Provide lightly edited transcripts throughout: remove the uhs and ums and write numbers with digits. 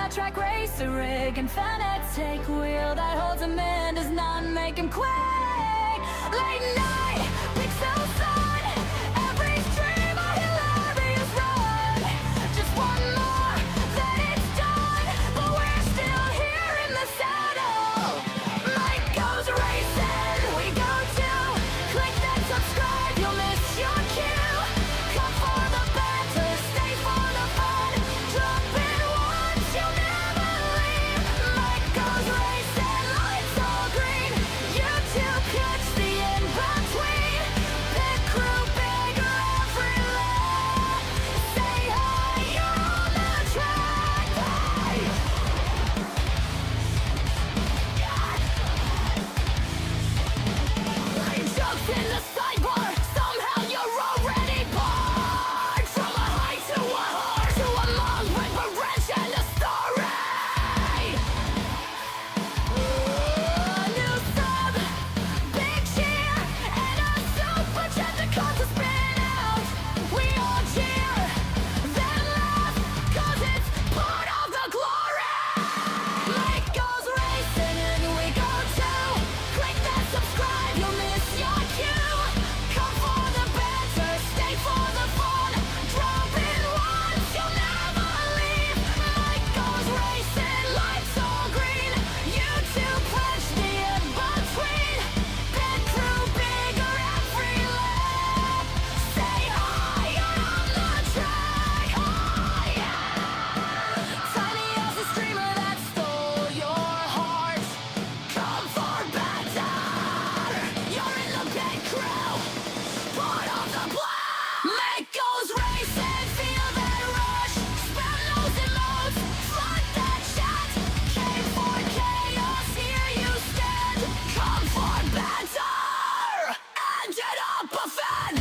that Trak racer rig and Fanatec wheel that holds him in does not make him quake. Late night, pixel sun, every stream a hilarious run. Just one more, then it's done, but we're still here in the saddle. Mike goes racing, we go too. Click that subscribe, you'll miss your cue. Come for the banter, stay for the fun. Jump in once, you'll never leave. Mike goes racing, lights all green. You two catch the in-between. Pit crew bigger every lap. Say hi, you're on the track. Hey! Jokes in the sidebar, somehow you're already barred. From a high to a hard, to a long with a wrench and a story. New sub, big cheer, and a super chat to cause to spin out. We all cheer, then laugh, cause it's part of the glory. Mike goes racing and we go too. Click that subscribe, you'll miss your cue. Come for the banter, stay for the fun. Drop in once, you'll never leave. Mike goes racing, lights all green. You two punch the in-between. Pit crew bigger every lap. Say hi, you're on the track. Hi, Tiny as a streamer that stole your heart. Come for banter. You're in the pit crew, part of the plan. Mike goes racing, feel that rush. Spam those emotes, flood that chat. Came for chaos, here you stand. Come for banter, ended up a fan.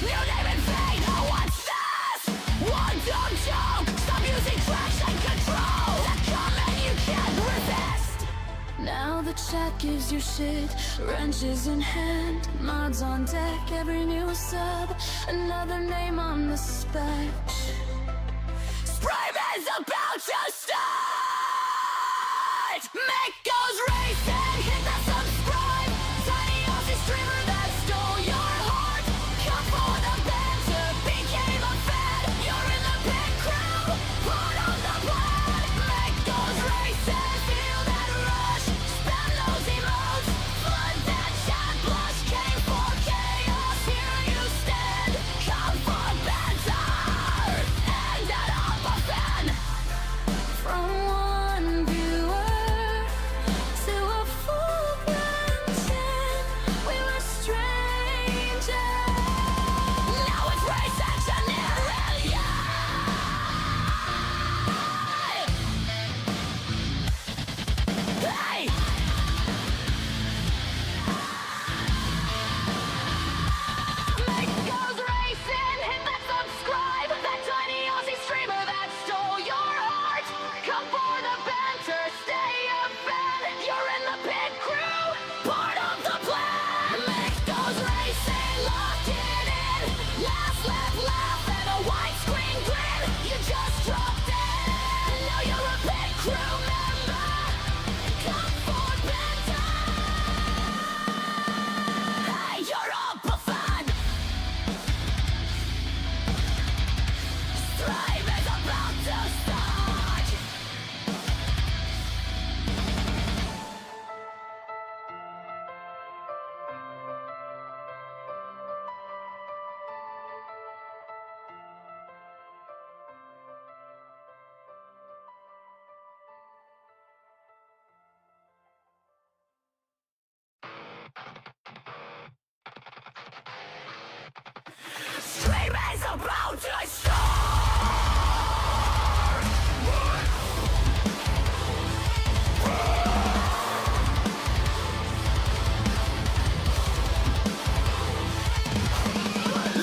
You name it, fade, oh what's this? One dumb joke, stop using traction control. That comment you can't resist. Now the chat gives you shit, wrenches in hand, mods on deck, every new sub, another name on the spec. Sprime is about to start! Mick goes racing, hit that subscribe. Tiny Aussie streamer that stole your heart. Come for the banter, became a fan. You're in the pit crew, part of the plan. Mick goes racing, feel that rush. Spam those emotes, flood that chat. Blush came for chaos, here you stand. Come for banter, ended up a fan. From one viewer to a full content, we were strangers. Now it's race engineering, Hey! Mike goes racing, hit that subscribe. That tiny Aussie streamer that stole your heart. Come for the banter, stay a fan. You're in the pit crew, part of the plan. Mike goes racing, lock it in. Last lap laugh and a widescreen grin. You just dropped in, now you're a pit crew member. Come for banter. Hey, you're up a fan. Stream is about to start. Stream is about to start.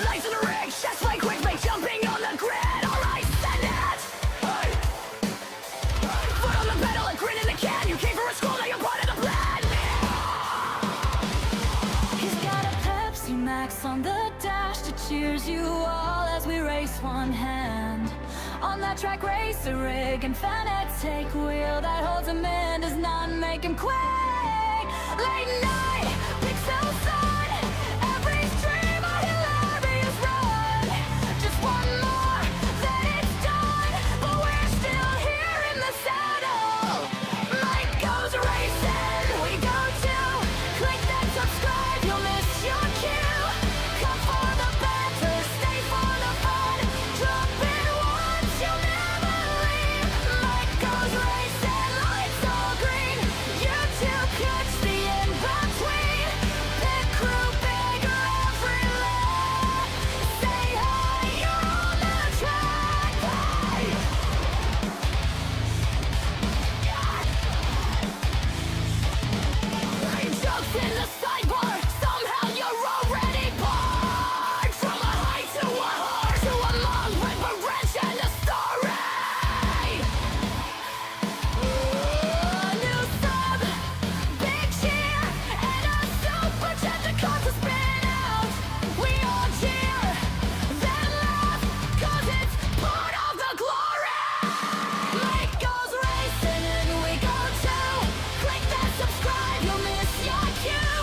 Lights in the rig, chest like quick, make jumping on the grid. Alright, send it. Hey. Foot on the pedal, a grin in the can. You came for a school, now you're part of the plan. He's got a Pepsi Max on the dash to cheers you all as we race one hand. On that track racer rig and Fanatec wheel that holds him in does not make him quake. Late night, pixel sun, every stream a hilarious run. Just one more, then it's done, but we're still here in the saddle. Mike goes racing, we go too. Click that subscribe, you'll miss your cue. Come for the banter, stay for the fun. Drop in once, you'll never leave. Mike goes racing, lights all green. You two catch the in-between. Pit crew bigger every lap. Say hi, you're on the track. Hey! Jokes in the sidebar, somehow you're already bored. From a high to a horse, to a long river wrench and a story. New sub, big cheer, and a super jet that comes to spin out. We all cheer, then laugh, 'cause it's part of the glory. Mike goes racing and we go too. Click that subscribe, you'll miss your cue.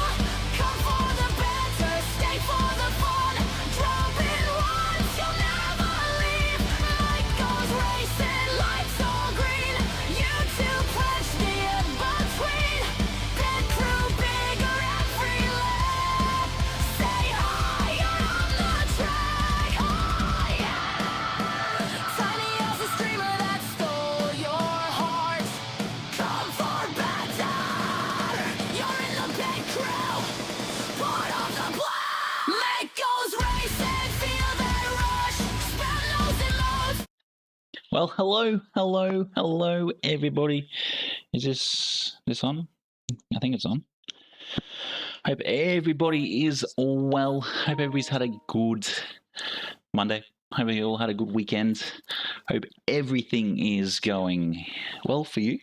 Come for the banter, stay for the fun. Drop in once, you'll never leave. Mike goes racing, lights all green. You two punch the in-between. Pit crew bigger every lap. Say hi, you're on the track. Oh yeah. Tiny as a streamer that stole your heart. Come for better. You're in the big crew, part of the block. Mike goes racing, feel that rush. Spam those emotes. Well, hello, everybody. Is this on? I think it's on. Hope everybody is all well. Hope everybody's had a good Monday. Hope you all had a good weekend. Hope everything is going well for you.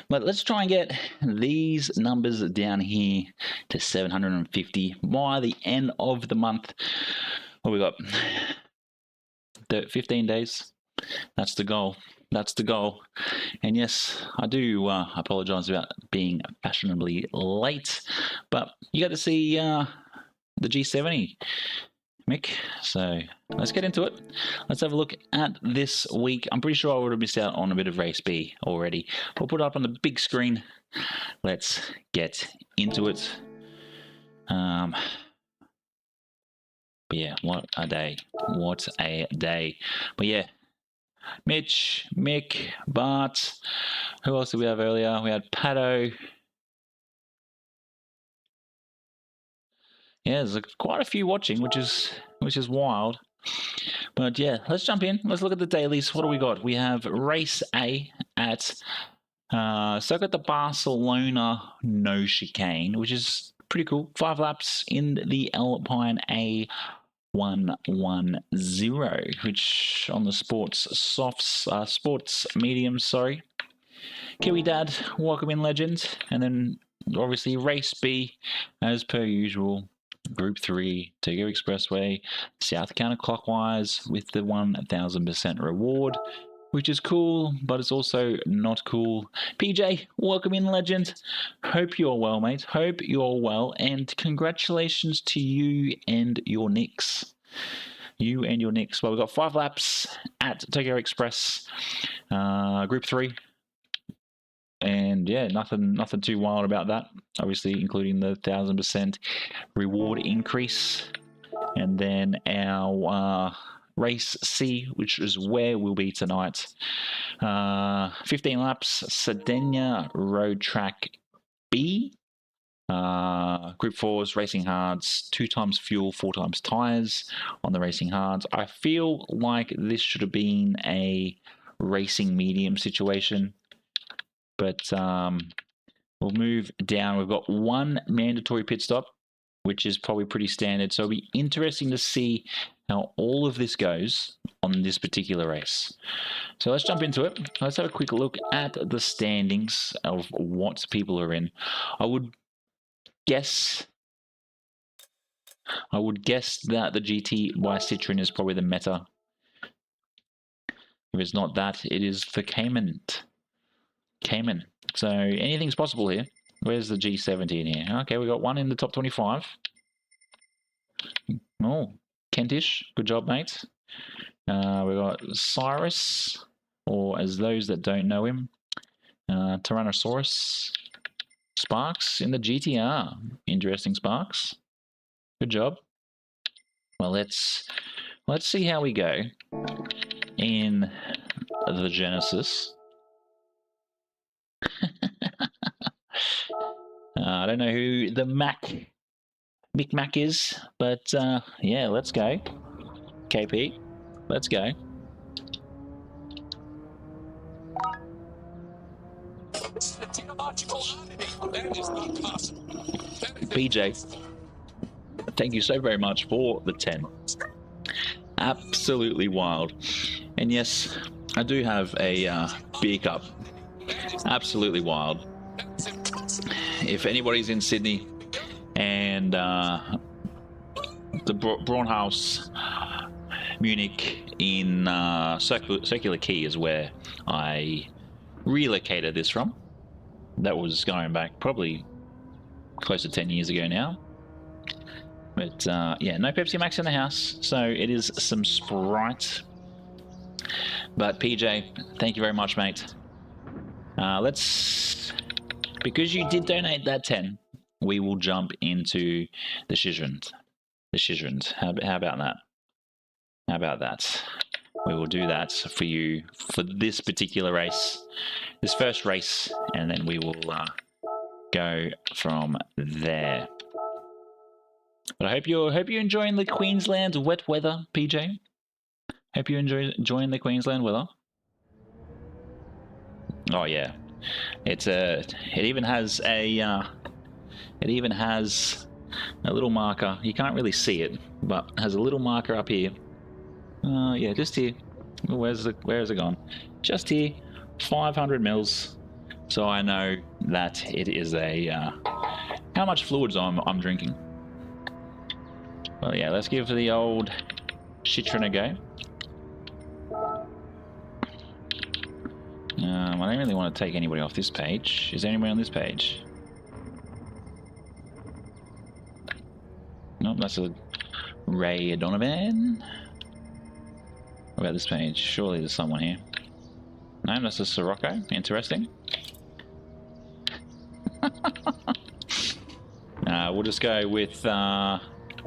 But let's try and get these numbers down here to 750 by the end of the month. What we got? 15 days. That's the goal. That's the goal. And yes, I do apologize about being fashionably late, but you got to see the G70, Mick. So let's get into it. Let's have a look at this week. I'm pretty sure I would have missed out on a bit of race B already. We'll put it up on the big screen. Let's get into it. But yeah, what a day. What a day. But yeah, Mitch, Mick, Bart. Who else did we have earlier? We had Pato. Yeah, there's quite a few watching, which is wild. But yeah, let's jump in. Let's look at the dailies. What do we got? We have race A at Circuit de Barcelona, no chicane, which is pretty cool. 5 laps in the Alpine A110, which on the sports softs, sports mediums, sorry. Kiwi Dad, welcome in legend. And then obviously race B, as per usual. Group 3, Tokyo Expressway, south counterclockwise with the 1000% reward, which is cool, but it's also not cool. PJ, welcome in, legend. Hope you're well, mate. Hope you're well, and congratulations to you and your Knicks. You and your Knicks. Well, we've got 5 laps at Tokyo Express, Group 3. And yeah, nothing too wild about that. Obviously, including the 1000% reward increase, and then our race C, which is where we'll be tonight. 15 laps, Sardegna Road Track B. Group 4's Racing Hards, 2 times fuel, 4 times tires on the Racing Hards. I feel like this should have been a racing medium situation. But we'll move down. We've got 1 mandatory pit stop, which is probably pretty standard. So it'll be interesting to see how all of this goes on this particular race. So let's jump into it. Let's have a quick look at the standings of what people are in. I would guess that the GT by Citroen is probably the meta If it's not that, it is the Cayman. Cayman. So anything's possible here. Where's the G70 in here? Okay, we got one in the top 25. Oh, Kentish. Good job, mate. We got Cyrus, or as those that don't know him, Tyrannosaurus. Sparks in the GTR. Interesting, Sparks. Good job. Well, let's see how we go in the Genesis. I don't know who the Mick Mac is, but yeah, let's go. KP, let's go. PJ, thank you so very much for the 10. Absolutely wild. And yes, I do have a beer cup. Absolutely wild. If anybody's in Sydney and the Braunhaus Munich in Circular Quay is where I relocated this from. That was going back probably close to 10 years ago now. But yeah, no Pepsi Max in the house, so it is some Sprite. But PJ, thank you very much, mate. Because you did donate that 10, we will jump into the Shizhund. The Shizhund. How about that? How about that? We will do that for you for this particular race, this first race, and then we will go from there. But I hope you're enjoying the Queensland wet weather, PJ. Hope you enjoying the Queensland weather. Oh yeah, it even has a little marker. You can't really see it, but it has a little marker up here. Yeah, just here. Where is it gone? Just here, 500 mils. So I know that it is a how much fluids I'm drinking. Well, yeah, let's give the old Citroen a go. I don't really want to take anybody off this page. Is there anybody on this page? Nope, that's a Ray Donovan. What about this page? Surely there's someone here. No, that's a Sirocco. Interesting. We'll just go with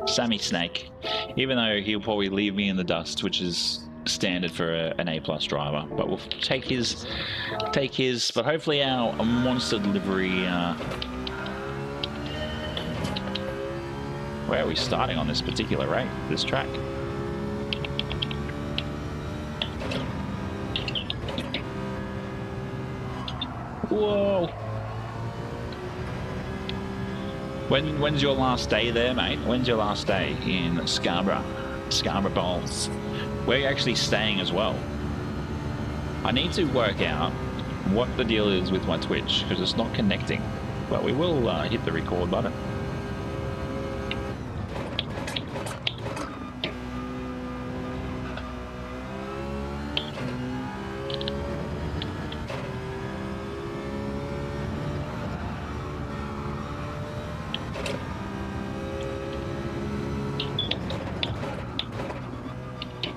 Sammy Snake, even though he'll probably leave me in the dust, which is standard for an A+ driver. But we'll take his. But hopefully our monster delivery. Where are we starting on this particular rate? This track. Whoa! When's your last day there, mate? When's your last day in Scarborough Bowls? Where are you actually staying as well? I need to work out what the deal is with my Twitch, because it's not connecting. But we will hit the record button.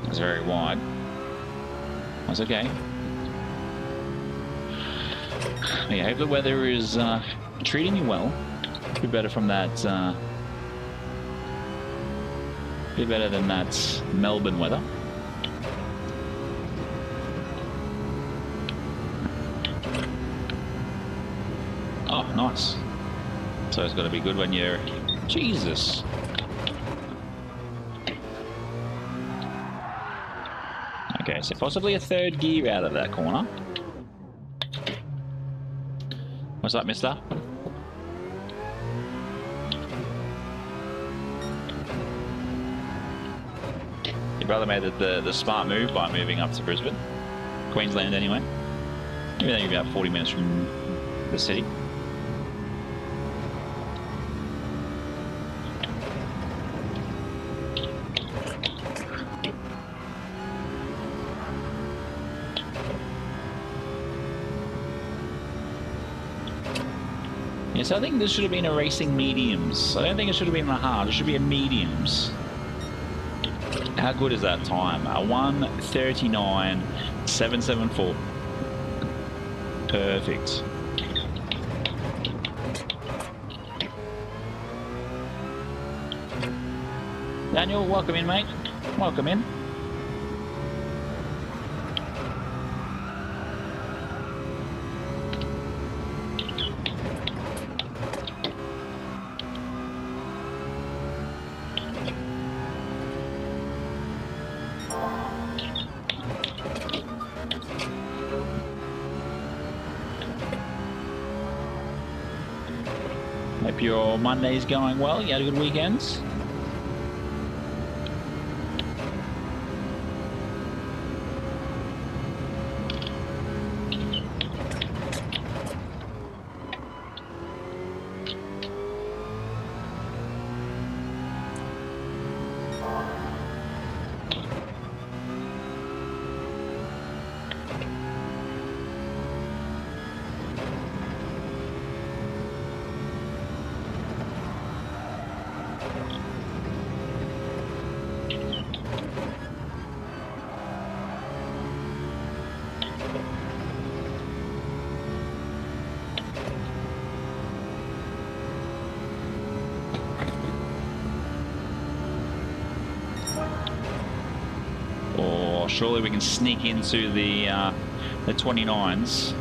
It's very wide. That's okay. Yeah, I hope the weather is treating you well. Be better from that. Be better than that Melbourne weather. Oh, nice. So it's got to be good when you're... Jesus. Okay, so possibly a third gear out of that corner. What's up, mister? Your brother made the smart move by moving up to Brisbane. Queensland, anyway. Maybe they're about 40 minutes from the city. Yes, I think this should have been a racing mediums. I don't think it should have been a hard. It should be a mediums. How good is that time? A 1:39.774. Perfect. Daniel, welcome in, mate. Welcome in. Hope your Monday's going well. You had a good weekend. Or surely we can sneak into the 29s.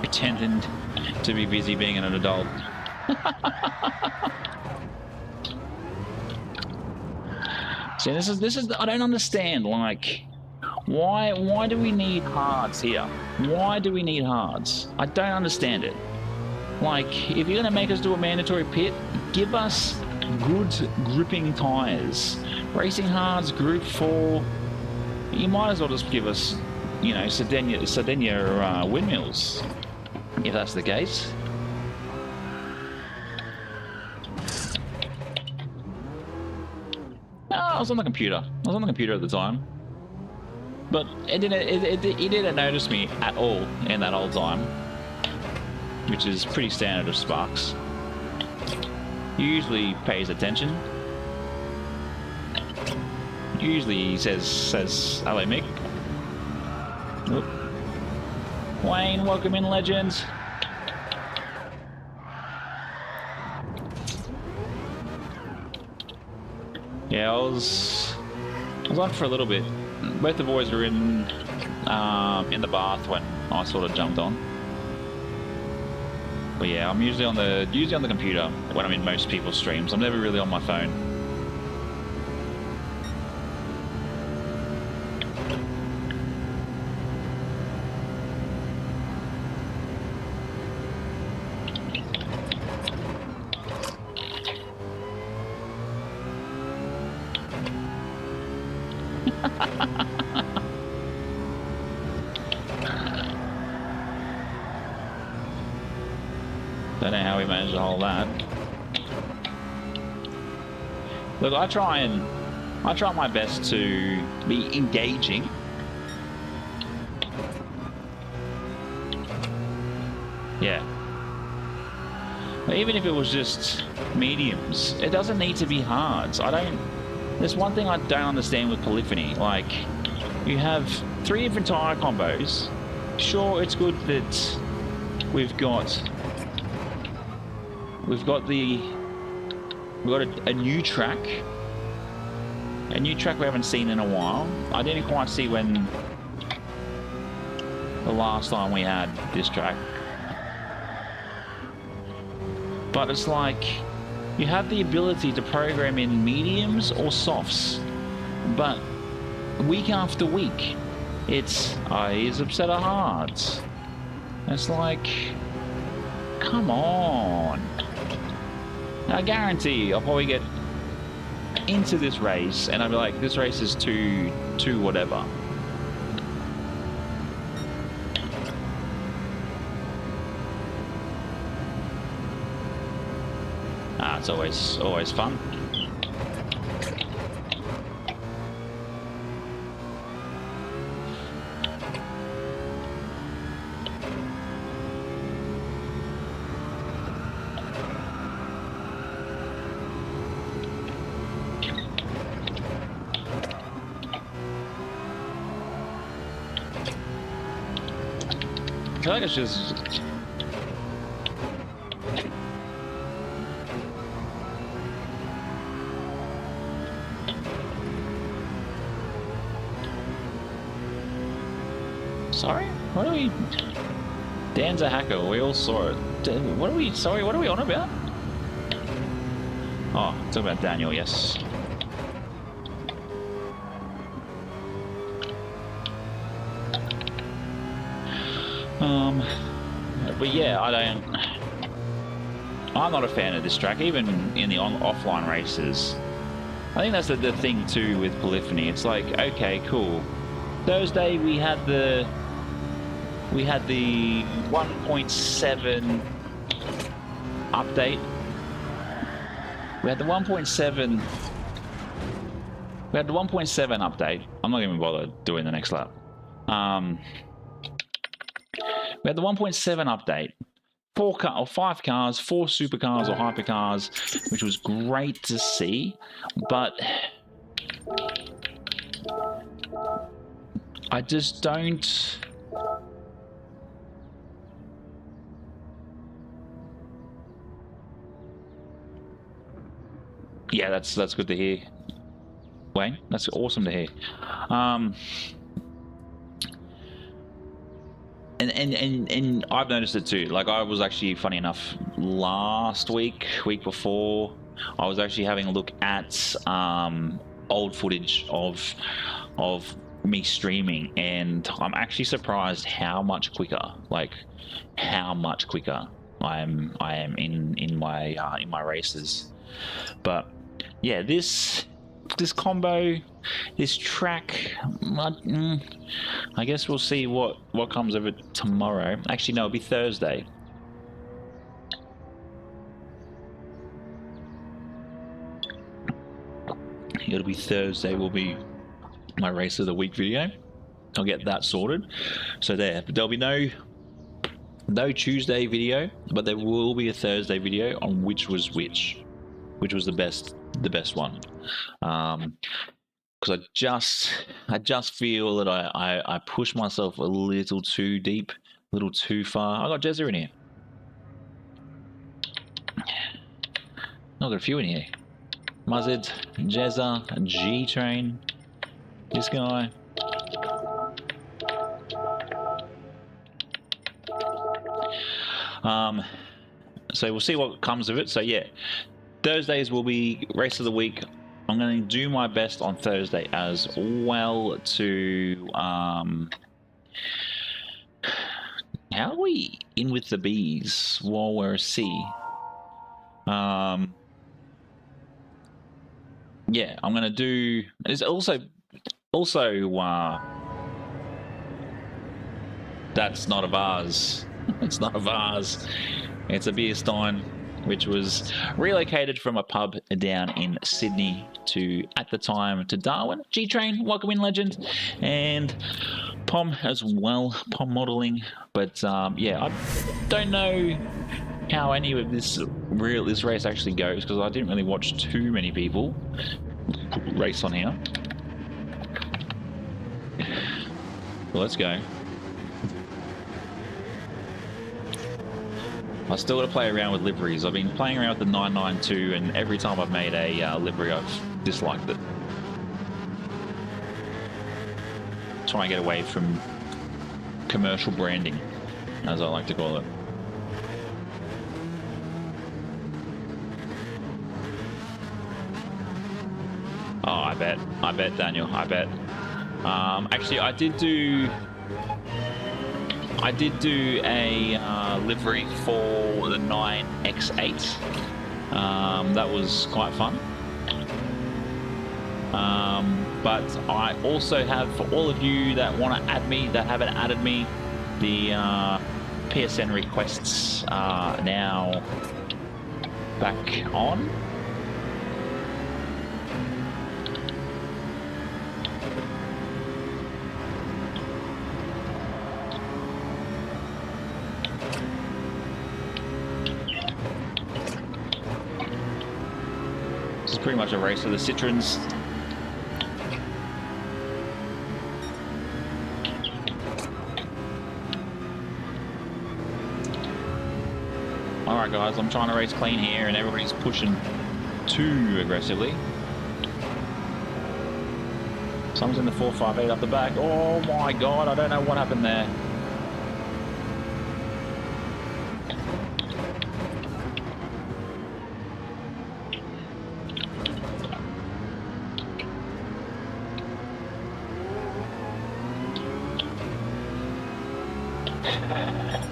Pretending to be busy being an adult. See, this is I don't understand. Like, why do we need hards here? Why do we need hards? I don't understand it. Like, if you're gonna make us do a mandatory pit, give us good gripping tires. Racing hards, Group 4. You might as well just give us, you know, Sardegna windmills. If that's the case. No, I was on the computer. I was on the computer at the time. But it didn't notice me at all in that old time. Which is pretty standard of Sparks. He usually pays attention. Usually he says hello, Mick. Oop. Wayne, welcome in, legends. Yeah, I was on for a little bit. Both the boys were in the bath when I sort of jumped on. But yeah, I'm usually on the computer when I'm in most people's streams. I'm never really on my phone. Don't know how we managed to hold that. Look, I try my best to be engaging. Yeah. But even if it was just mediums, it doesn't need to be hards. There's one thing I don't understand with polyphony. Like, you have 3 different tire combos. Sure, it's good that we've got a new track. A new track we haven't seen in a while. I didn't quite see when the last time we had this track. But it's like, you have the ability to program in mediums or softs, but week after week, it's, here's a set of hards. It's like, come on. I guarantee I'll probably get into this race and I'll be like, this race is too whatever. It's always fun. I feel like it's just... Sorry? What are we... Dan's a hacker, we all saw it. What are we... Sorry, what are we on about? Oh, it's about Daniel, yes. But yeah, I'm not a fan of this track, even in the offline races. I think that's the thing too with Polyphony. It's like, okay, cool. Thursday we had the 1.7 update. We had the 1.7 update. I'm not even bothered doing the next lap. We had the 1.7 update. 5 cars, 4 supercars or hypercars, which was great to see, but I just don't... Yeah, that's good to hear, Wayne. That's awesome to hear. And I've noticed it too. Like, I was actually, funny enough, last week before, I was actually having a look at old footage of me streaming, and I'm actually surprised how much quicker, I am in my races. But yeah, this combo, this track, I guess we'll see what comes of it tomorrow. Actually, no, it'll be Thursday. It'll be Thursday, will be my race of the week video. I'll get that sorted. So there'll be no Tuesday video, but there will be a Thursday video on which was the best one. Because I just feel that I push myself a little too deep, a little too far. I got Jezza in here. I got a few in here. Muzzard, Jezza, G-Train, this guy. So we'll see what comes of it. So yeah, Thursdays will be race of the week. I'm going to do my best on Thursday as well to... how are we in with the Bs while we're a C? Yeah, I'm going to do... There's also that's not a vase. It's not a vase. It's a beer stein, which was relocated from a pub down in Sydney to, at the time, to Darwin. G-Train, welcome in, legend, and Pom as well, Pom modeling. But yeah, I don't know how any of this race actually goes, because I didn't really watch too many people race on here. Well, let's go. I still got to play around with liveries. I've been playing around with the 992, and every time I've made a livery, I've disliked it. Try and get away from commercial branding, as I like to call it. Oh, I bet, Daniel, I bet. Actually, I did do I did do a livery for the 9X8. That was quite fun. But I also have, for all of you that want to add me, that haven't added me, the PSN requests are now back on. This is pretty much a race for the Citroens. Alright guys, I'm trying to race clean here and everybody's pushing too aggressively. Someone's in the 458 up the back. Oh my god, I don't know what happened there.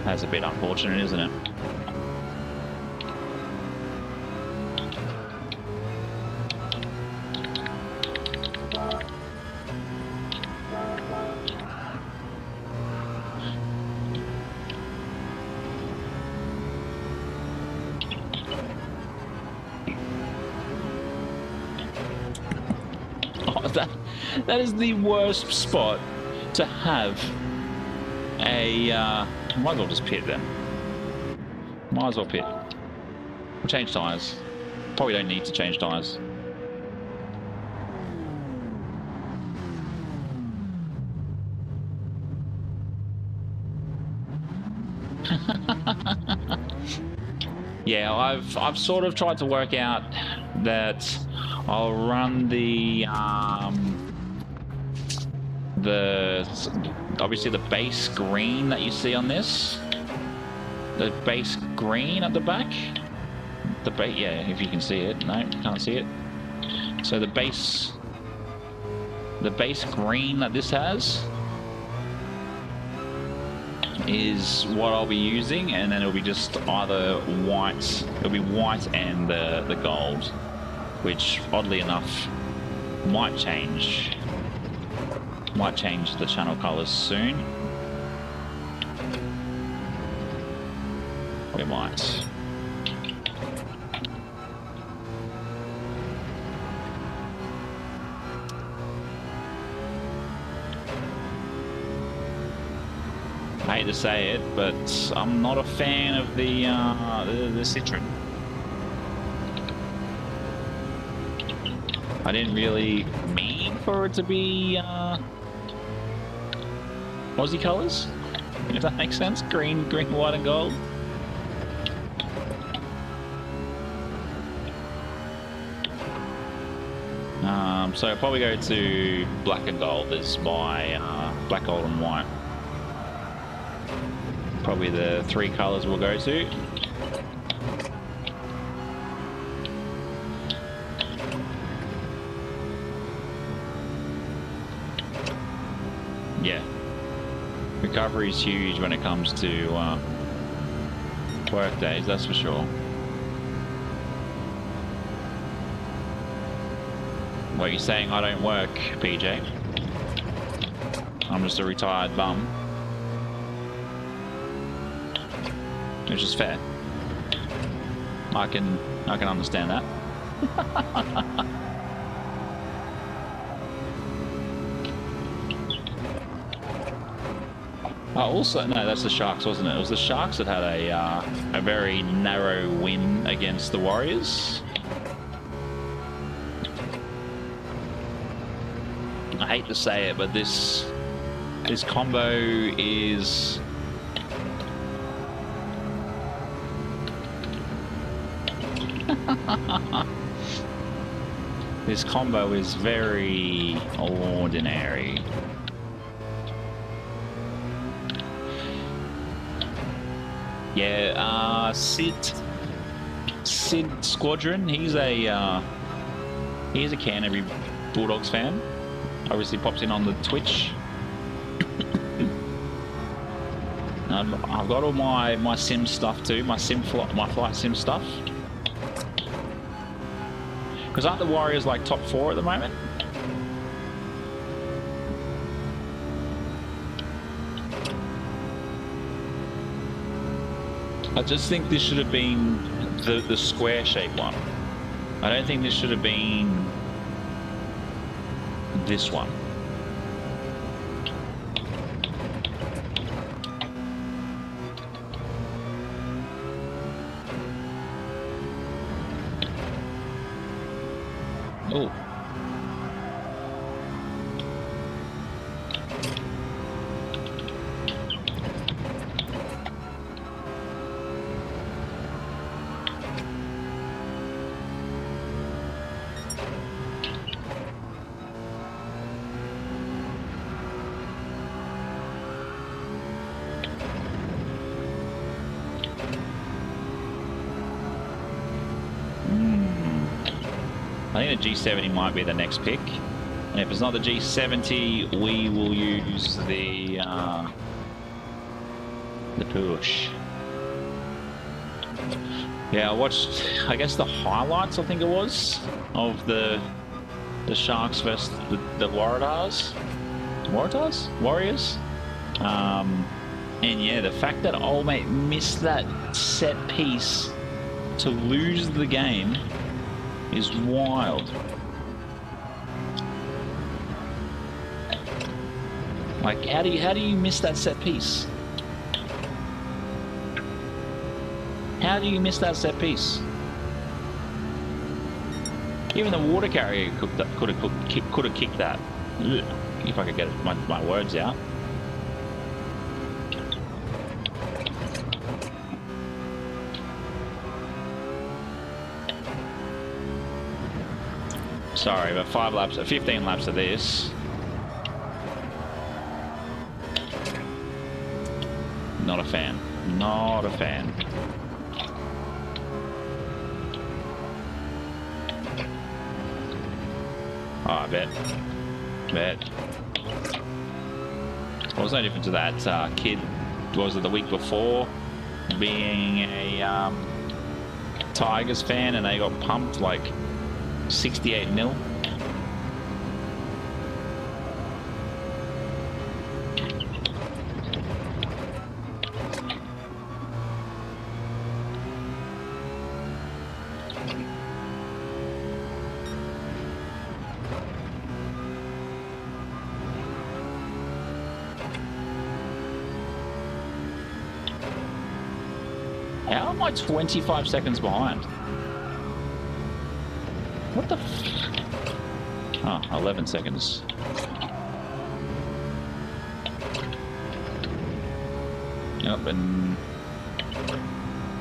That's a bit unfortunate, isn't it? Oh, that is the worst spot to have a might as well just pit then. Might as well pit. We'll change tyres. Probably don't need to change tyres. Yeah, I've sort of tried to work out that I'll run obviously the base green that you see on this, the base green at the back, yeah, if you can see it. No, can't see it. So the base green that this has is what I'll be using, and then it'll be just either white, it'll be white and the gold, which oddly enough might change the channel colors soon. We might. I hate to say it, but I'm not a fan of the Citroen. I didn't really mean for it to be Aussie colours, if that makes sense. Green, white and gold. So I'll probably go to black and gold as my black, gold and white. Probably the three colours we'll go to. Yeah. Recovery is huge when it comes to work days, that's for sure. What, you saying I don't work, PJ? I'm just a retired bum. Which is fair. I can understand that. Also, no, that's the Sharks, wasn't it? It was the Sharks that had a very narrow win against the Warriors. I hate to say it, but this combo is this combo is very ordinary. Yeah, Sid Squadron. He's a Canterbury Bulldogs fan. Obviously pops in on the Twitch. I've got all my sim stuff too, my flight sim stuff. Because aren't the Warriors like top 4 at the moment? I just think this should have been the square shaped one. I don't think this should have been this one. Oh. I think the G70 might be the next pick. And if it's not the G70, we will use the push. Yeah, I watched, I guess, the highlights, I think it was, of the Sharks versus the Warriors. And yeah, the fact that old mate missed that set piece to lose the game is wild. Like, how do you miss that set piece? How do you miss that set piece? Even the water carrier could have kicked that. Ugh, if I could get my words out. Sorry, but 15 laps of this. Not a fan. Not a fan. Oh, I bet. Well, it's no different to that kid, was it the week before, being a Tigers fan, and they got pumped like 68-0. How am I 25 seconds behind? What the f... Oh, 11 seconds. Yep, and...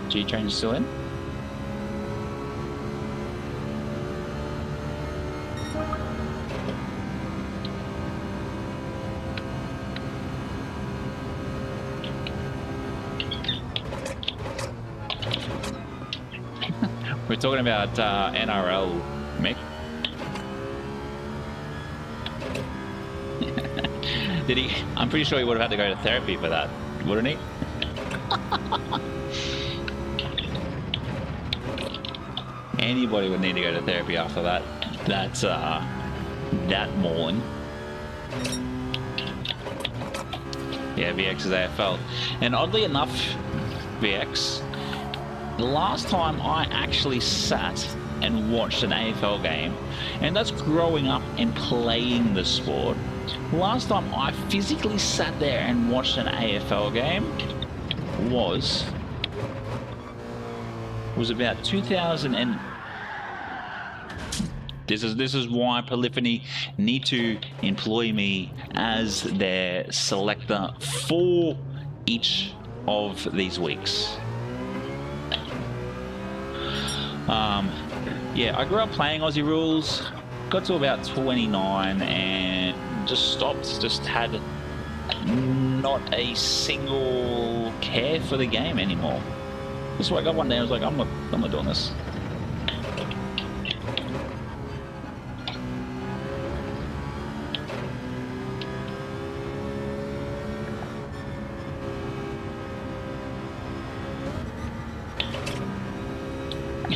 G-Train's still in? We're talking about NRL, Mick. Did he? I'm pretty sure he would have had to go to therapy for that, wouldn't he? Anybody would need to go to therapy after that. That's that mauling. Yeah, VX is AFL, and oddly enough, VX. The last time I actually sat and watched an AFL game, and that's growing up and playing the sport, last time I physically sat there and watched an AFL game was about 2000 and... This is why Polyphony need to employ me as their selector for each of these weeks. Yeah, I grew up playing Aussie rules, got to about 29 and just stopped, just had not a single care for the game anymore. Just woke up one day and I was like, I'm not doing this.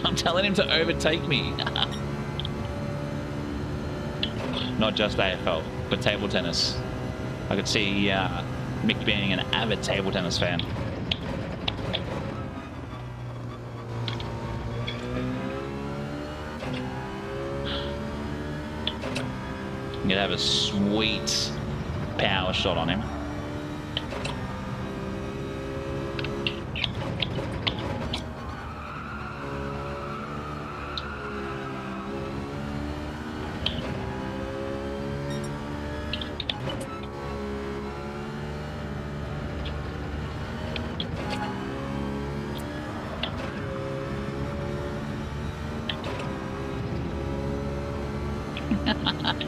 I'm telling him to overtake me. Not just AFL, but table tennis. I could see Mick being an avid table tennis fan. I'm gonna have a sweet power shot on him.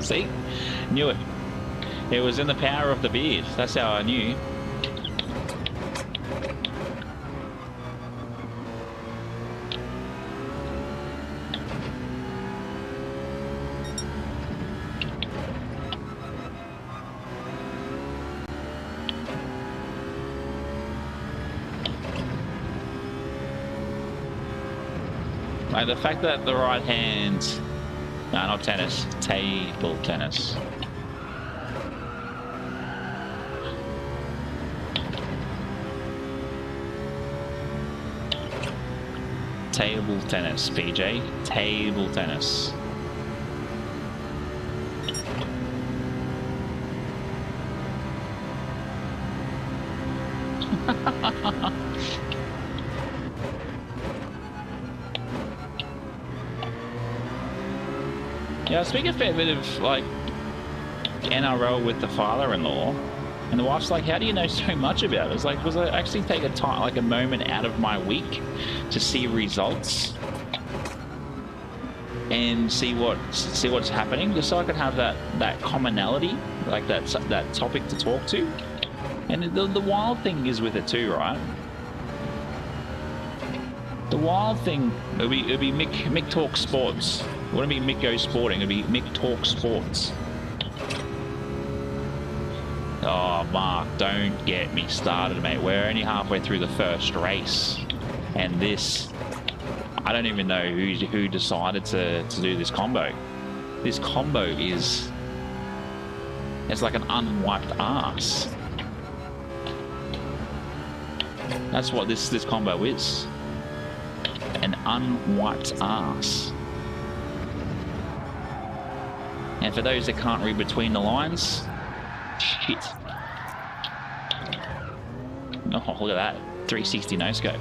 See? Knew it. It was in the power of the beard. That's how I knew. Like the fact that the right hand... No, not tennis. Table tennis. Table tennis, PJ. Table tennis. Yeah, I speak a fair bit of like NRL with the father-in-law, and the wife's like, "How do you know so much about it?" It's like, was I actually take a time, like a moment out of my week to see results and see what's happening, just so I could have that commonality, like that topic to talk to. And the wild thing is with it too, right? The wild thing, it'll be Mick Talk Sports. It wouldn't be Mick Go Sporting, it'd be Mick Talk Sports. Oh, Mark, don't get me started, mate. We're only halfway through the first race. And this, I don't even know who decided to do this combo. This combo it's like an unwiped ass. That's what this combo is. An unwiped ass. And for those that can't read between the lines, shit. Oh, look at that. 360 no-scope.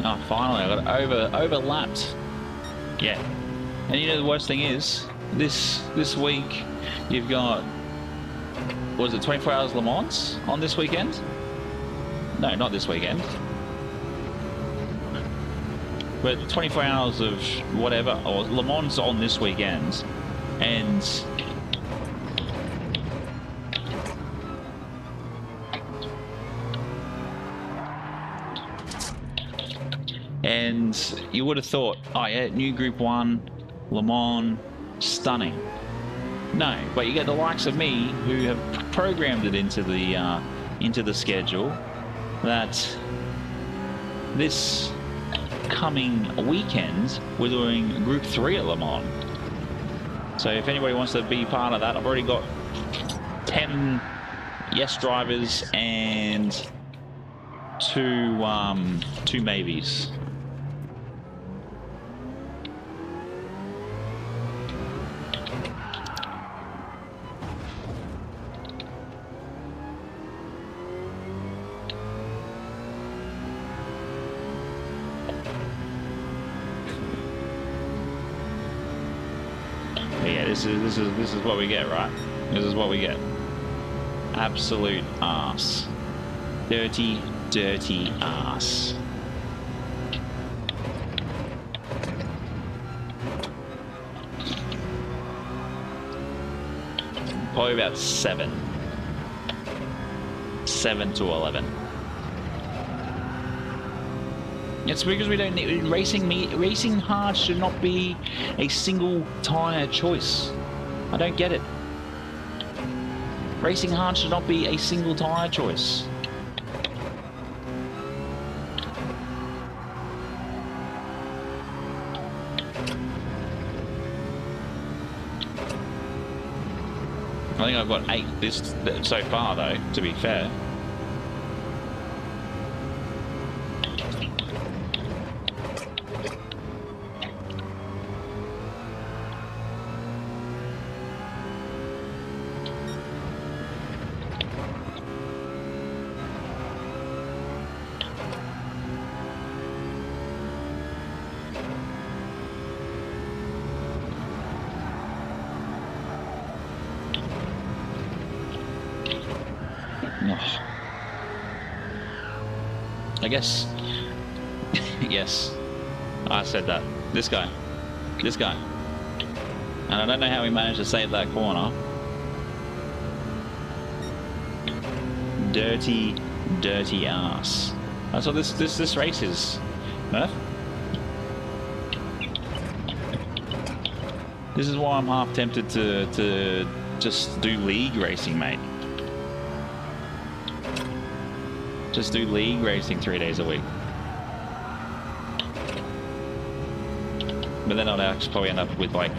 Oh, finally, I got overlapped. Yeah. And you know the worst thing is, this week, you've got, what was it, 24 Hours Le Mans on this weekend? No, not this weekend. But 24 hours of whatever, or Le Mans on this weekend, and you would have thought, oh yeah, new Group 1, Le Mans, stunning. No, but you get the likes of me who have programmed it into the schedule that this coming weekend we're doing Group 3 at Le Mans. So if anybody wants to be part of that, I've already got 10 yes drivers and two maybes. this is what we get, right? This is what we get. Absolute ass. Dirty, dirty ass. Probably about 7 to 11. It's because we don't need racing hard should not be a single tire choice. I don't get it. Racing hard should not be a single tire choice. I think I've got 8 this so far, though, to be fair. I guess, yes, I said that. This guy, and I don't know how he managed to save that corner. Dirty, dirty ass. That's what this race is, Murph. This is why I'm half tempted to just do league racing, mate. Just do league racing 3 days a week. But then I'd actually probably end up with like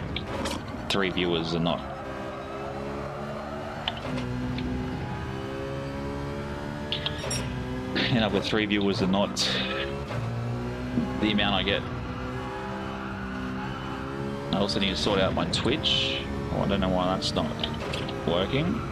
3 viewers and not. End up with 3 viewers and not the amount I get. I also need to sort out my Twitch. Oh, I don't know why that's not working.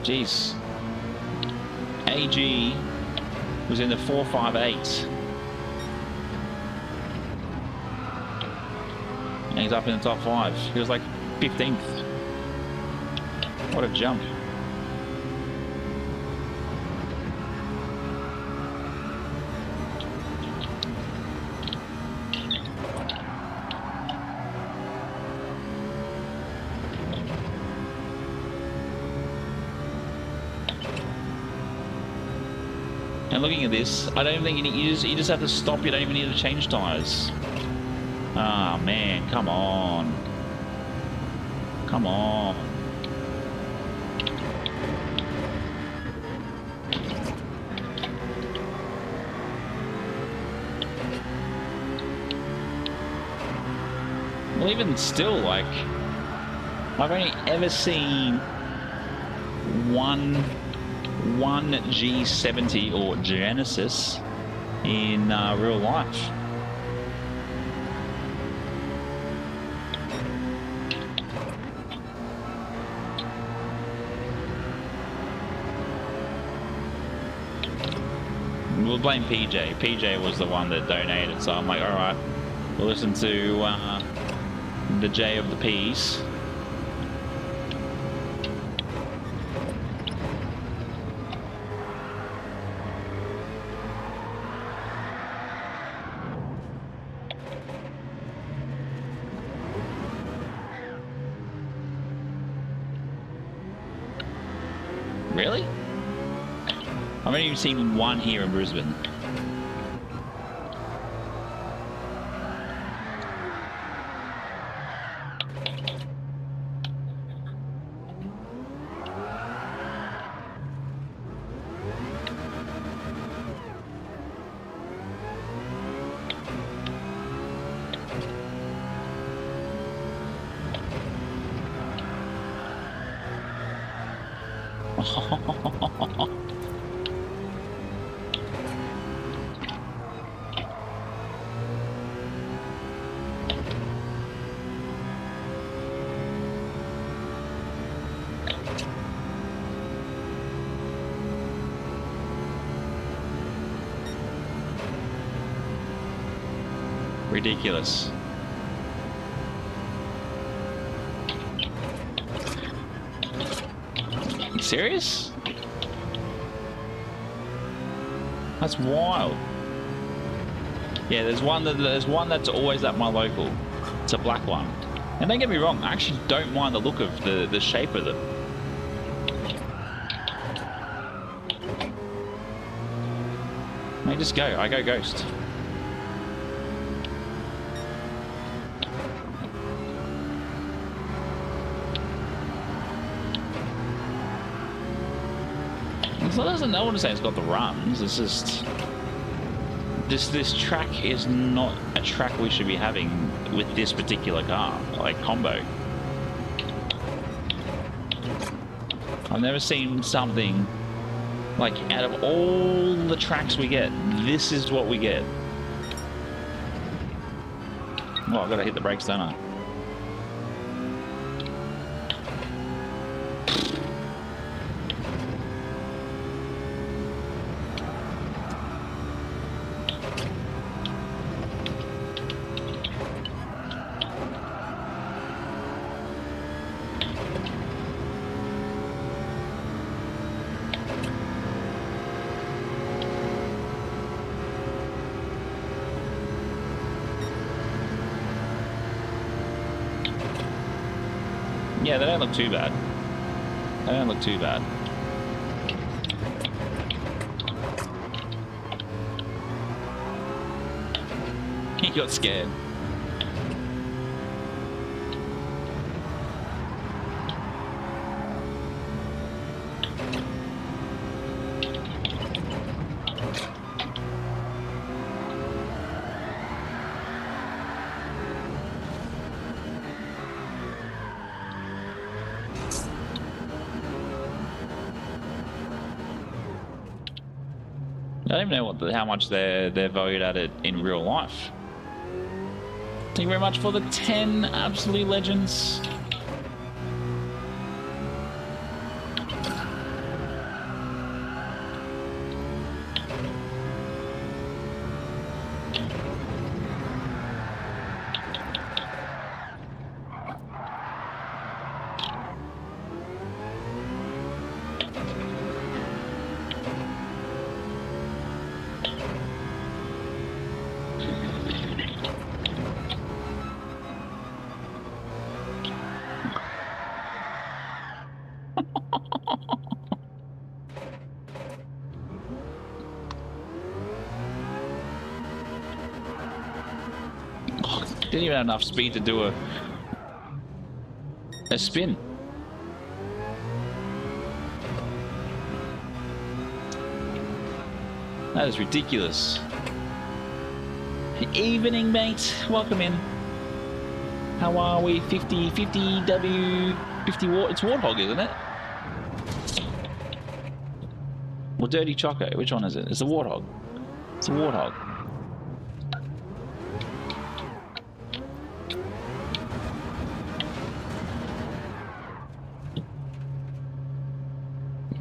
Jeez. AG was in the 458. And he's up in the top 5. He was like 15th. What a jump. And looking at this, I don't think you just have to stop. You don't even need to change tires. Ah, man, come on. Come on. Well, even still, like, I've only ever seen one G70 or Genesis in real life. We'll blame PJ. PJ was the one that donated, so I'm like, all right, we'll listen to the J of the P's. Really? I've only even seen one here in Brisbane. Ridiculous. You serious? That's wild. Yeah, there's one that's always at my local. It's a black one. And don't get me wrong, I actually don't mind the look of the shape of them. Mate, just go. I go ghost. So I don't want to say it's got the runs. It's just this track is not a track we should be having with this particular car, like combo. I've never seen something like, out of all the tracks we get, this is what we get. Oh, I've got to hit the brakes, don't I? Yeah, they don't look too bad. They don't look too bad. He got scared. I don't even know how much they're valued at it in real life. Thank you very much for the 10 absolute legends. Didn't even have enough speed to do a spin. That is ridiculous. Evening, mate. Welcome in. How are we? 50 W 50 Wart. It's Warthog, isn't it? Or Dirty Choco. Which one is it? It's a Warthog. It's a Warthog.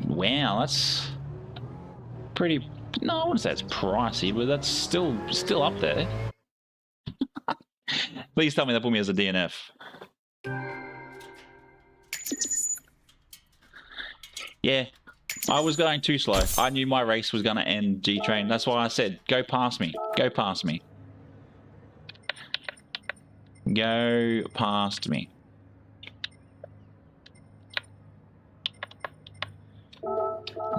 Wow, that's pretty. No, I wouldn't say it's pricey, but that's still up there. Please tell me they put me as a DNF. Yeah, I was going too slow. I knew my race was going to end, G-Train. That's why I said, go past me. Go past me. Go past me.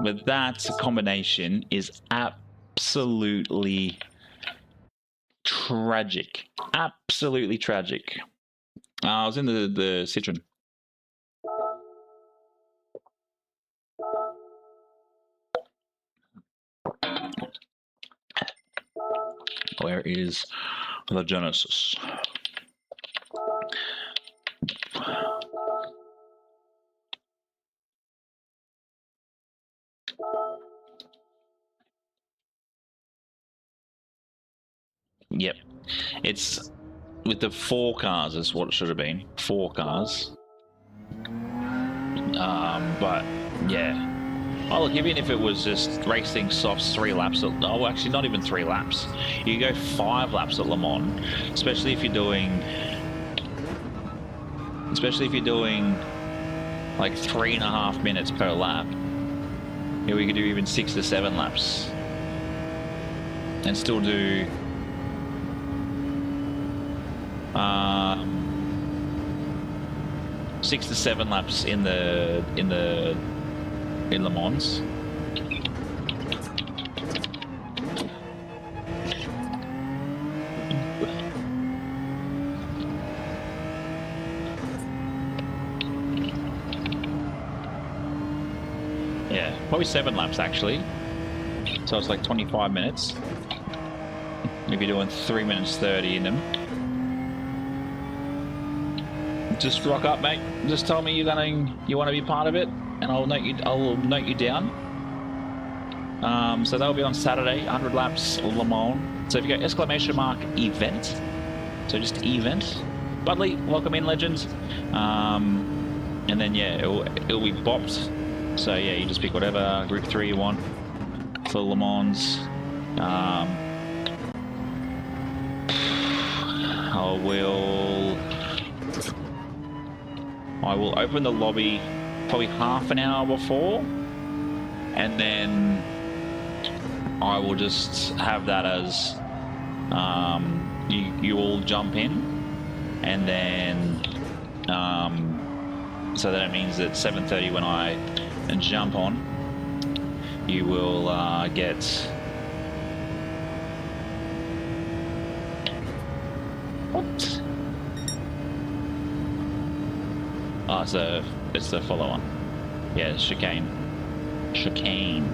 But that combination is absolutely tragic. Absolutely tragic. I was in the Citroen. Where is the Genesis? Yep, it's with the 4 cars is what it should have been. 4 cars. But yeah, Oh, look, even if it was just racing softs 3 laps, oh, actually not even 3 laps. You go 5 laps at Le Mans, especially if you're doing like 3.5 minutes per lap. Yeah, we could do even 6 to 7 laps and still do 6 to 7 laps in Le Mans. Yeah, probably 7 laps actually. So it's like 25 minutes. If you're doing 3 minutes 30 in them. Just rock up, mate. Just tell me you want to be part of it, and I'll note you down. So that'll be on Saturday, 100 laps Le Mans. So if you go !event, so just event. Budley, welcome in, legends. And then yeah, it'll be bopped. So yeah, you just pick whatever group 3 you want for Le Mans. I will open the lobby probably half an hour before, and then I will just have that as you all jump in, and then so that it means that 7:30 when I jump on, you will get what? Oh, it's the follow-on. Yeah, Chicane. Chicane.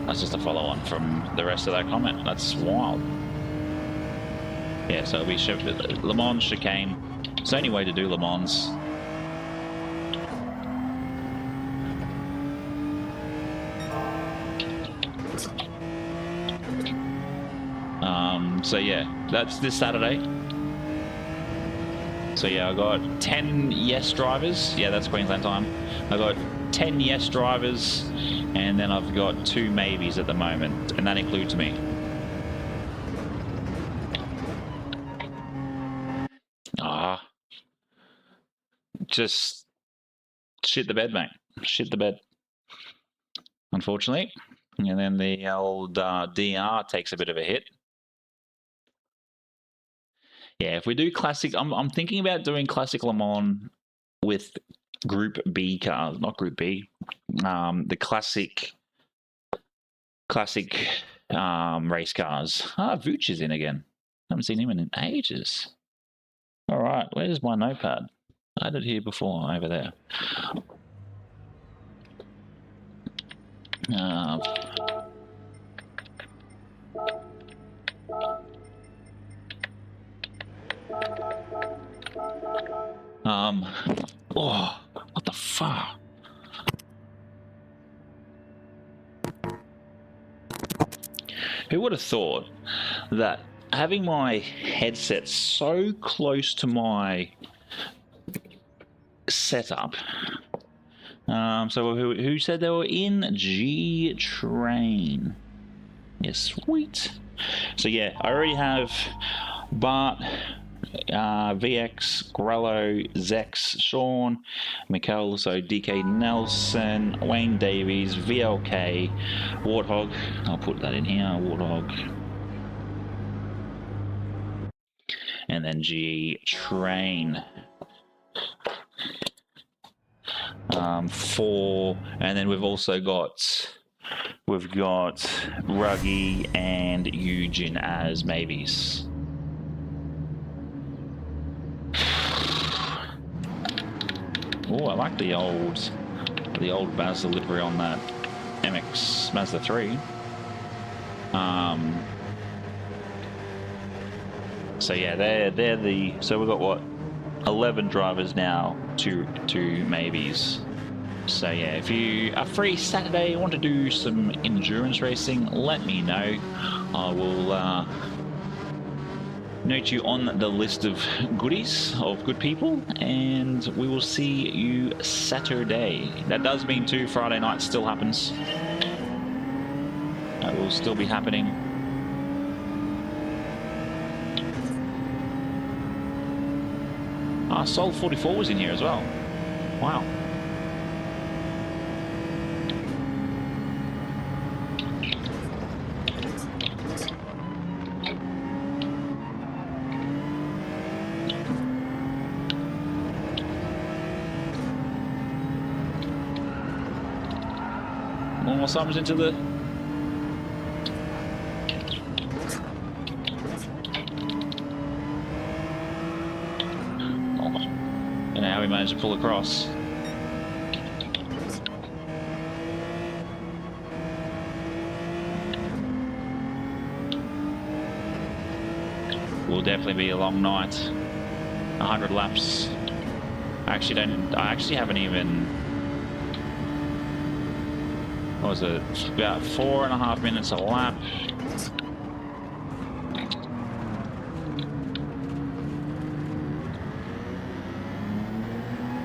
That's just a follow-on from the rest of that comment. That's wild. Yeah, so it'll be Le Mans, Chicane. It's the only way to do Le Mans. So yeah, that's this Saturday. So yeah, I got 10 yes drivers. Yeah, that's Queensland time. I got 10 yes drivers, and then I've got 2 maybes at the moment, and that includes me. Just shit the bed, mate. Shit the bed. Unfortunately. And then the old DR takes a bit of a hit. Yeah, if we do classic, I'm thinking about doing classic Le Mans with Group B cars, not Group B. The classic race cars. Vooch is in again. Haven't seen him in ages. All right, where's my notepad? I had it here before, over there. Oh, what the fuck? Who would have thought that having my headset so close to my setup? So who said they were in G-Train? Yes, sweet. So yeah, I already have Bart, VX, Grello, Zex, Sean, Mikkel, so DK Nelson, Wayne Davies, VLK, Warthog. I'll put that in here, Warthog. And then G-Train. 4, and then we've also got Ruggy and Eugen as maybes. Oh, I like the old Mazda livery on that MX Mazda 3. So yeah, they're the, so we've got what, 11 drivers now, two maybes. So yeah, if you are free Saturday, want to do some endurance racing, let me know. I will note you on the list of goodies, of good people, and we will see you Saturday. That does mean too, Friday night still happens. That will still be happening. Sol 44 was in here as well. Wow. More summers into the... And how we managed to pull across. Will definitely be a long night. 100 laps. I actually haven't even... What was it? About 4.5 minutes a lap.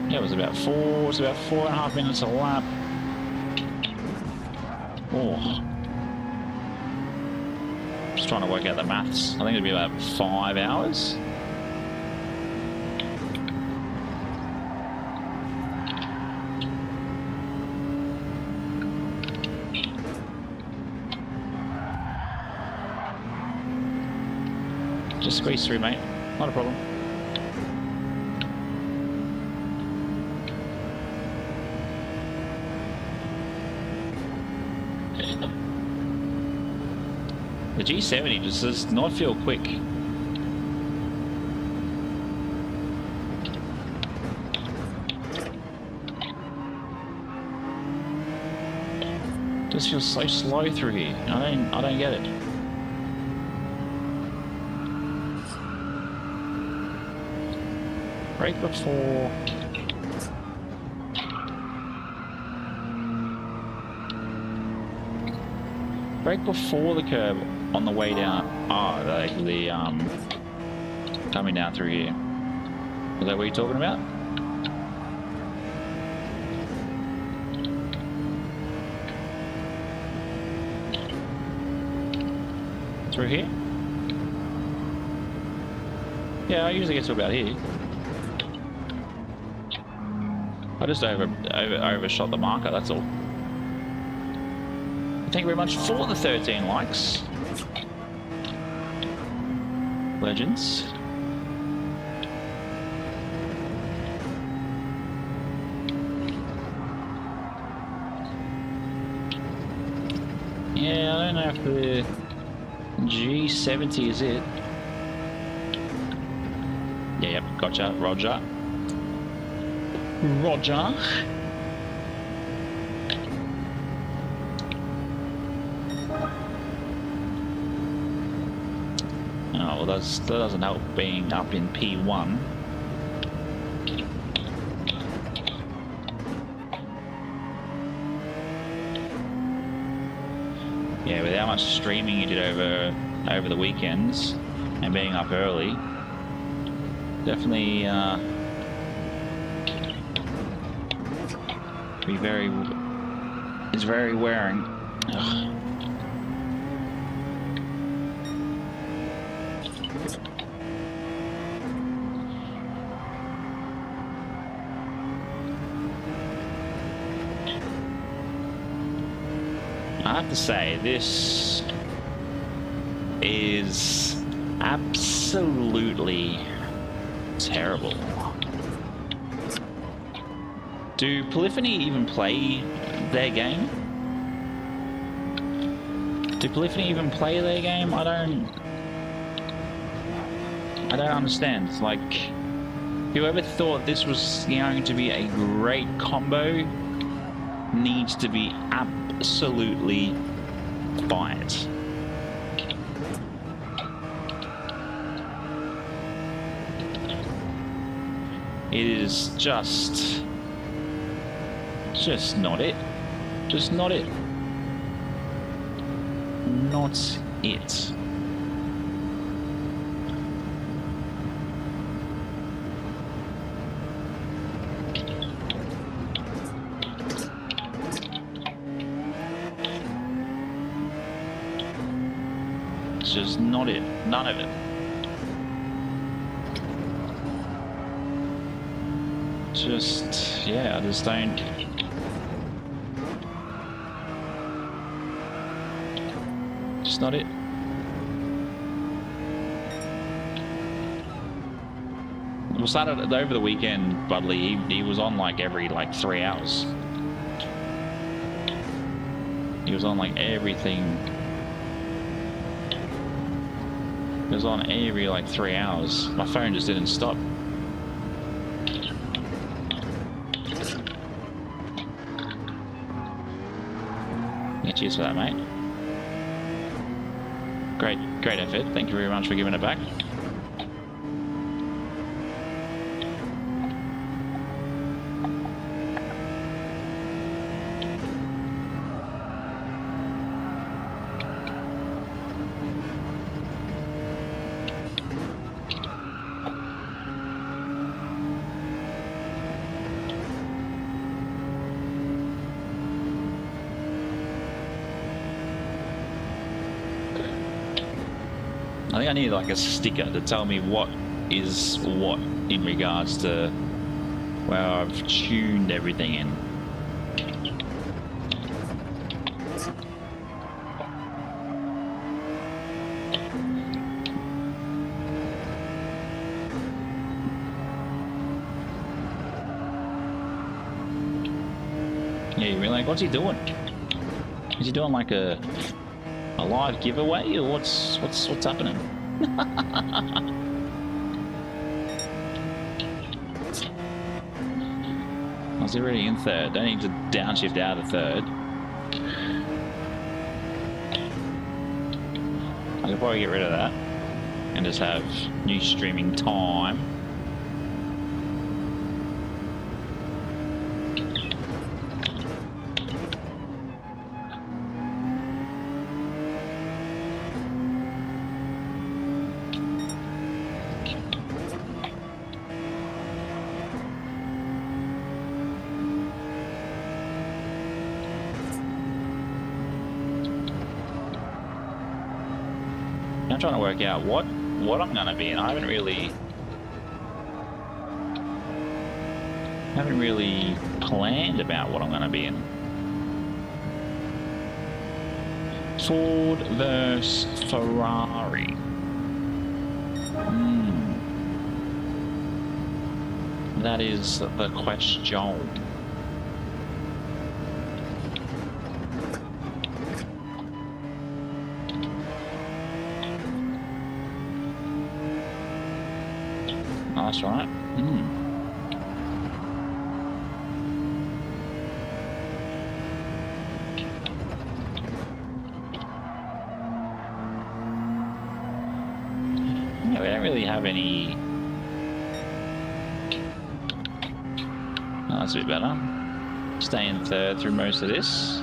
Yeah, it was about 4.5 minutes a lap. Oh. Just trying to work out the maths. I think it'd be about 5 hours. Just squeeze through, mate. Not a problem. The G70 just does not feel quick. Just feels so slow through here. I don't get it. Brake before. Brake before the curb on the way down. Oh, the coming down through here. Is that what you're talking about? Through here? Yeah, I usually get to about here. I just overshot the marker, that's all. Thank you very much for the 13 likes. Legends. Yeah, I don't know if the G70 is it. Yeah, yep, gotcha, Roger. Roger. Oh, well, that doesn't help being up in P1. Yeah, with how much streaming you did over the weekends and being up early, definitely it's very wearing. Ugh. I have to say, this is absolutely terrible. Do Polyphony even play their game? Do Polyphony even play their game? I don't understand. It's like, whoever thought this was going to be a great combo needs to be absolutely fired. It is just not it. Just not it. Not it. is just not it. None of it. Just, yeah, I just don't. Just not it. Well, Saturday, over the weekend, Budley, he was on like every 3 hours. He was on like everything. He was on every 3 hours. My phone just didn't stop. Yeah, cheers for that, mate. Great effort. Thank you very much for giving it back. I think I need like a sticker to tell me what is what in regards to where I've tuned everything in. Yeah, you're like, what's he doing? Is he doing like a live giveaway, or what's happening? I was already in third. Don't need to downshift out of third. I could probably get rid of that and just have new streaming time. I'm trying to work out what I'm gonna be in. I haven't really planned about what I'm gonna be in. Ford versus Ferrari. That is the question. That's right. Yeah, we don't really have any. Oh, that's a bit better. Stay in third through most of this.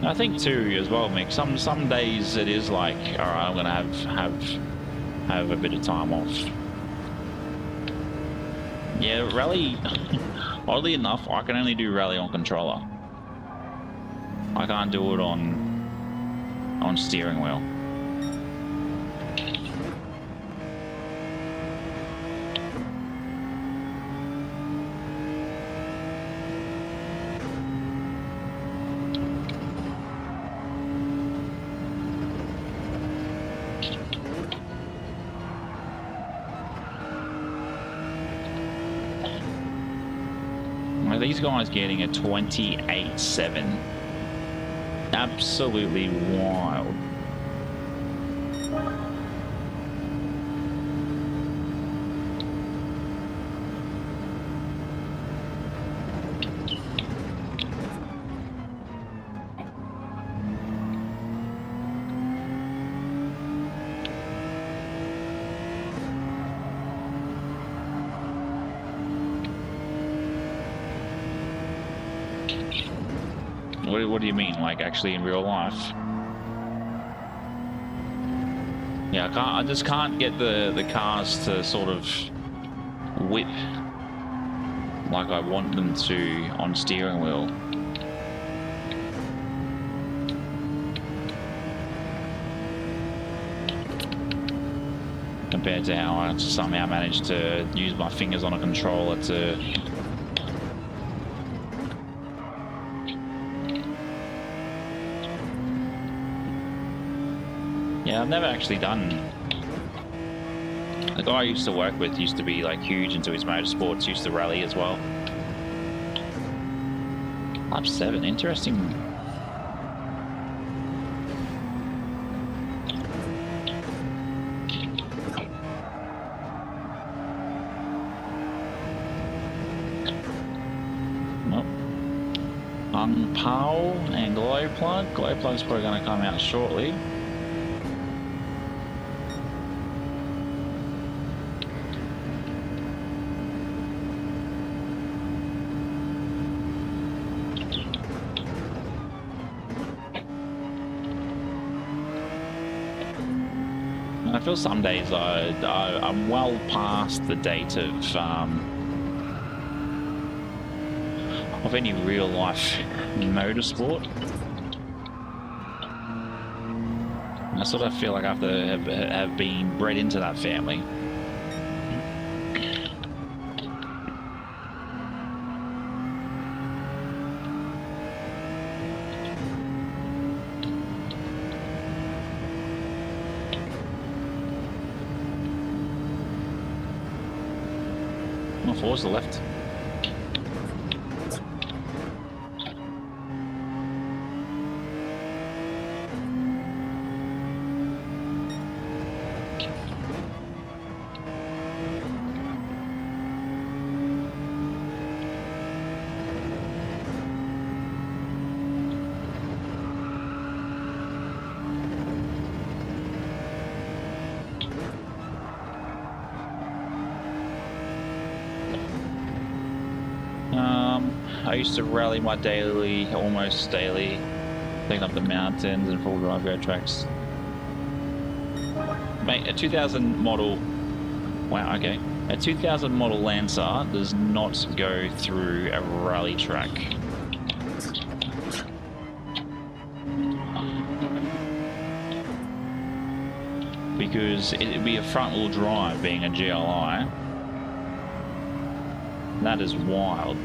I think too as well, Mick. Some days it is like, all right, I'm gonna have a bit of time off. Yeah, rally. Oddly enough, I can only do rally on controller. I can't do it on steering wheel. These guys getting a 28.7. Absolutely wild. What do you mean, like actually in real life? Yeah, I just can't get the cars to sort of whip like I want them to on steering wheel. compared to how I somehow managed to use my fingers on a controller to... Yeah, I've never actually done... The guy I used to work with used to be like huge into his motorsports, used to rally as well. Lap 7, interesting. Nope. Unpal and glow plug. Glow plug's probably going to come out shortly. I feel some days I'm well past the date of any real life motorsport. I sort of feel like I have to have been bred into that family. Towards the left. I used to rally my daily, almost daily, taking up the mountains and full drive go tracks. Mate, a 2000 model, wow, okay. A 2000 model Lancer does not go through a rally track. Because it'd be a front wheel drive being a GLI. That is wild.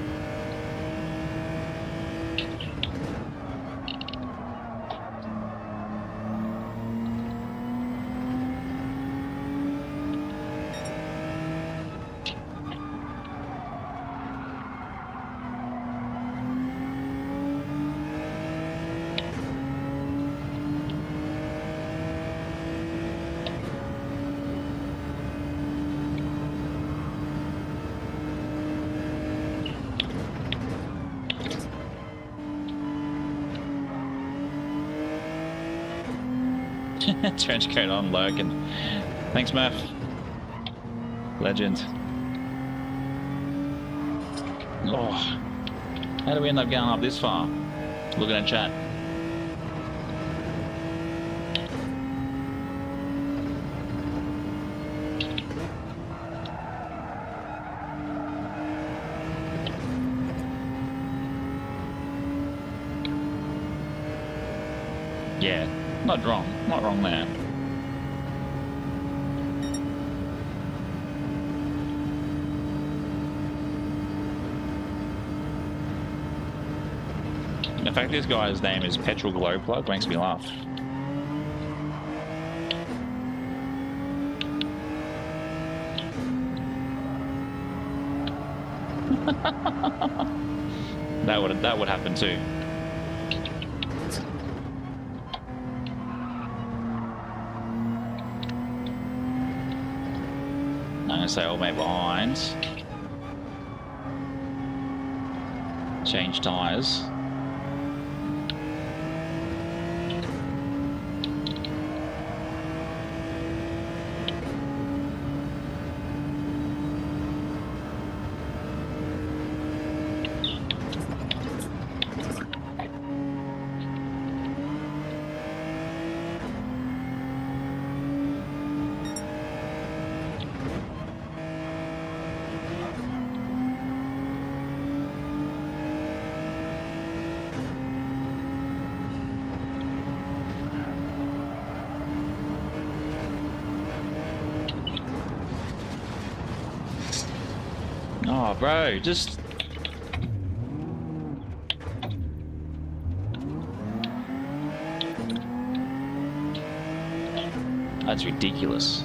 Trench coat on, Logan. Thanks, Murph. Legend. Oh, how do we end up going up this far? Looking at chat. Yeah, not wrong there. In fact, this guy's name is Petrol Glow Plug, makes me laugh. that would happen too. I'm gonna say old mate behind. Change tyres. Oh, bro, just... That's ridiculous.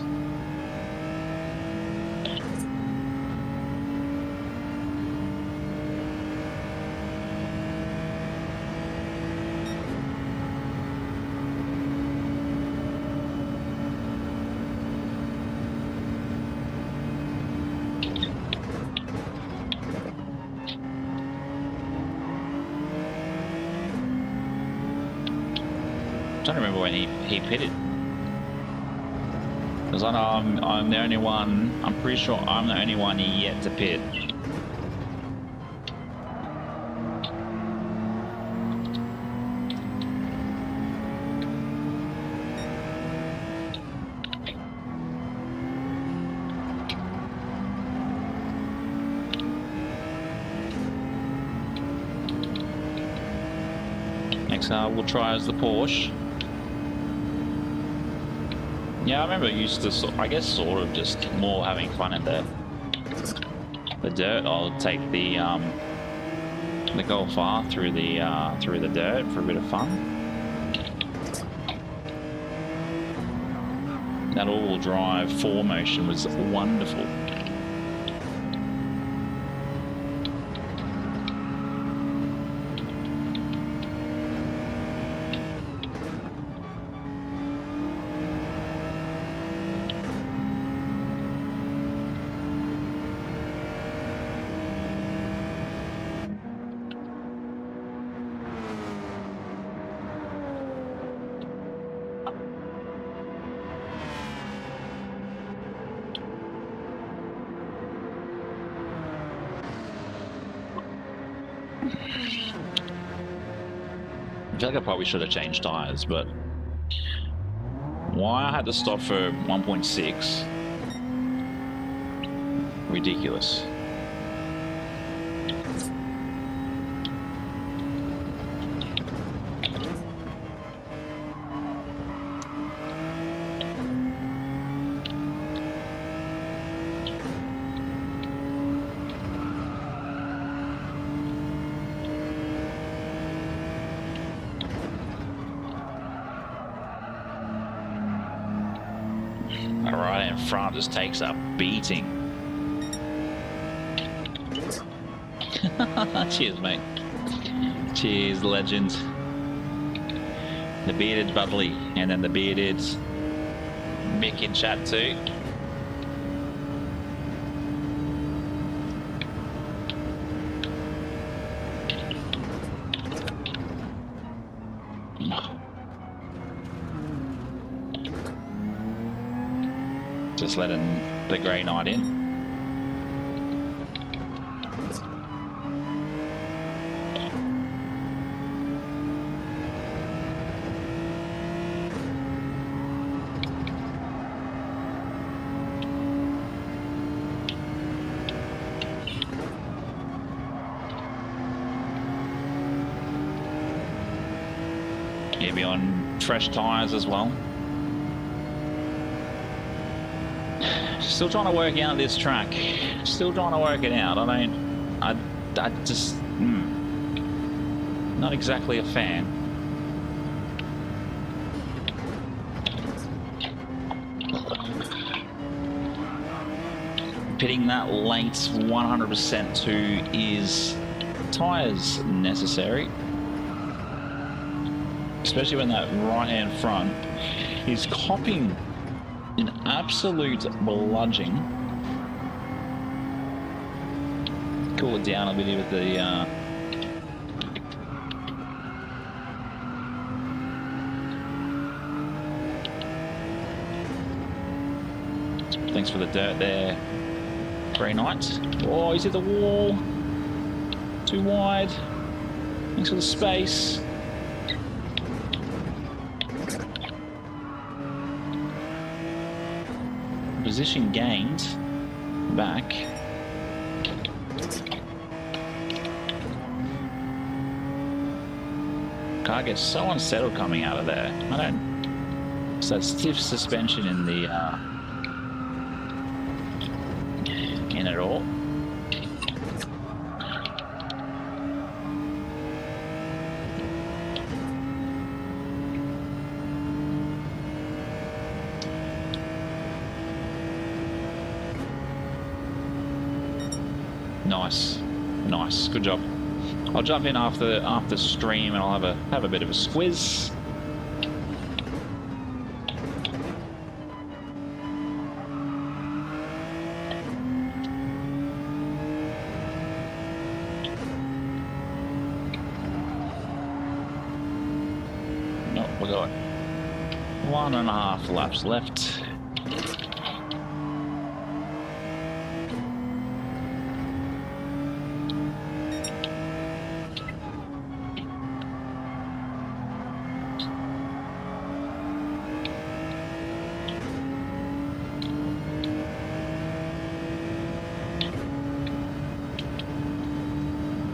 I'm trying to remember when he pitted. Because I know I'm the only one, I'm pretty sure I'm the only one yet to pit. Next we'll try as the Porsche. Yeah, I remember used to, I guess, sort of just more having fun in the dirt. I'll take the Golf R through the dirt for a bit of fun. That all-wheel drive 4Motion was wonderful. I feel like I probably should have changed tires, but why I had to stop for 1.6? Ridiculous. Right in front just takes a beating. Cheers, mate. Cheers, legend. The bearded Budley, and then the bearded Mick in chat too. Just letting the Grey Knight in. He'll be on fresh tyres as well. Still trying to work out this track. Still trying to work it out. I just not exactly a fan. Pitting that late 100% to is tyres necessary, especially when that right-hand front is copping an absolute bludgeoning. Cool it down a bit with the thanks for the dirt there, Grey Knight. Oh, he's hit the wall. Too wide. Thanks for the space. Position gained back. Car gets so unsettled coming out of there. I don't. It's that stiff suspension in the in it all. Nice, nice, good job. I'll jump in after stream and I'll have a bit of a squiz. No, we got 1.5 laps left.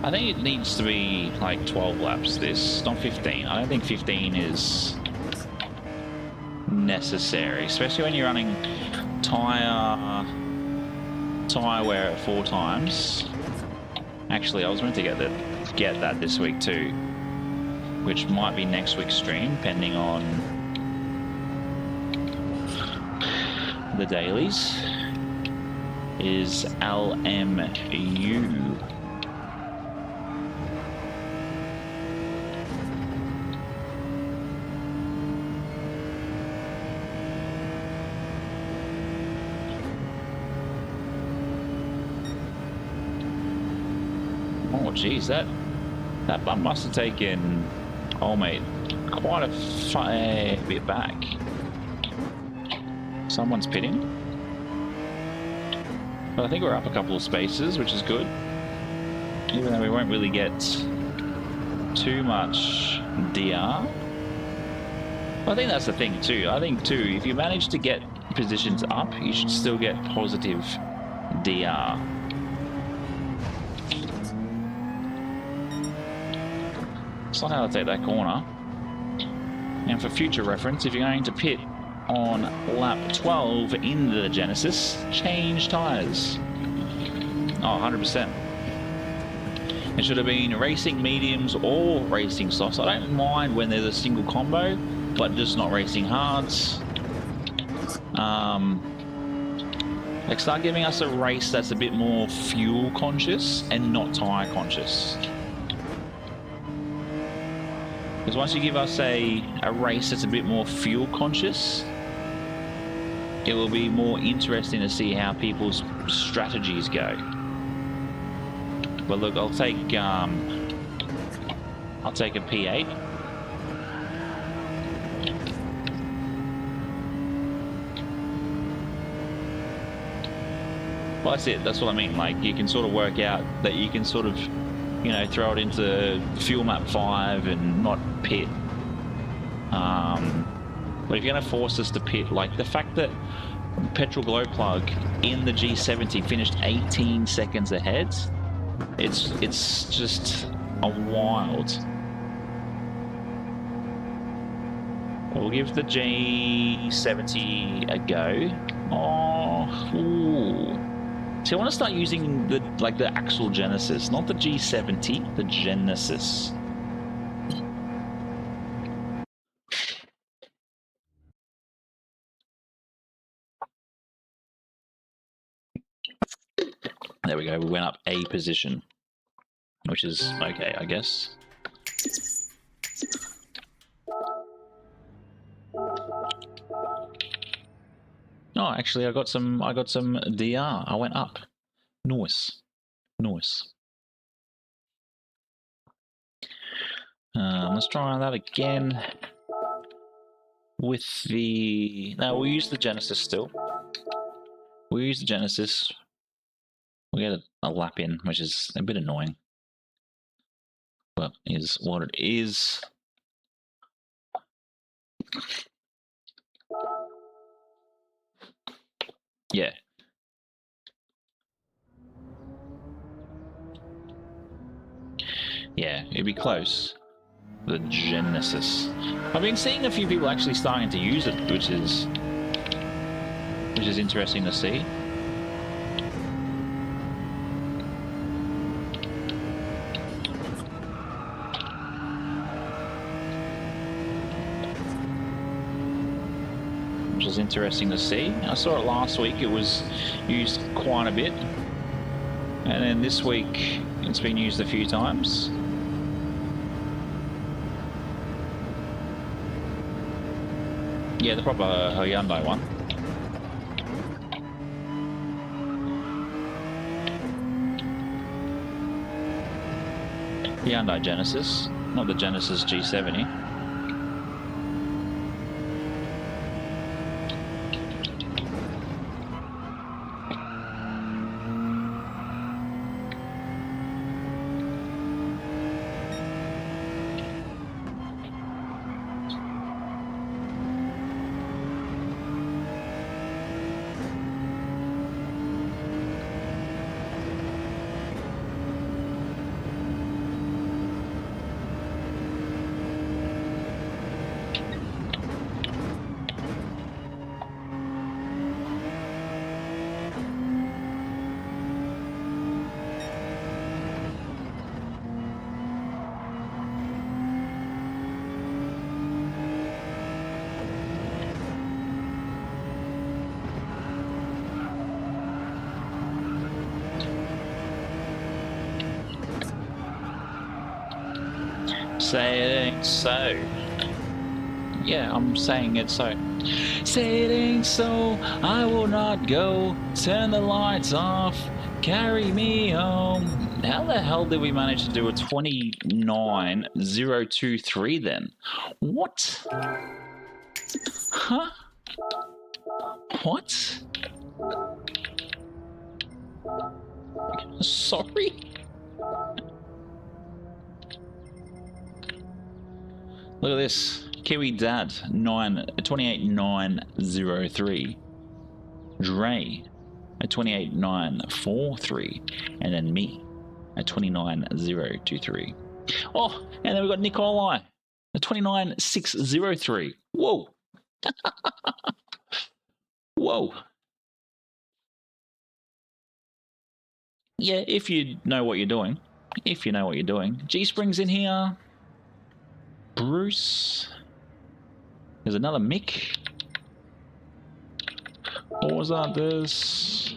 I think it needs to be like 12 laps this, not 15. I don't think 15 is necessary, especially when you're running tire wear at 4 times. Actually, I was meant to get that this week too, which might be next week's stream, depending on the dailies. Is LMU. Oh geez, that bump must have taken, oh mate, quite a fair bit back. Someone's pitting. But I think we're up a couple of spaces, which is good. Even though we won't really get too much DR. I think that's the thing too. I think too, if you manage to get positions up, you should still get positive DR. So how to take that corner. And for future reference, if you're going to pit on lap 12 in the Genesis, change tyres. Oh, 100%. It should have been racing mediums or racing softs. I don't mind when there's a single combo, but just not racing hards. Like start giving us a race that's a bit more fuel conscious and not tyre conscious. Because once you give us a race that's a bit more fuel conscious, it will be more interesting to see how people's strategies go. But look, I'll take a P8. Well, that's it. That's what I mean. Like, you can sort of work out that you can sort of, you know, throw it into fuel map 5 and not pit. But if you're going to force us to pit, like the fact that Petrol Glow Plug in the G70 finished 18 seconds ahead, it's just a wild. We'll give the G70 a go. Oh, ooh. See, I want to start using the actual Genesis, not the G70, the Genesis. There we go, we went up a position, which is okay, I guess. Oh, actually, I got some DR. I went up. Nice. Nice. Let's try that again. With the... No, we'll use the Genesis still. We'll use the Genesis. We'll get a lap in, which is a bit annoying. But is what it is. Yeah. Yeah, it'd be close. The Genesis. I've been seeing a few people actually starting to use it, which is interesting to see. Which is interesting to see. I saw it last week. It was used quite a bit. And then this week, it's been used a few times. Yeah, the proper Hyundai one. Hyundai Genesis, not the Genesis G70. Say it ain't so. Yeah, I'm saying it so. Say it ain't so, I will not go. Turn the lights off, carry me home. How the hell did we manage to do a 29023 then? What? Huh? What? Sorry? Look at this. Kiwi Dad 28903. Dre at 28943. And then me at 29023. Oh, and then we've got Nikolai at 29603. Whoa. Whoa. Yeah, if you know what you're doing. If you know what you're doing. G-Spring's in here. Bruce. There's another Mick. What was that? There's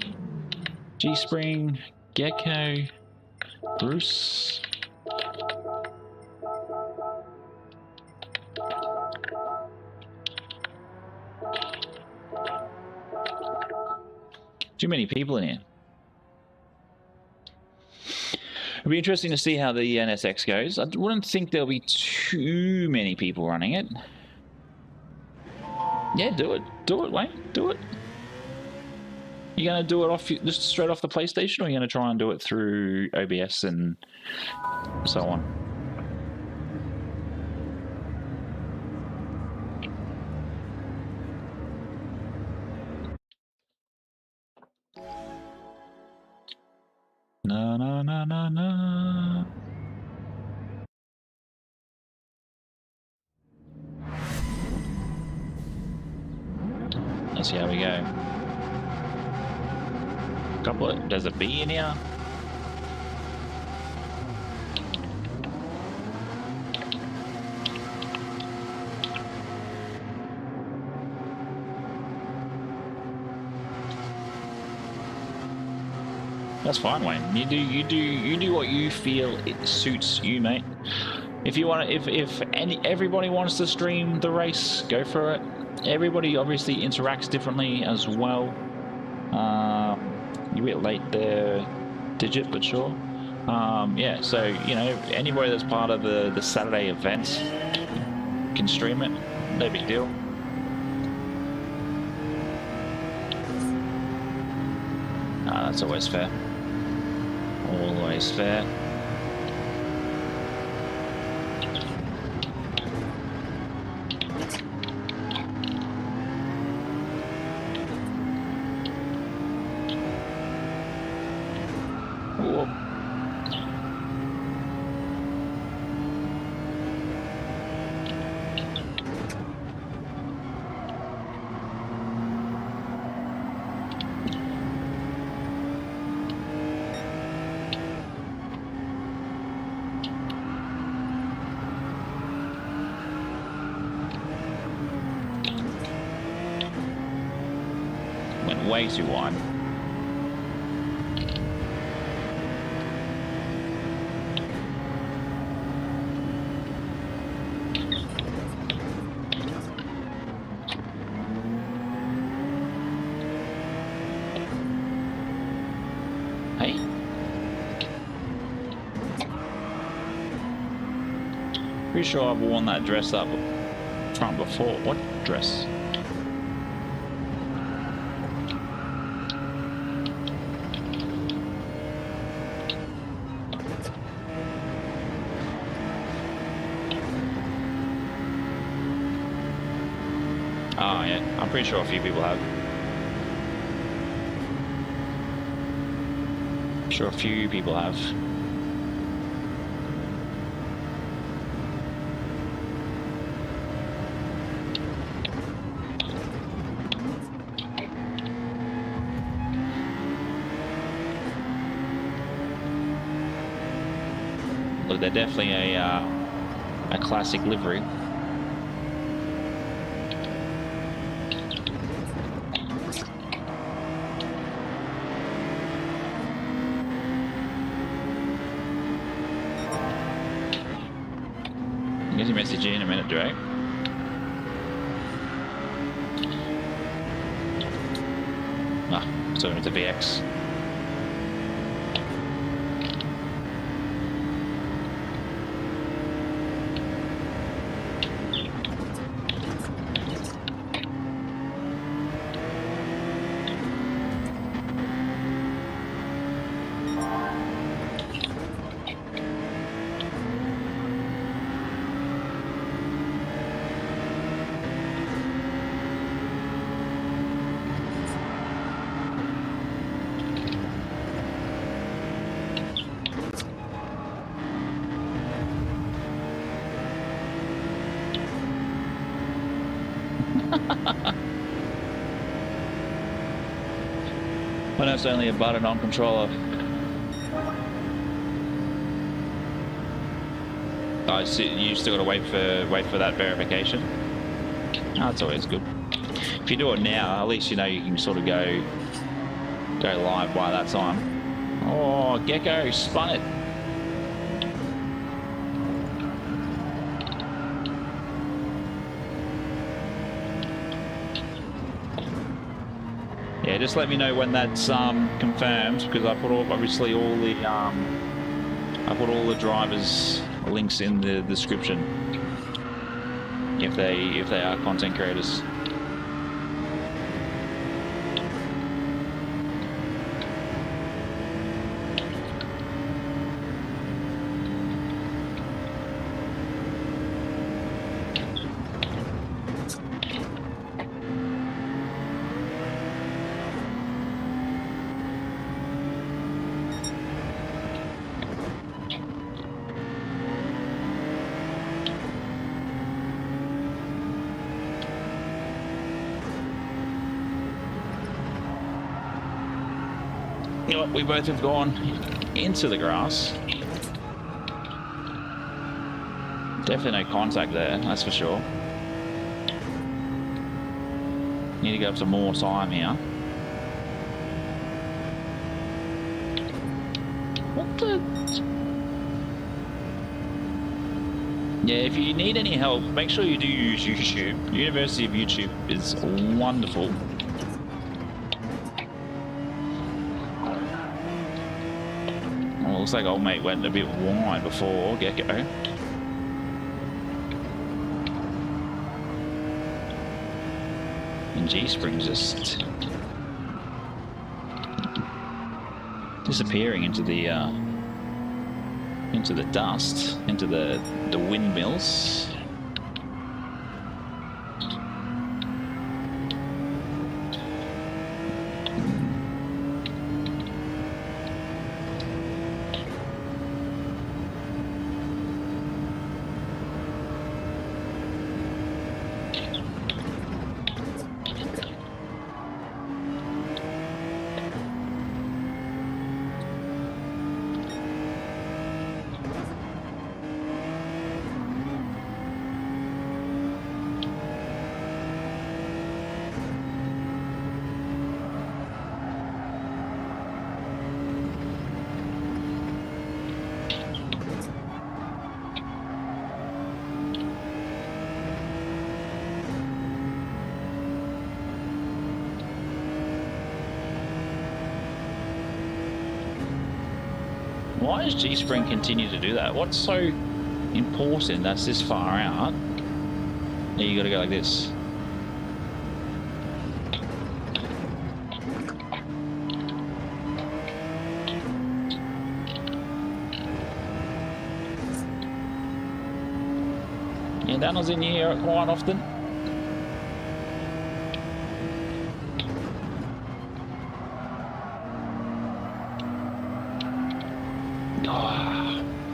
G-Spring, Gecko, Bruce. Too many people in here. It'll be interesting to see how the NSX goes. I wouldn't think there'll be too many people running it. Yeah, do it. Do it, Wayne. Do it. You gonna do it off just straight off the PlayStation, or are you gonna try and do it through OBS and so on? No, no, no, no, no. Let's see how we go. Couple of, there's a bee in here. That's fine, Wayne. You do what you feel it suits you, mate. If you want, if everybody wants to stream the race, go for it. Everybody obviously interacts differently as well. You're a bit late there, Digit, but sure. Yeah, so you know, anybody that's part of the Saturday event can stream it. No big deal. That's always fair. Always fair. Whoa. Went way too wide. Pretty sure I've worn that dress up front before. What dress? Oh yeah, I'm pretty sure a few people have. I'm sure a few people have. Look, they're definitely a classic livery. I'll get your message in a minute, Drake. So it's a VX. I know it's only a button on controller. Oh, so you still got to wait for that verification. That's always good. If you do it now, at least you know you can sort of go live by that time. Oh, Gecko spun it. Yeah, just let me know when that's confirmed, because I put obviously all the I put all the drivers' links in the description if they are content creators. You know what, we both have gone into the grass. Definitely no contact there, that's for sure. Need to go up some more time here. What the? Yeah, if you need any help, make sure you do use YouTube. University of YouTube is wonderful. Looks like old mate went a bit wide before Gecko. And G-Spring's just disappearing into the dust, into the windmills. Why does G-Spring continue to do that? What's so important that's this far out, you got to go like this. Yeah, Daniel's in here quite often.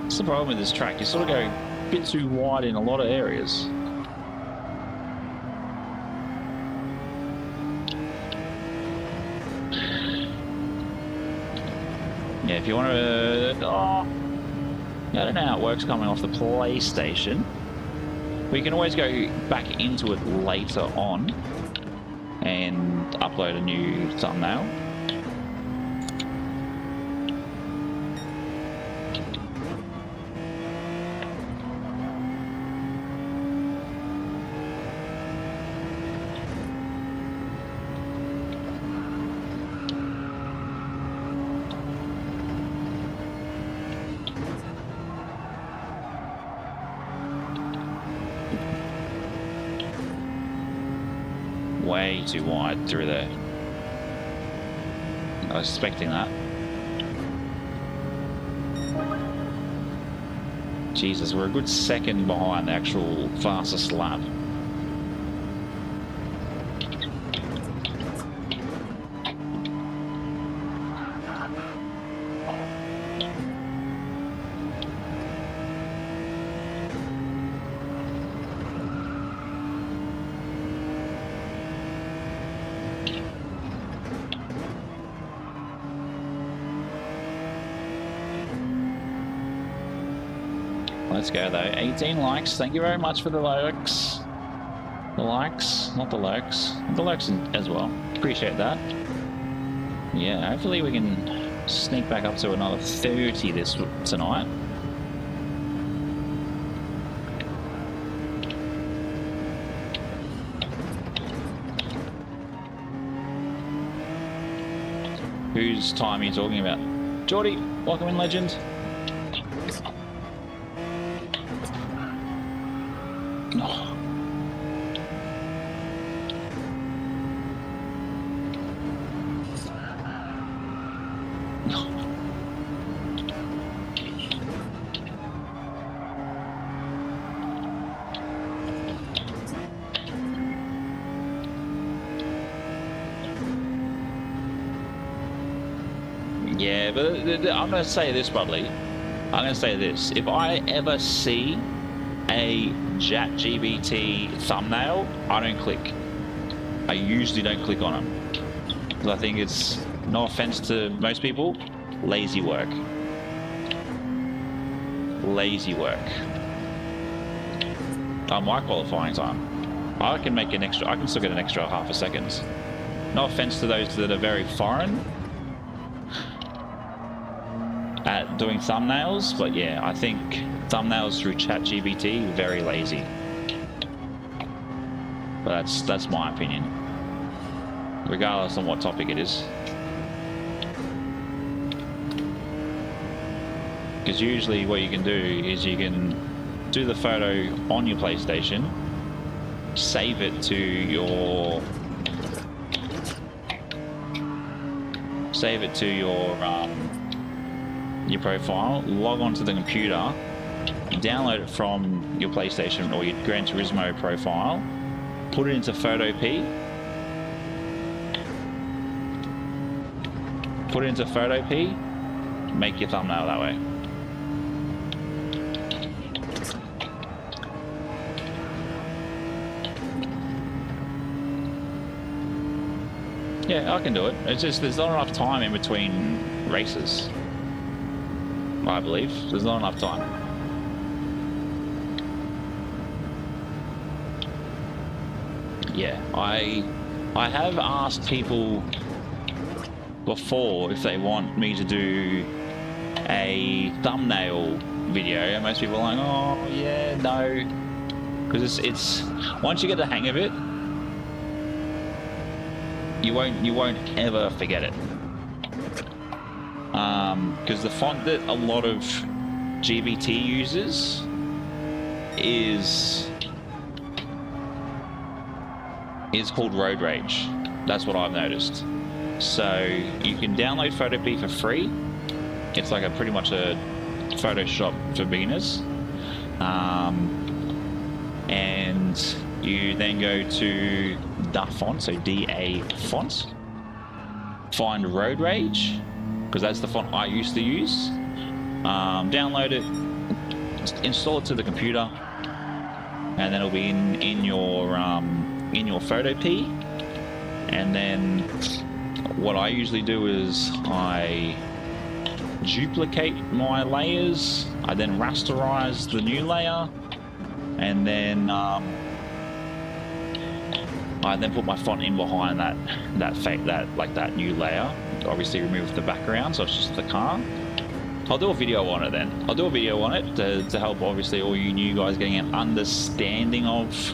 That's the problem with this track. You sort of go a bit too wide in a lot of areas. Yeah, if you want to... I don't know how it works coming off the PlayStation. But you can always go back into it later on and upload a new thumbnail. Way too wide through there. I was expecting that. Jesus, we're a good second behind the actual fastest lap. Let's go though. 18 likes. Thank you very much for the likes. The likes, not the lurks. The lurks as well. Appreciate that. Yeah, hopefully we can sneak back up to another 30 this tonight. Whose time are you talking about? Geordie, welcome in, legend. No. Yeah, but I'm going to say this, Budley. I'm going to say this. If I ever see a ChatGPT thumbnail, I don't click. I usually don't click on them. Because I think it's, no offense to most people, lazy work. Lazy work. My qualifying time, I can make an extra, I can still get an extra half a second. No offense to those that are very foreign at doing thumbnails, but yeah, I think thumbnails through ChatGPT, very lazy. But that's my opinion, regardless on what topic it is. Because usually what you can do is you can do the photo on your PlayStation, save it to your profile, log onto the computer, download it from your PlayStation or your Gran Turismo profile, put it into Photo P, make your thumbnail that way. Yeah, I can do it. It's just there's not enough time in between races. I believe there's not enough time. Yeah, I have asked people before if they want me to do a thumbnail video, and most people are like, oh yeah, no, because it's once you get the hang of it, you won't ever forget it. Because the font that a lot of GBT uses is called road rage. That's what I've noticed. So you can download Photopea for free. It's like pretty much a Photoshop for beginners. And you then go to the font, so DA font, find Road Rage, because that's the font I used to use. Download it, install it to the computer, and then it'll be in your Photopea. And then what I usually do is I duplicate my layers, I then rasterize the new layer, and then I then put my font in behind that new layer. Obviously remove the background, so it's just the car. I'll do a video on it then. I'll do a video on it to help obviously all you new guys getting an understanding of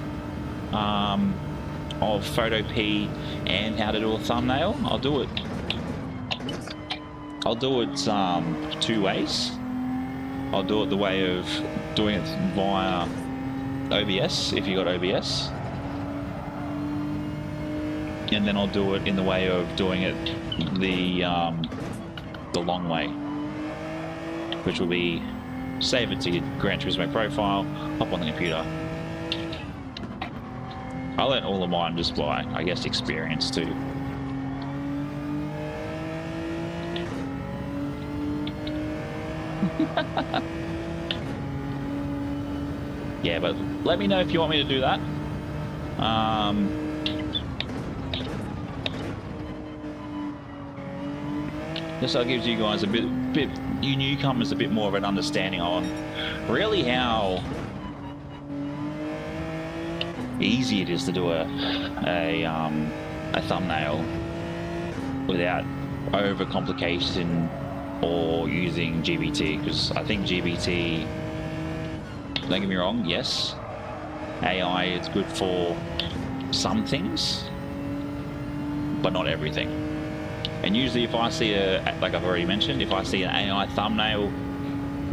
Photopea and how to do a thumbnail. I'll do it two ways. I'll do it the way of doing it via OBS, if you got OBS. And then I'll do it in the way of doing it the long way, which will be save it to your Gran Turismo profile, hop on the computer. I learned all of mine just by, I guess, experience too. Yeah, but let me know if you want me to do that. This gives you guys a bit, you newcomers, a bit more of an understanding on really how easy it is to do a thumbnail without overcomplication or using GBT, because I think GBT, don't get me wrong, yes, AI is good for some things, but not everything. And usually if I see like I've already mentioned, if I see an AI thumbnail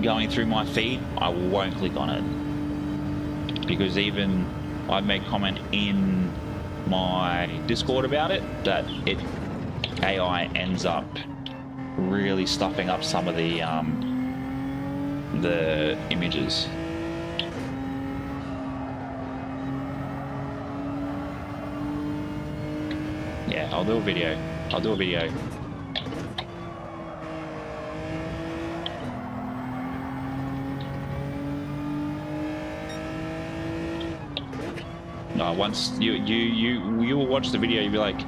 going through my feed, I won't click on it. Because even I made comment in my Discord about it, that AI ends up really stuffing up some of the images. Yeah, I'll do a video. I'll do a video. Once you will watch the video, you'll be like,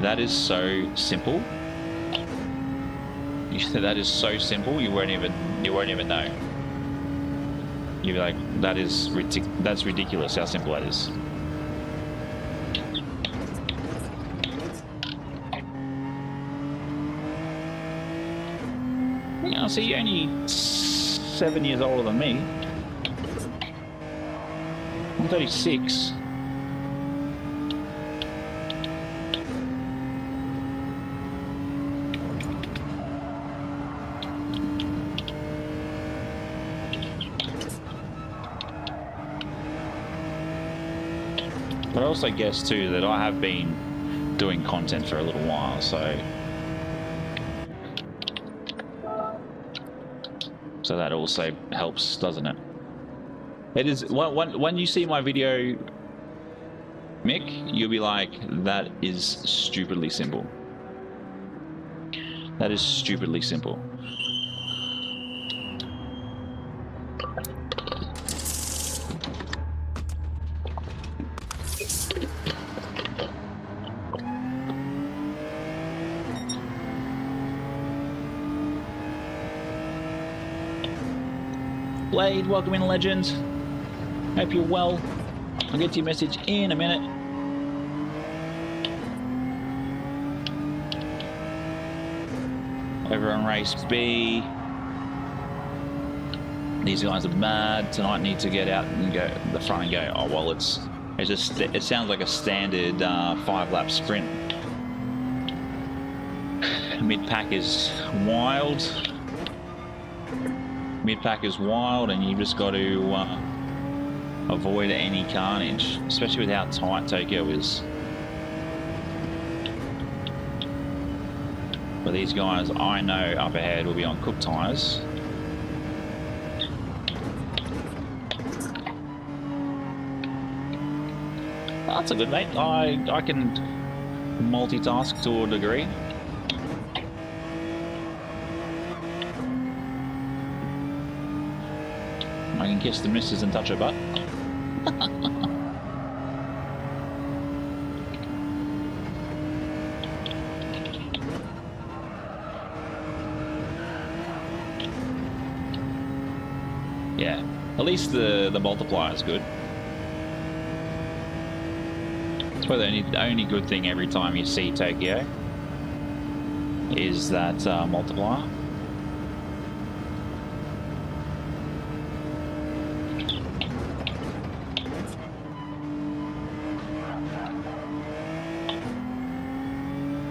that is so simple. That is so simple. You won't even know. You'll be like, that's ridiculous how simple that is. So you're only 7 years older than me. I'm 36. But I also guess too that I have been doing content for a little while, so that also helps, doesn't it? It is when you see my video, Mick, you'll be like, that is stupidly simple. That is stupidly simple. Blade, welcome in, legend. Hope you're well. I'll get to your message in a minute. Over on race B. These guys are mad. Tonight need to get out and go to the front and go, oh well, it sounds like a standard 5-lap sprint. Mid-pack is wild. Mid-pack is wild, and you just got to avoid any carnage, especially with how tight Tokyo is. But these guys, I know up ahead will be on cooked tyres. That's a good mate. I can multitask to a degree. I can kiss the missus and touch her butt. Yeah, at least the multiplier is good. It's probably the only good thing every time you see Tokyo is that multiplier.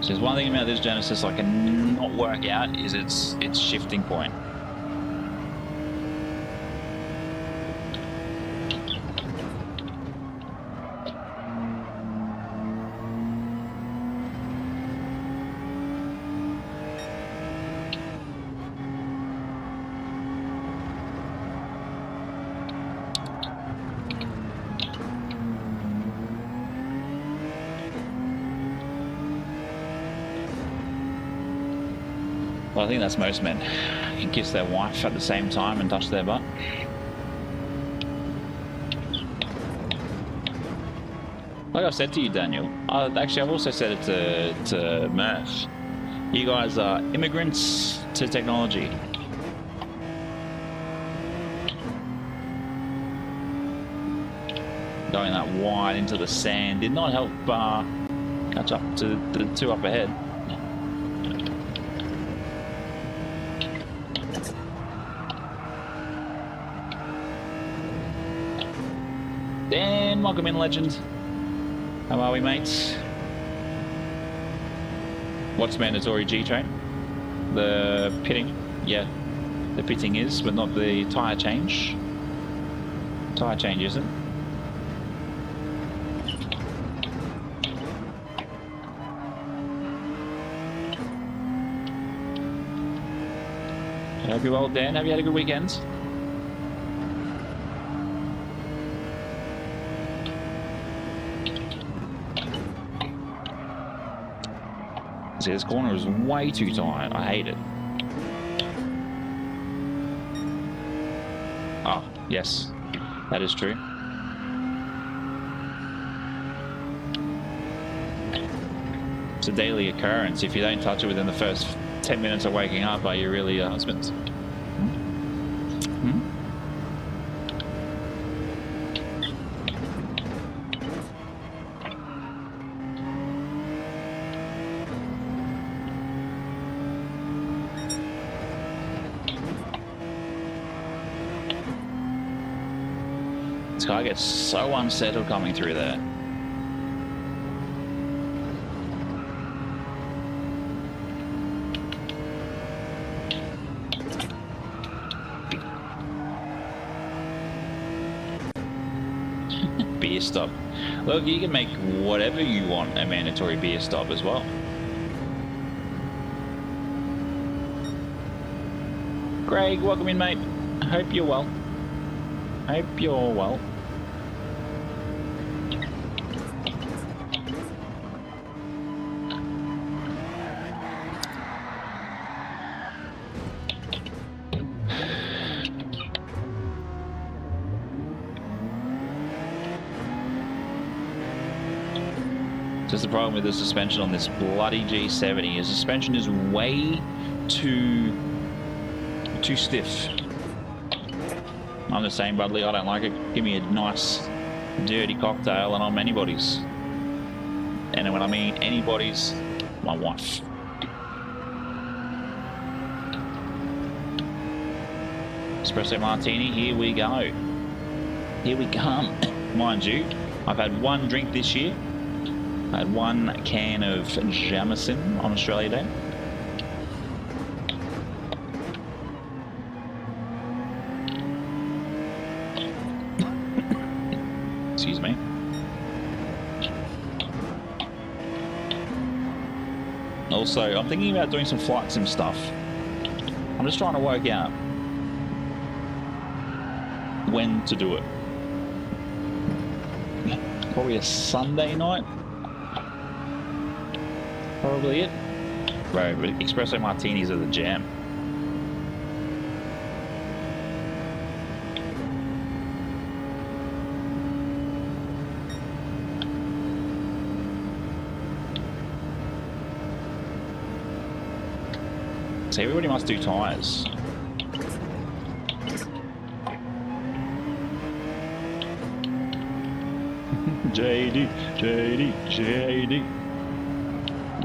So there's one thing about this Genesis I cannot work out is its shifting point. Well, I think that's most men. You can kiss their wife at the same time and touch their butt. Like I've said to you, Daniel, actually I've also said it to Murph. You guys are immigrants to technology. Going that wide into the sand did not help catch up to the two up ahead. Dan, welcome in, legend. How are we, mates? What's mandatory G-train? The pitting? Yeah, the pitting is, but not the tyre change. Tyre change isn't. I hope you're well, Dan. Have you had a good weekend? See, this corner is way too tight. I hate it. Ah, yes. That is true. It's a daily occurrence. If you don't touch it within the first 10 minutes of waking up, are you really a husband? This car gets so unsettled coming through there. Beer stop. Look, you can make whatever you want a mandatory beer stop as well. Greg, welcome in, mate. Hope you're well. Hope you're well. Just the problem with the suspension on this bloody G70 is the suspension is way too stiff. I'm the same, Budley. I don't like it. Give me a nice, dirty cocktail and I'm anybody's. And when I mean anybody's, my wife. Espresso martini, here we go. Here we come. Mind you, I've had one drink this year. I had one can of Jameson on Australia Day. excuse me. Also, I'm thinking about doing some flight sim stuff. I'm just trying to work out when to do it. Probably a Sunday night. Probably it. Right, but espresso martinis are the jam. So everybody must do tyres. JD.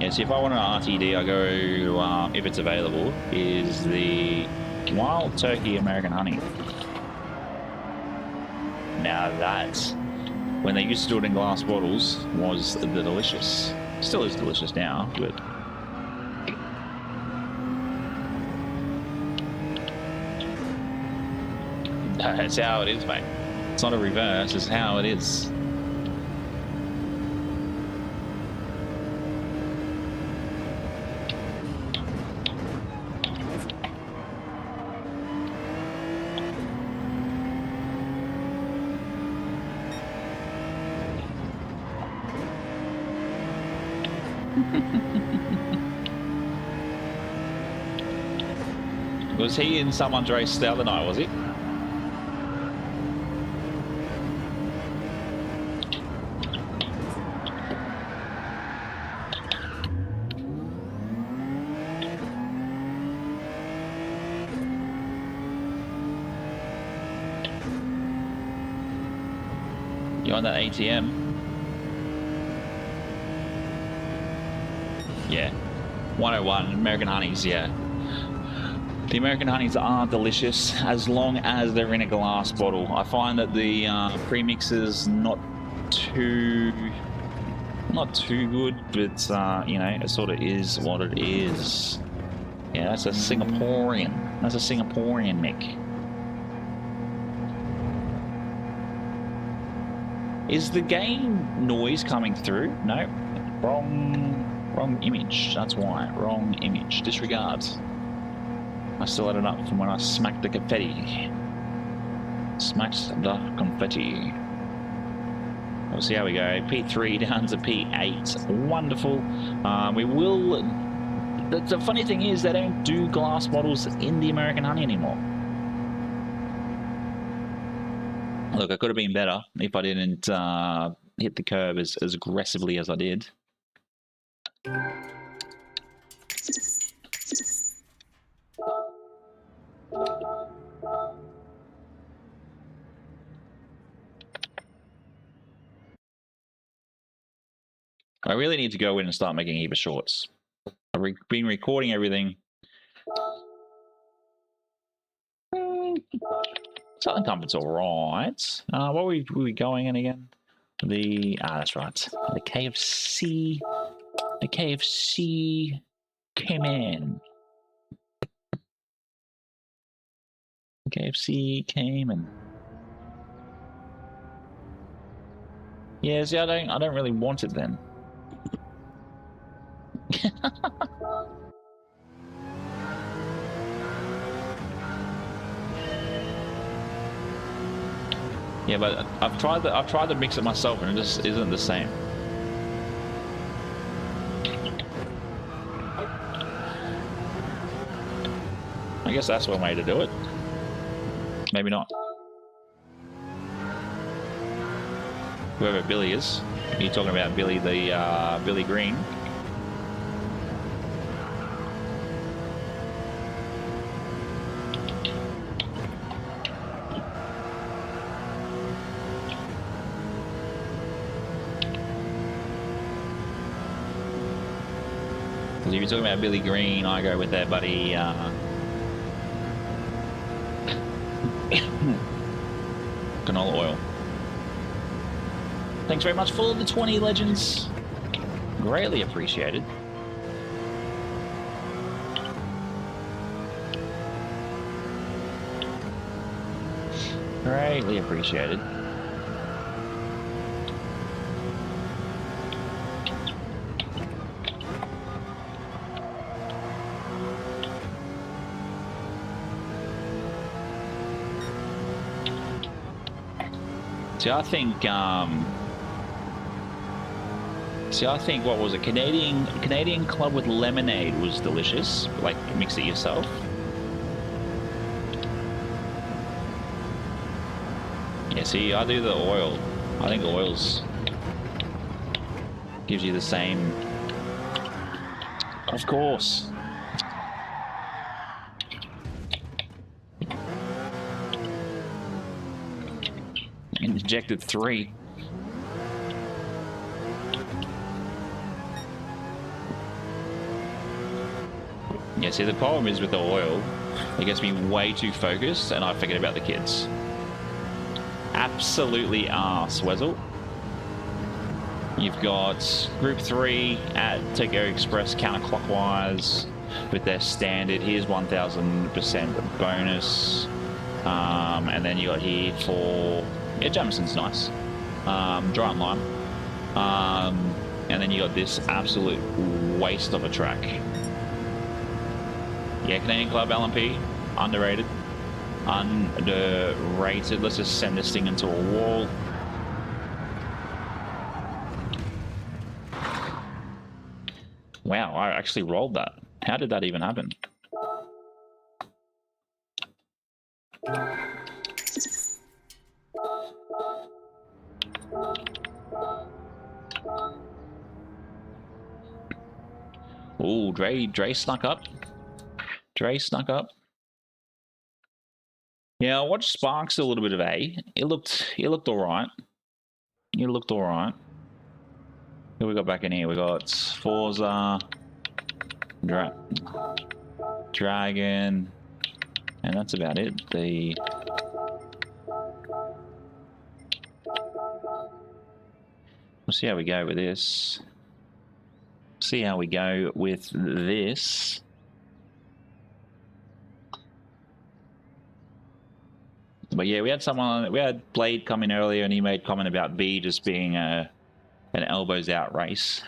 Yeah, see, if I want an RTD, I go, if it's available, is the Wild Turkey American Honey. Now that, when they used to do it in glass bottles, was the delicious. Still is delicious now, but... That's how it is, mate. It's not a reverse, it's how it is. Was he in someone's race the other night, was he? You on that ATM? Yeah. 101 American Honeys, yeah. The American Honeys are delicious as long as they're in a glass bottle. I find that the premixes not too good, but you know, it sort of is what it is. Yeah, that's a Singaporean. That's a Singaporean, Mick. Is the game noise coming through? No. Wrong image. That's why. Wrong image. Disregard. I still had it up from when I smacked the confetti. Smacked the confetti. We'll see how we go. P3 down to P8. Wonderful. We will... The funny thing is they don't do glass bottles in the American Honey anymore. Look, I could have been better if I didn't hit the curb as aggressively as I did. I really need to go in and start making Eva shorts. I've been recording everything. Southern Comfort's alright. What were we going in again? That's right. The KFC. The KFC came in. The KFC came in. Yeah, see, I don't really want it then. Yeah, but I've tried to mix it myself and it just isn't the same. I guess that's one way to do it. Maybe not. Whoever Billy is. You're talking about Billy, the Billy Green. If you're talking about Billy Green, I go with that buddy. Canola oil. Thanks very much for the 20 legends. Greatly appreciated. Greatly appreciated. See, I think what was it? Canadian Club with lemonade was delicious. Like, mix it yourself. Yeah, see, I do the oil. I think oils gives you the same. Of course. Injected 3. Yeah, see, the problem is with the oil, it gets me way too focused and I forget about the kids. Absolutely arse, Wezzle. You've got Group 3 at Tokyo Express counterclockwise with their standard. Here's 1000% bonus. And then you got here for, yeah, Jamison's nice. Dry and lime. And then you got this absolute waste of a track. Yeah, Canadian Club LMP, underrated. Underrated. Let's just send this thing into a wall. Wow, I actually rolled that. How did that even happen? Ooh, Dre snuck up. Dre snuck up. Yeah, I watched Sparks a little bit of A. It looked all right. It looked all right. Who we got back in here? We got Forza, Dragon, and that's about it. We'll see how we go with this. See how we go with this. But yeah, we had Blade come in earlier and he made comment about B just being an elbows out race.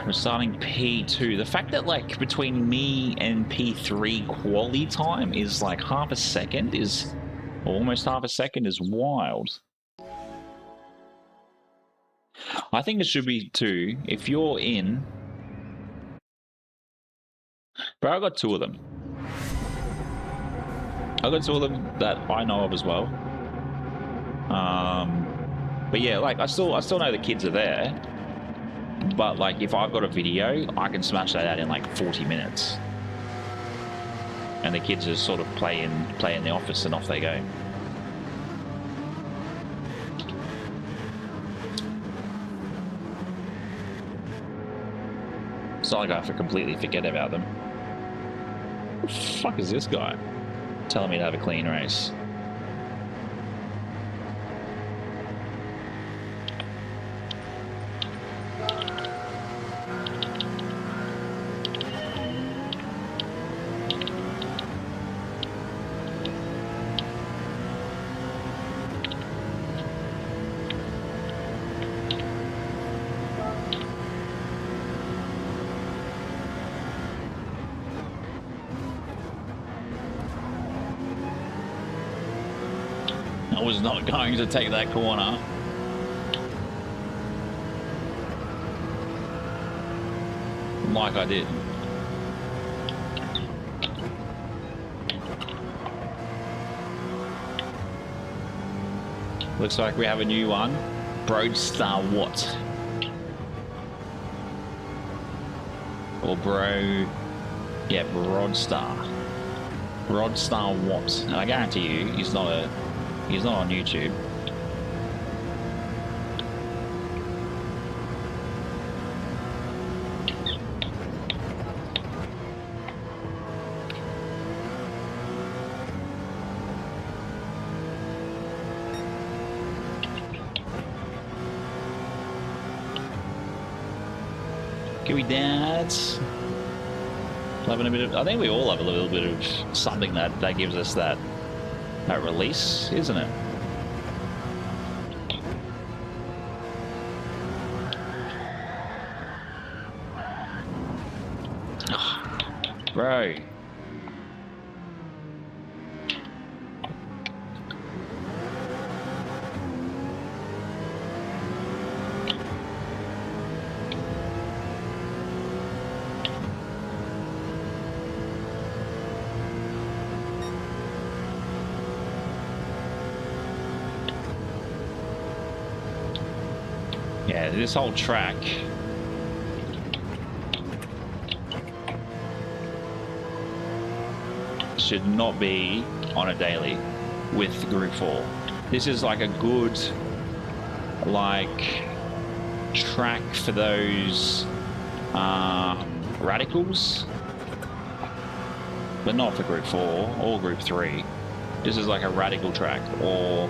We're starting P2. The fact that like between me and P3 quali time is like half a second is almost half a second is wild. I think it should be 2. If you're in, bro, I got 2 of them. I got 2 of them that I know of as well. But yeah, like I still know the kids are there. But like if I've got a video, I can smash that out in like 40 minutes. And the kids just sort of play in the office and off they go. It's not like I have to completely forget about them. What the fuck is this guy? Telling me to have a clean race. I was not going to take that corner. Like I did. Looks like we have a new one. Broadstar what? Or bro... Yeah, Broadstar. Broadstar what? And I guarantee you, he's not on YouTube. Can we dance? Loving a bit of... I think we all have a little bit of something that gives us that release, isn't it? Bro. Yeah, this whole track should not be on a daily with Group 4. This is like a good, like, track for those radicals, but not for Group 4 or Group 3. This is like a radical track, or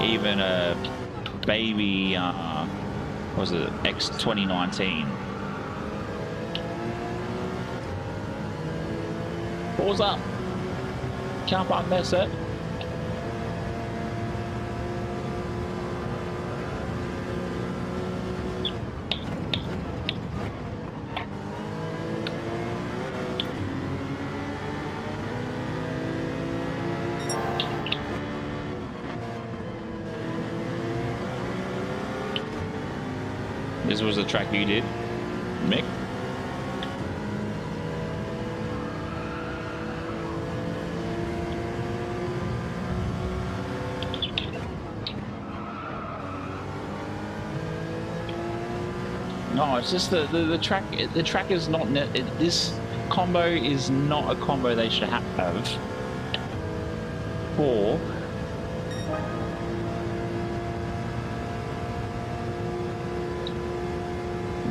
even a baby, what was it, X 2019. What was that? Can't park there, sir. This was the track you did, Mick? No, it's just the track. The track is not. This combo is not a combo they should have for.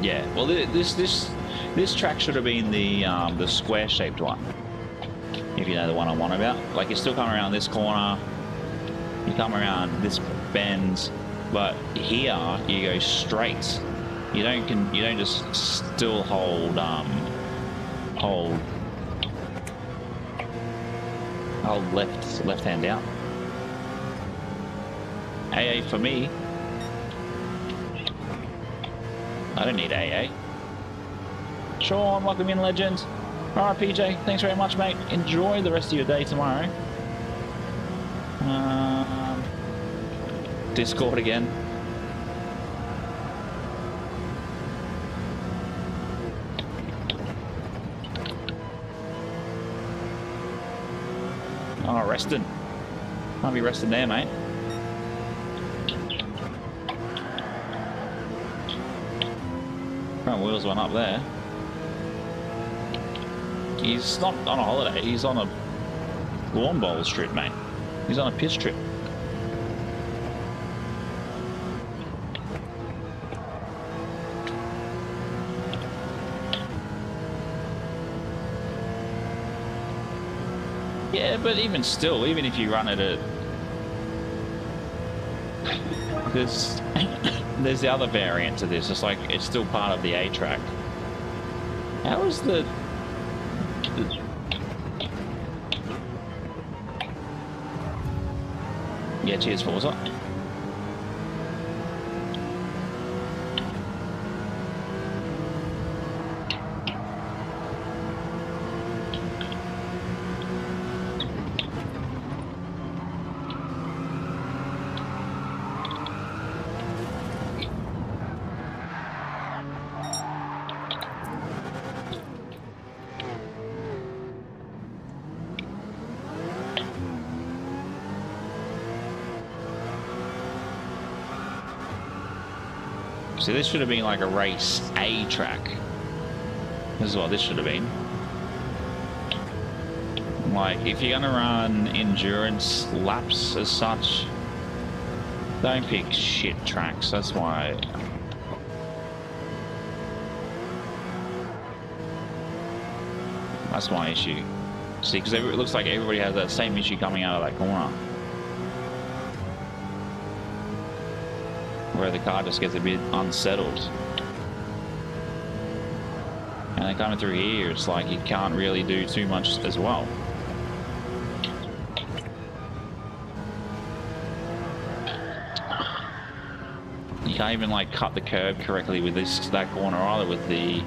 Yeah, well, this track should have been the square-shaped one, if you know the one I'm on about. Like, you still come around this corner, you come around this bend, but here you go straight. You don't just still hold left hand down. AA for me. I don't need AA. Sean, welcome in, legend. Alright, PJ, thanks very much, mate. Enjoy the rest of your day tomorrow. Discord again. Oh, resting. Can't be resting there, mate. Front wheels went up there. He's not on a holiday, he's on a lawn bowls trip, mate. He's on a pitch trip. Yeah, but even still, even if you run it at... There's the other variant to this. It's like, it's still part of the A track. How is the... Yeah, cheers, Forza. So this should have been like a race A track. This is what this should have been. Like, if you're gonna run endurance laps as such, don't pick shit tracks. That's why. That's my issue. See, because it looks like everybody has that same issue coming out of that corner, where the car just gets a bit unsettled. And then coming through here, it's like you can't really do too much as well. You can't even like cut the curb correctly with that corner either, with the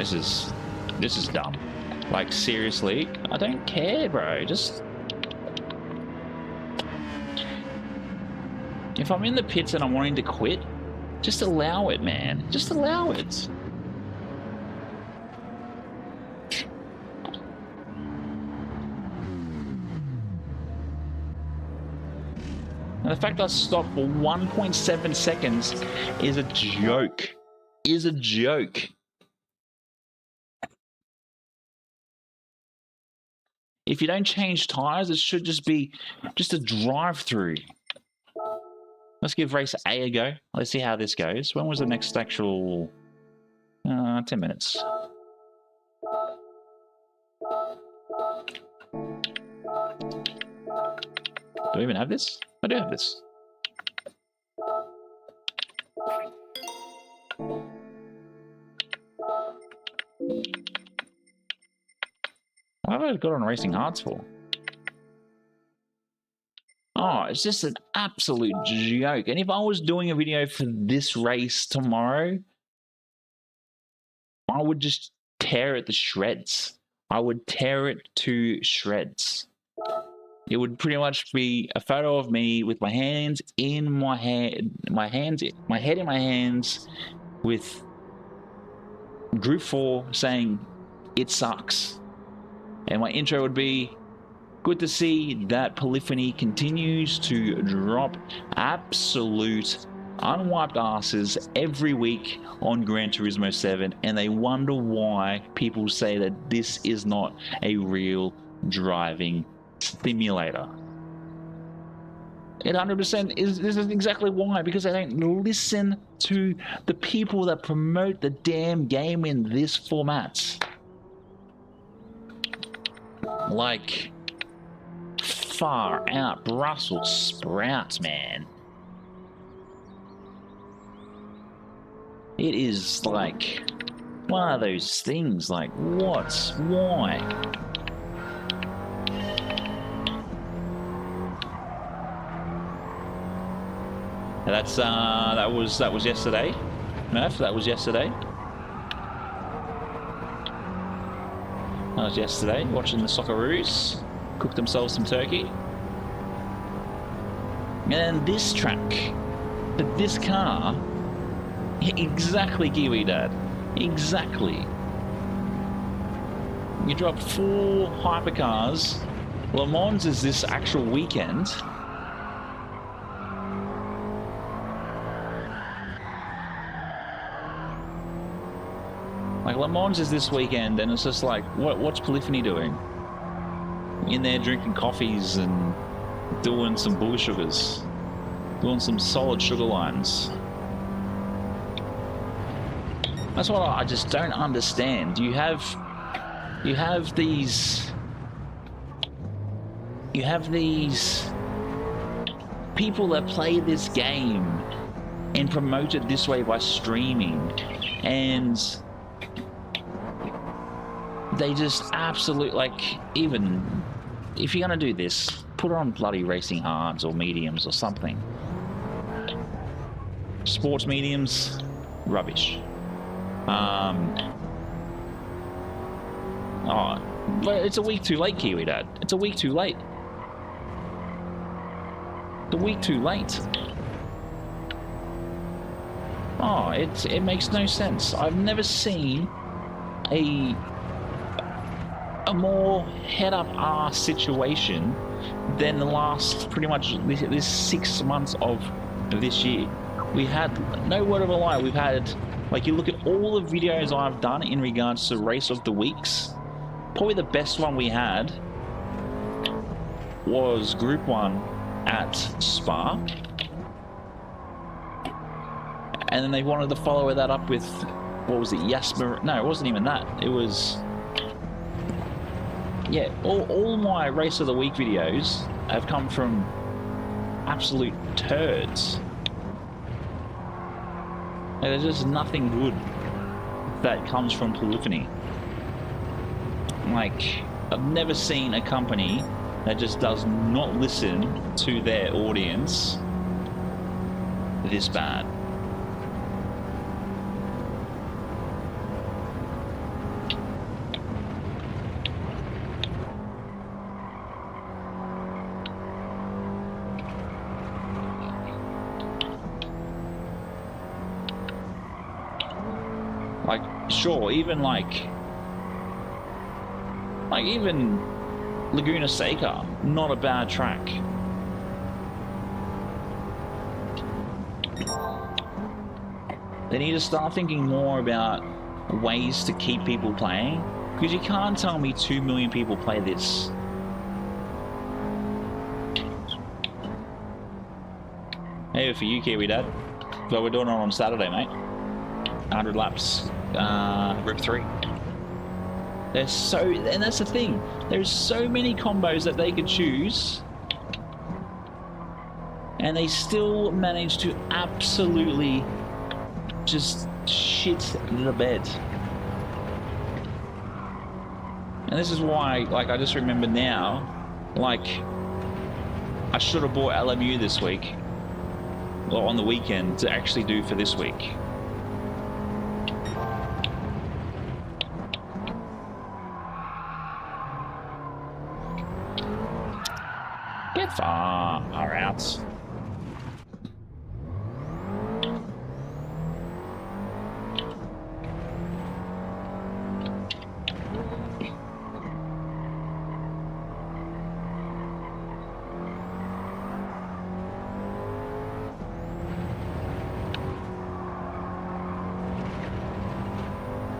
This is dumb. Like, seriously, I don't care, bro. Just... If I'm in the pits and I'm wanting to quit, just allow it, man. Just allow it. And the fact I stopped for 1.7 seconds is a joke. Is a joke. If you don't change tires, it should just be just a drive-through. Let's give race A a go. Let's see how this goes. When was the next actual... 10 minutes. Do I even have this? I do have this. What have I got on Racing Hards for? Oh, it's just an absolute joke. And if I was doing a video for this race tomorrow, I would just tear it to shreds. I would tear it to shreds. It would pretty much be a photo of me with my hands in my head, my head in my hands, with Group 4 saying, "It sucks." And my intro would be, "Good to see that polyphony continues to drop absolute unwiped asses every week on Gran Turismo 7, and they wonder why people say that this is not a real driving simulator." It 100% is. This is exactly why, because they don't listen to the people that promote the damn game in this format. Like, far out Brussels sprouts, man. It is like one of those things, like, what? Why? And that was yesterday. Murph, that was yesterday. That was yesterday, watching the Socceroos cook themselves some turkey. And this track, but this car, exactly, Kiwi Dad, exactly. You drop 4 hypercars. Le Mans is this actual weekend. Like, Le Mans is this weekend, and it's just like, what's Polyphony doing? In there drinking coffees and doing some bull sugars, doing some solid sugar lines. That's what I just don't understand. You have these people that play this game and promote it this way by streaming, and they just absolutely, like, even if you're gonna do this, put it on bloody Racing Hards or mediums or something. Sports mediums, rubbish. Oh, but it's a week too late, Kiwi Dad. It's a week too late. The week too late. Oh, it makes no sense. I've never seen a more head-up-ass situation than the last, pretty much, this 6 months of this year. We had, no word of a lie, we've had, like, you look at all the videos I've done in regards to Race of the Weeks, probably the best one we had was Group 1 at Spa. And then they wanted to follow that up with, what was it, Jasper? No, it wasn't even that. It was... Yeah, all my Race of the Week videos have come from absolute turds. And there's just nothing good that comes from Polyphony. Like, I've never seen a company that just does not listen to their audience this bad. Like, sure, even even Laguna Seca, not a bad track. They need to start thinking more about ways to keep people playing, because you can't tell me 2 million people play this. Hey, for you, Kiwi Dad. Well, we're doing it on Saturday, mate. 100 laps, Group 3. There's so, and that's the thing. There's so many combos that they could choose, and they still manage to absolutely just shit the bed. And this is why, like, I just remember now, like, I should have bought LMU this week, or on the weekend, to actually do for this week. Get far out.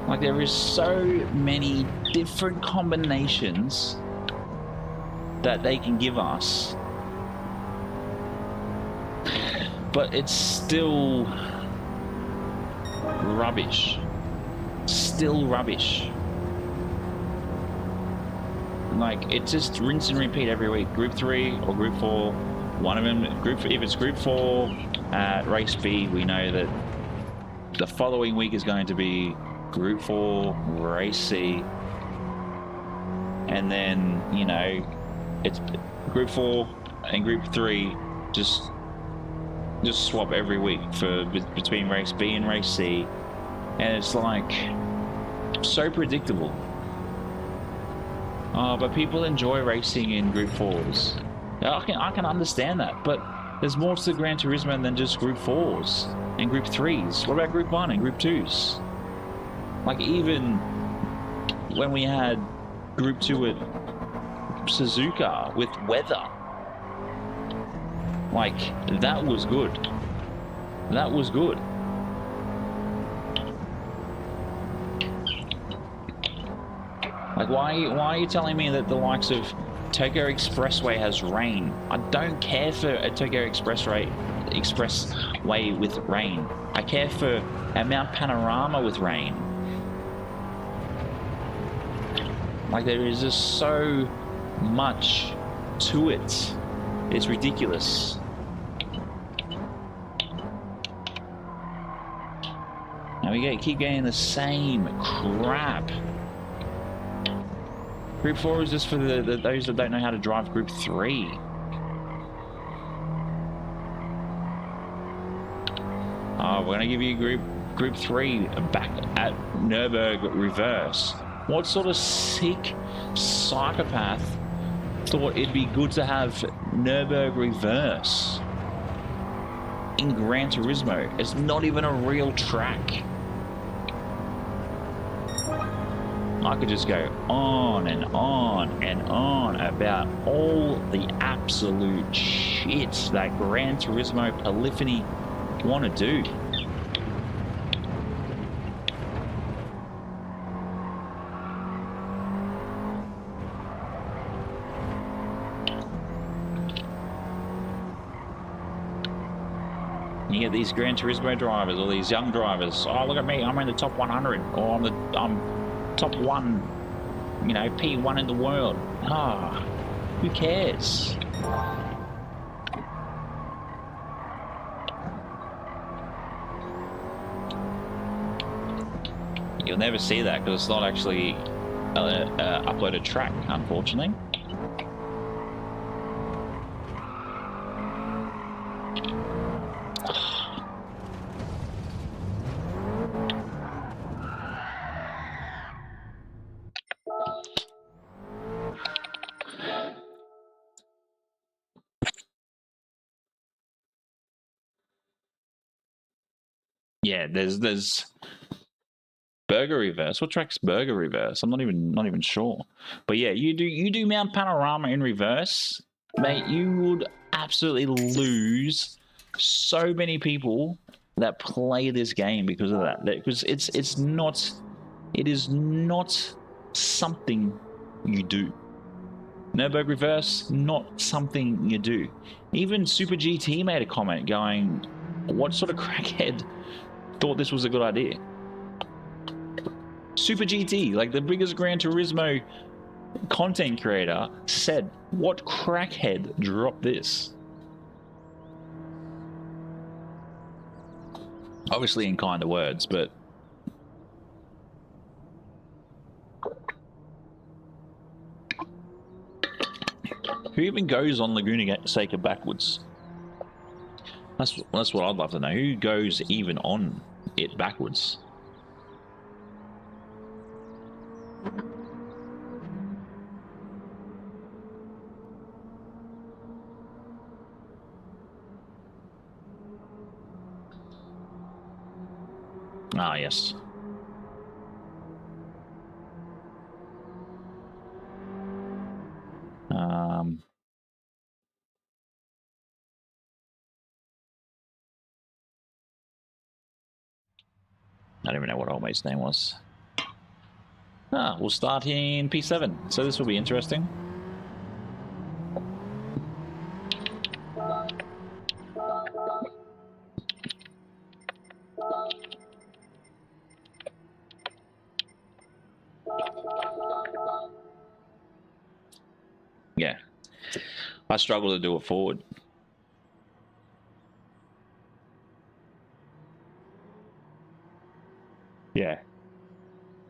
Like, there is so many different combinations that they can give us, but it's still rubbish. Still rubbish. Like, it just rinse and repeat every week. Group 3 or Group 4, one of them. If it's Group 4 at Race B, we know that the following week is going to be Group 4, Race C, and then, you know, it's Group 4 and Group 3 just swap every week for between Race B and Race C, and it's like so predictable. But people enjoy racing in Group 4s. I can understand that, but there's more to Gran Turismo than just Group 4s and Group 3s. What about Group 1 and Group 2s? Like, even when we had Group 2 at Suzuka with weather, like, that was good. That was good. Like, why are you telling me that the likes of Tokyo Expressway has rain? I don't care for a Tokyo Expressway with rain. I care for a Mount Panorama with rain. Like, there is just so much to it. It's ridiculous. Now we keep getting the same crap. Group 4 is just for those that don't know how to drive Group 3. We're going to give you Group 3 back at Nürburg reverse. What sort of sick psychopath thought it'd be good to have Nürburg reverse in Gran Turismo? It's not even a real track. I could just go on and on and on about all the absolute shit that Gran Turismo polyphony want to do. You get these Gran Turismo drivers, or these young drivers. Oh, look at me! I'm in the top 100, or I'm top 1, you know, P1 in the world. Ah, who cares? You'll never see that because it's not actually uploaded track, unfortunately. Yeah, there's Burger reverse. What track's burger reverse? I'm not even sure. But yeah, you do Mount Panorama in reverse, mate. You would absolutely lose so many people that play this game because of that. Because it is not something you do. Nürburgring reverse, not something you do. Even Super GT made a comment going, "What sort of crackhead thought this was a good idea?" Super GT, like the biggest Gran Turismo content creator, said, "What crackhead dropped this?" Obviously in kinder words, but who even goes on Laguna Seca backwards? That's what I'd love to know. Who goes even on it backwards? Ah, yes. I don't even know what old mate's name was. Ah, we'll start in P7, so this will be interesting. Yeah, I struggle to do it forward. Yeah,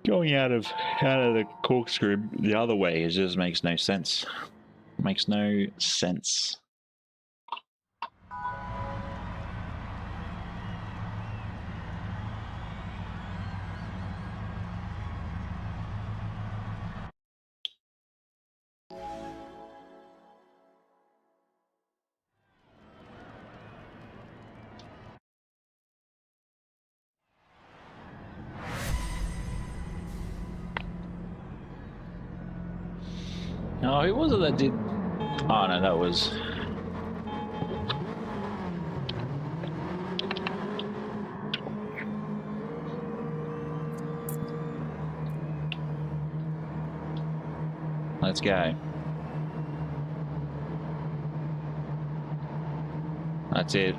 going out of the corkscrew the other way just makes no sense. Makes no sense. Oh, who was it that did? Oh no, that was. Let's go. That's it.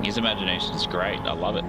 His imagination is great. I love it.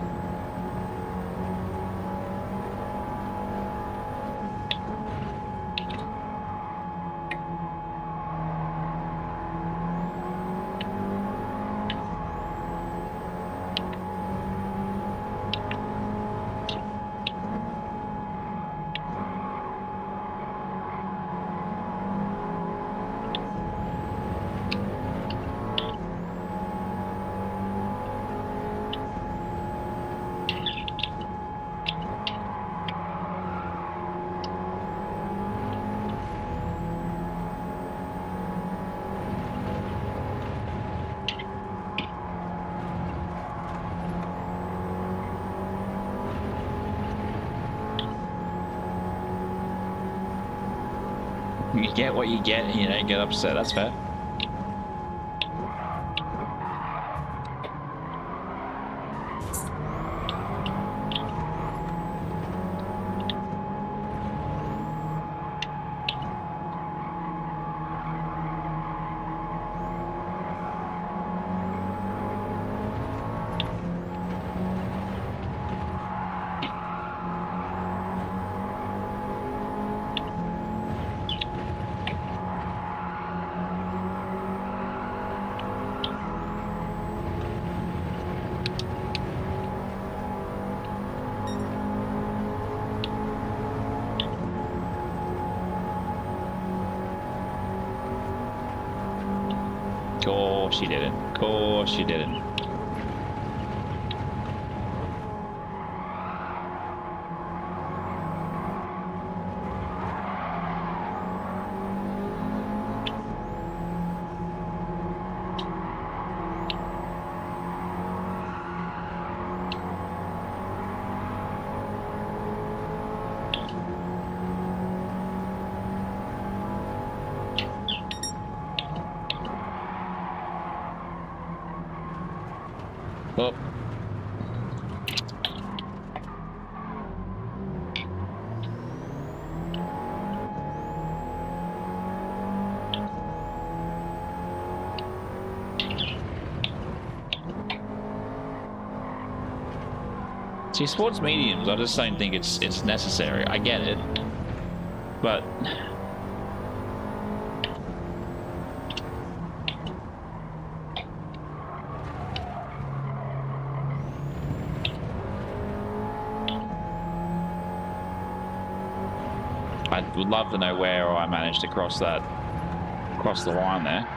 You get what you get, and you don't get upset. That's fair. Course you didn't. Course you didn't. Oh. See, sports mediums, I just don't think it's necessary. I get it, but I would love to know where I managed to cross the line there.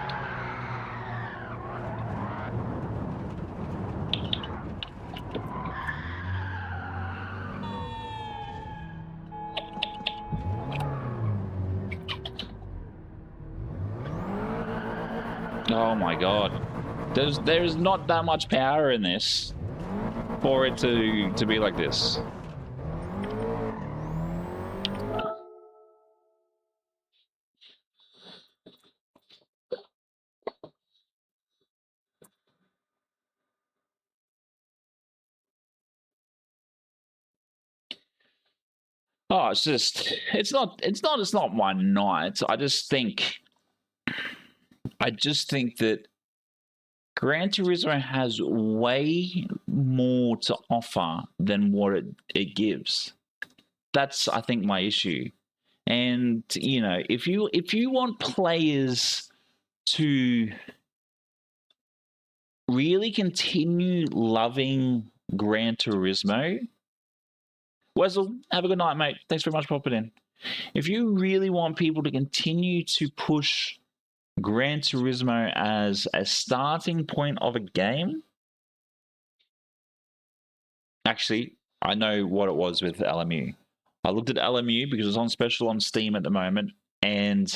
Oh my god. There's not that much power in this for it to be like this. Oh, it's not my night. I just think that Gran Turismo has way more to offer than what it gives. That's, I think, my issue. And you know, if you want players to really continue loving Gran Turismo, Wessel, have a good night, mate. Thanks very much for popping in. If you really want people to continue to push Gran Turismo as a starting point of a game, actually, I know what it was with LMU. I looked at LMU because it's on special on Steam at the moment, and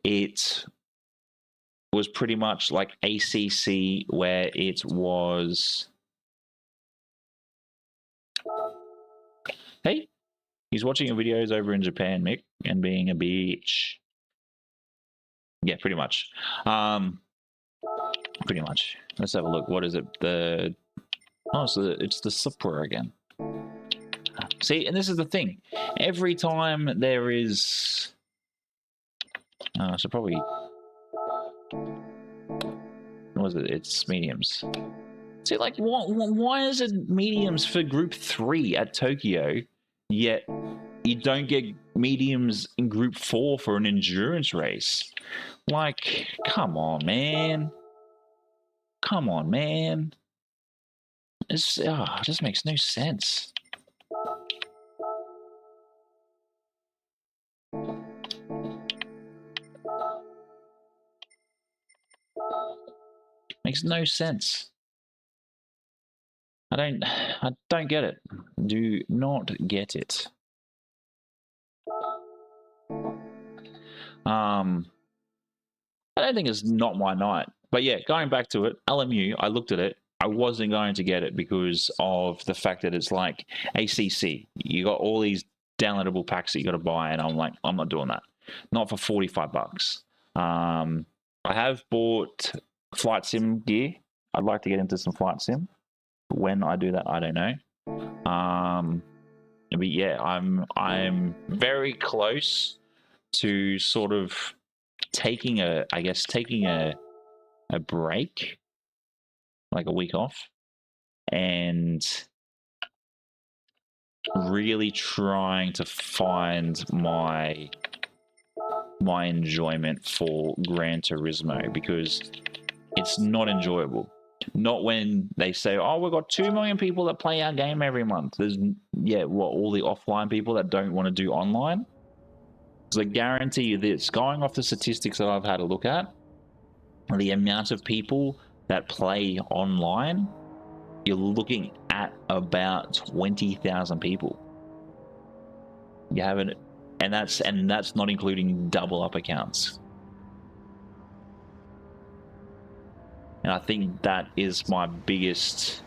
it was pretty much like ACC, where it was... Hey, he's watching your videos over in Japan, Mick, and being a bitch. Yeah, pretty much. Pretty much. Let's have a look. What is it? It's the Supra again. See, and this is the thing. Every time there is... so probably... What was it? It's mediums. See, like, why is it mediums for Group 3 at Tokyo, yet you don't get mediums in Group 4 for an endurance race? Like, come on, man. Come on, man. It just makes no sense. Makes no sense. I don't get it. Do not get it. I don't think it's not my night. But yeah, going back to it, LMU, I looked at it. I wasn't going to get it because of the fact that it's like ACC. You got all these downloadable packs that you got to buy, and I'm like, I'm not doing that. Not for $45. I have bought flight sim gear. I'd like to get into some flight sim. When I do that, I don't know. But yeah, I'm very close to sort of taking a break, like a week off, and really trying to find my enjoyment for Gran Turismo, because it's not enjoyable. Not when they say, oh, we've got 2 million people that play our game every month. There's, all the offline people that don't want to do online? So I guarantee you this, going off the statistics that I've had a look at, the amount of people that play online, you're looking at about 20,000 people. You haven't, and that's not including double up accounts. And I think that is my biggest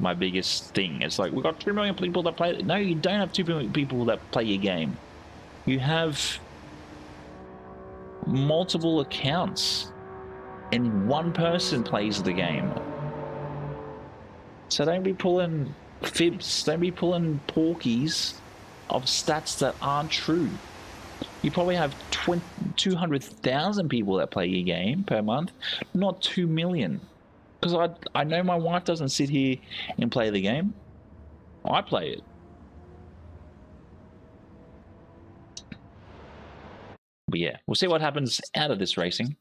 thing. It's like, we've got 2 million people that play. No, you don't have 2 million people that play your game. You have multiple accounts and one person plays the game. So don't be pulling fibs, don't be pulling porkies of stats that aren't true. You probably have 200,000 people that play your game per month, not 2 million. Because I know my wife doesn't sit here and play the game. I play it. But yeah, we'll see what happens out of this racing.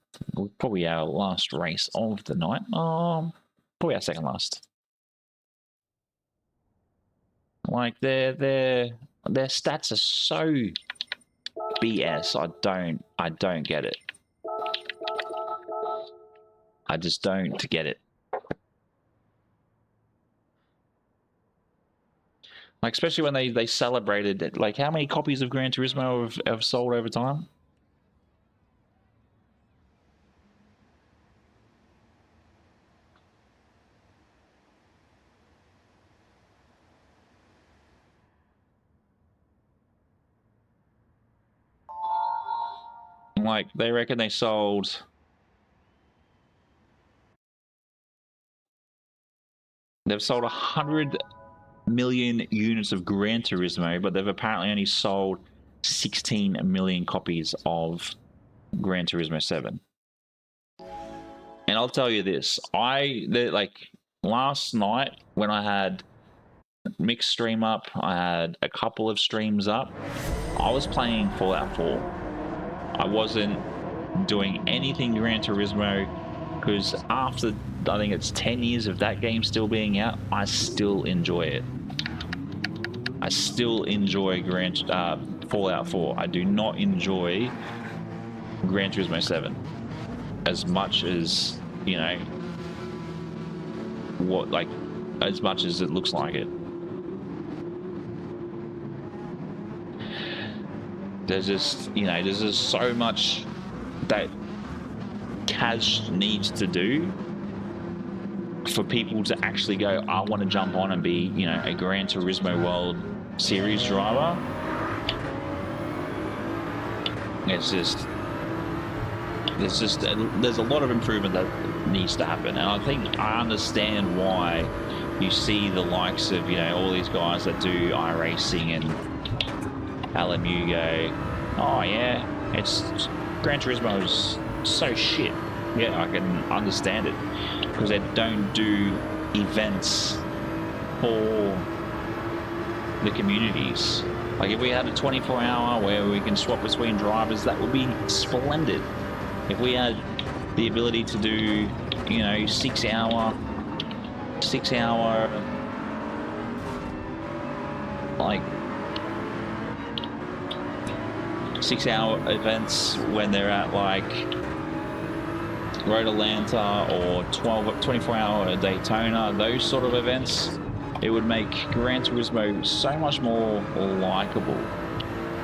Probably our last race of the night. Probably our second last. Like their stats are so BS. I don't get it. I just don't get it. Like, especially when they celebrated it. Like, how many copies of Gran Turismo have sold over time? Like, they reckon they sold... They've sold 100 million units of Gran Turismo, but they've apparently only sold 16 million copies of Gran Turismo 7. And I'll tell you this, like last night when I had mixed stream up, I had a couple of streams up, I was playing Fallout 4. I wasn't doing anything Gran Turismo, because after, I think it's 10 years of that game still being out, I still enjoy it. I still enjoy Fallout 4. I do not enjoy Gran Turismo 7 as much as, you know, as much as it looks like it. There's just, you know, there's just so much that Kaz needs to do for people to actually go, I want to jump on and be, you know, a Gran Turismo World Series driver. It's just, there's a lot of improvement that needs to happen. And I think I understand why you see the likes of, you know, all these guys that do iRacing and LMU go, oh yeah, it's Gran Turismo is so shit. Yeah, I can understand it, because they don't do events for the communities. Like, if we had a 24-hour where we can swap between drivers, that would be splendid. If we had the ability to do, you know, 6 hour like 6-hour events when they're at like Road Atlanta or 24-hour Daytona, those sort of events, it would make Gran Turismo so much more likable.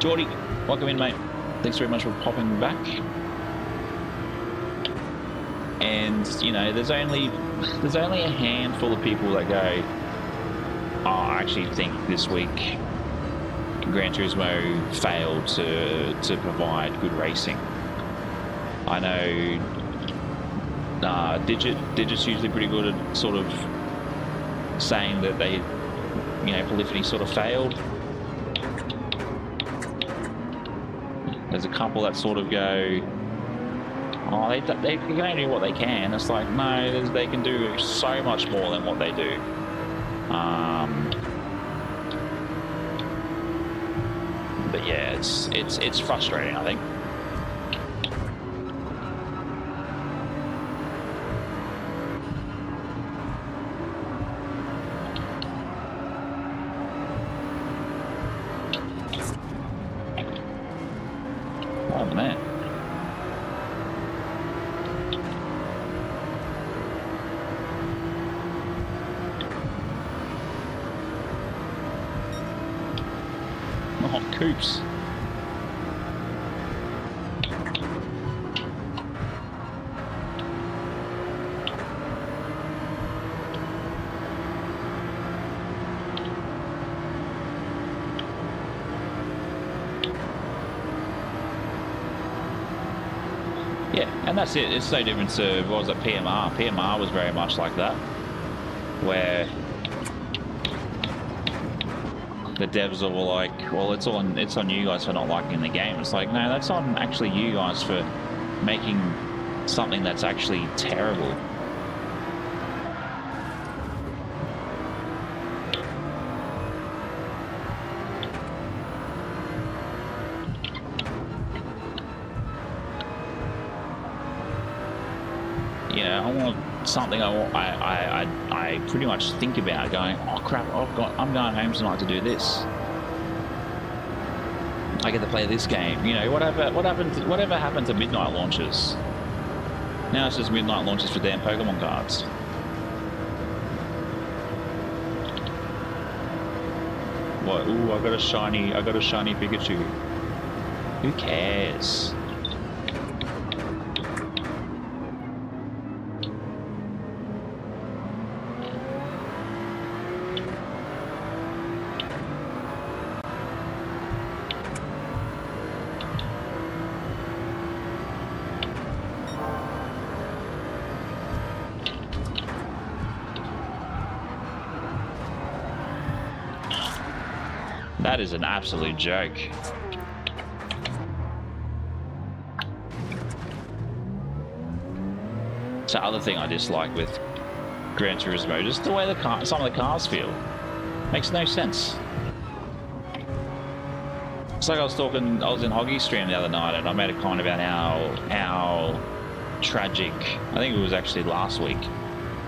Geordie, welcome in, mate. Thanks very much for popping back. And, you know, there's only a handful of people that go, oh, I actually think this week Gran Turismo failed to provide good racing. I know Digit's usually pretty good at sort of saying that they, you know, Polyphony sort of failed. There's a couple that sort of go, oh, they can only do what they can. It's like, no, they can do so much more than what they do. But yeah, it's frustrating, I think. Oh man. not coops. Yeah, and that's it. It's no different to, what was it, PMR? PMR was very much like that, where the devs are all like, well, it's on you guys for not liking the game. It's like, no, that's on actually you guys for making something that's actually terrible. You know, I want something I pretty much think about going, oh crap, I'm going home tonight to do this. I get to play this game. You know, whatever happened to midnight launches? Now it's just midnight launches for damn Pokemon cards. What? Ooh, I got a shiny Pikachu. Who cares? That is an absolute joke. It's the other thing I dislike with Gran Turismo, just the way some of the cars feel. Makes no sense. It's like I was in Hoggy's stream the other night and I made a comment about how tragic, I think it was actually last week,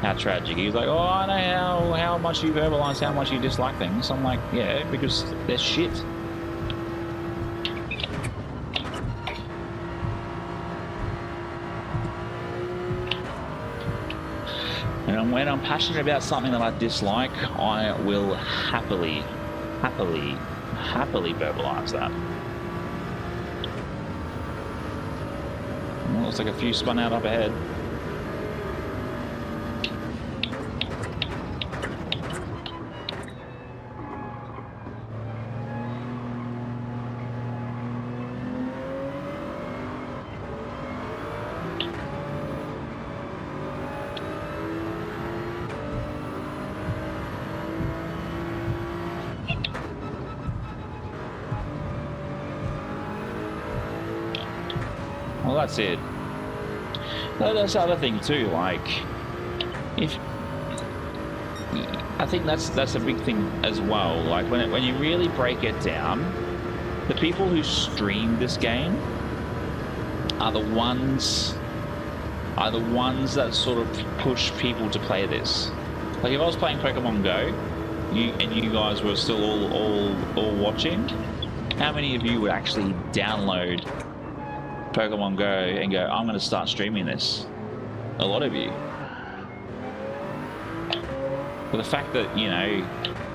how tragic. He was like, oh, I know how much you verbalize how much you dislike things. I'm like, yeah, because they're shit. And when I'm passionate about something that I dislike, I will happily verbalize that. Well, looks like a few spun out up ahead. Well, that's it. That's the other thing too. Like, I think that's a big thing as well. Like when you really break it down, the people who stream this game are the ones that sort of push people to play this. Like if I was playing Pokemon Go, you guys were still all watching, how many of you would actually download Pokemon Go and go, I'm going to start streaming this? A lot of you. But the fact that, you know,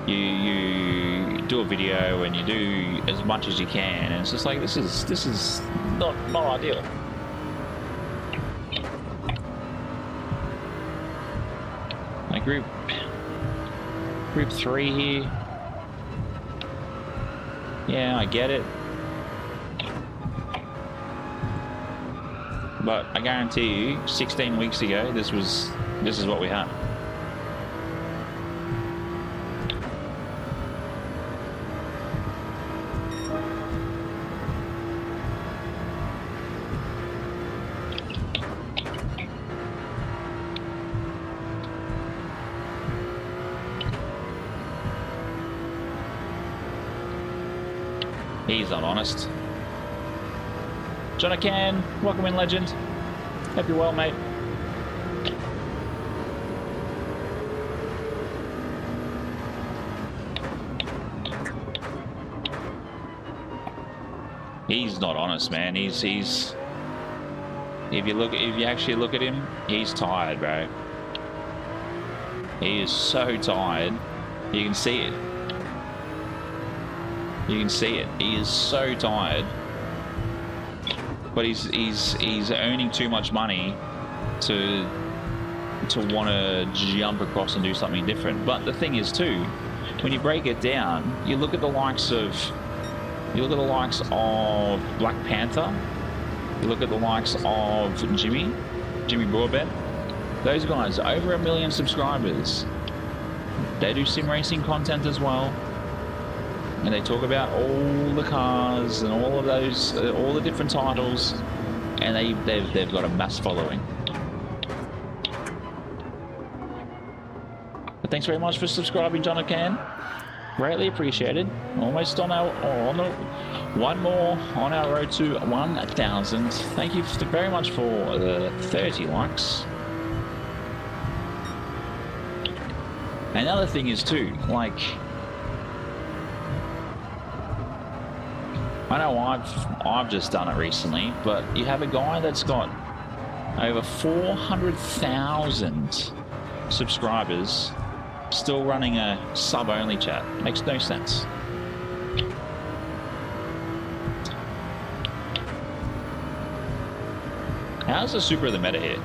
you do a video and you do as much as you can, and it's just like, this is not ideal. Like group 3 here. Yeah, I get it. But I guarantee you, 16 weeks ago, this is what we had. He's not honest. Chicane, welcome in, legend. Hope you're well, mate. He's not honest, man. He's if you actually look at him, he's tired, bro. He is so tired. You can see it. You can see it. He is so tired, but he's earning too much money to want to jump across and do something different. But the thing is too, when you break it down, you look at the likes of Black Panther, you look at the likes of Jimmy Broadbent. Those guys, over 1 million subscribers. They do sim racing content as well, and they talk about all the cars and all of those, all the different titles, and they've got a mass following. But thanks very much for subscribing, Chicane. Greatly appreciated. Almost on one more on our road to 1,000. Thank you very much for the 30 likes. Another thing is too, like, I know I've just done it recently, but you have a guy that's got over 400,000 subscribers still running a sub-only chat. Makes no sense. How's the super of the meta here?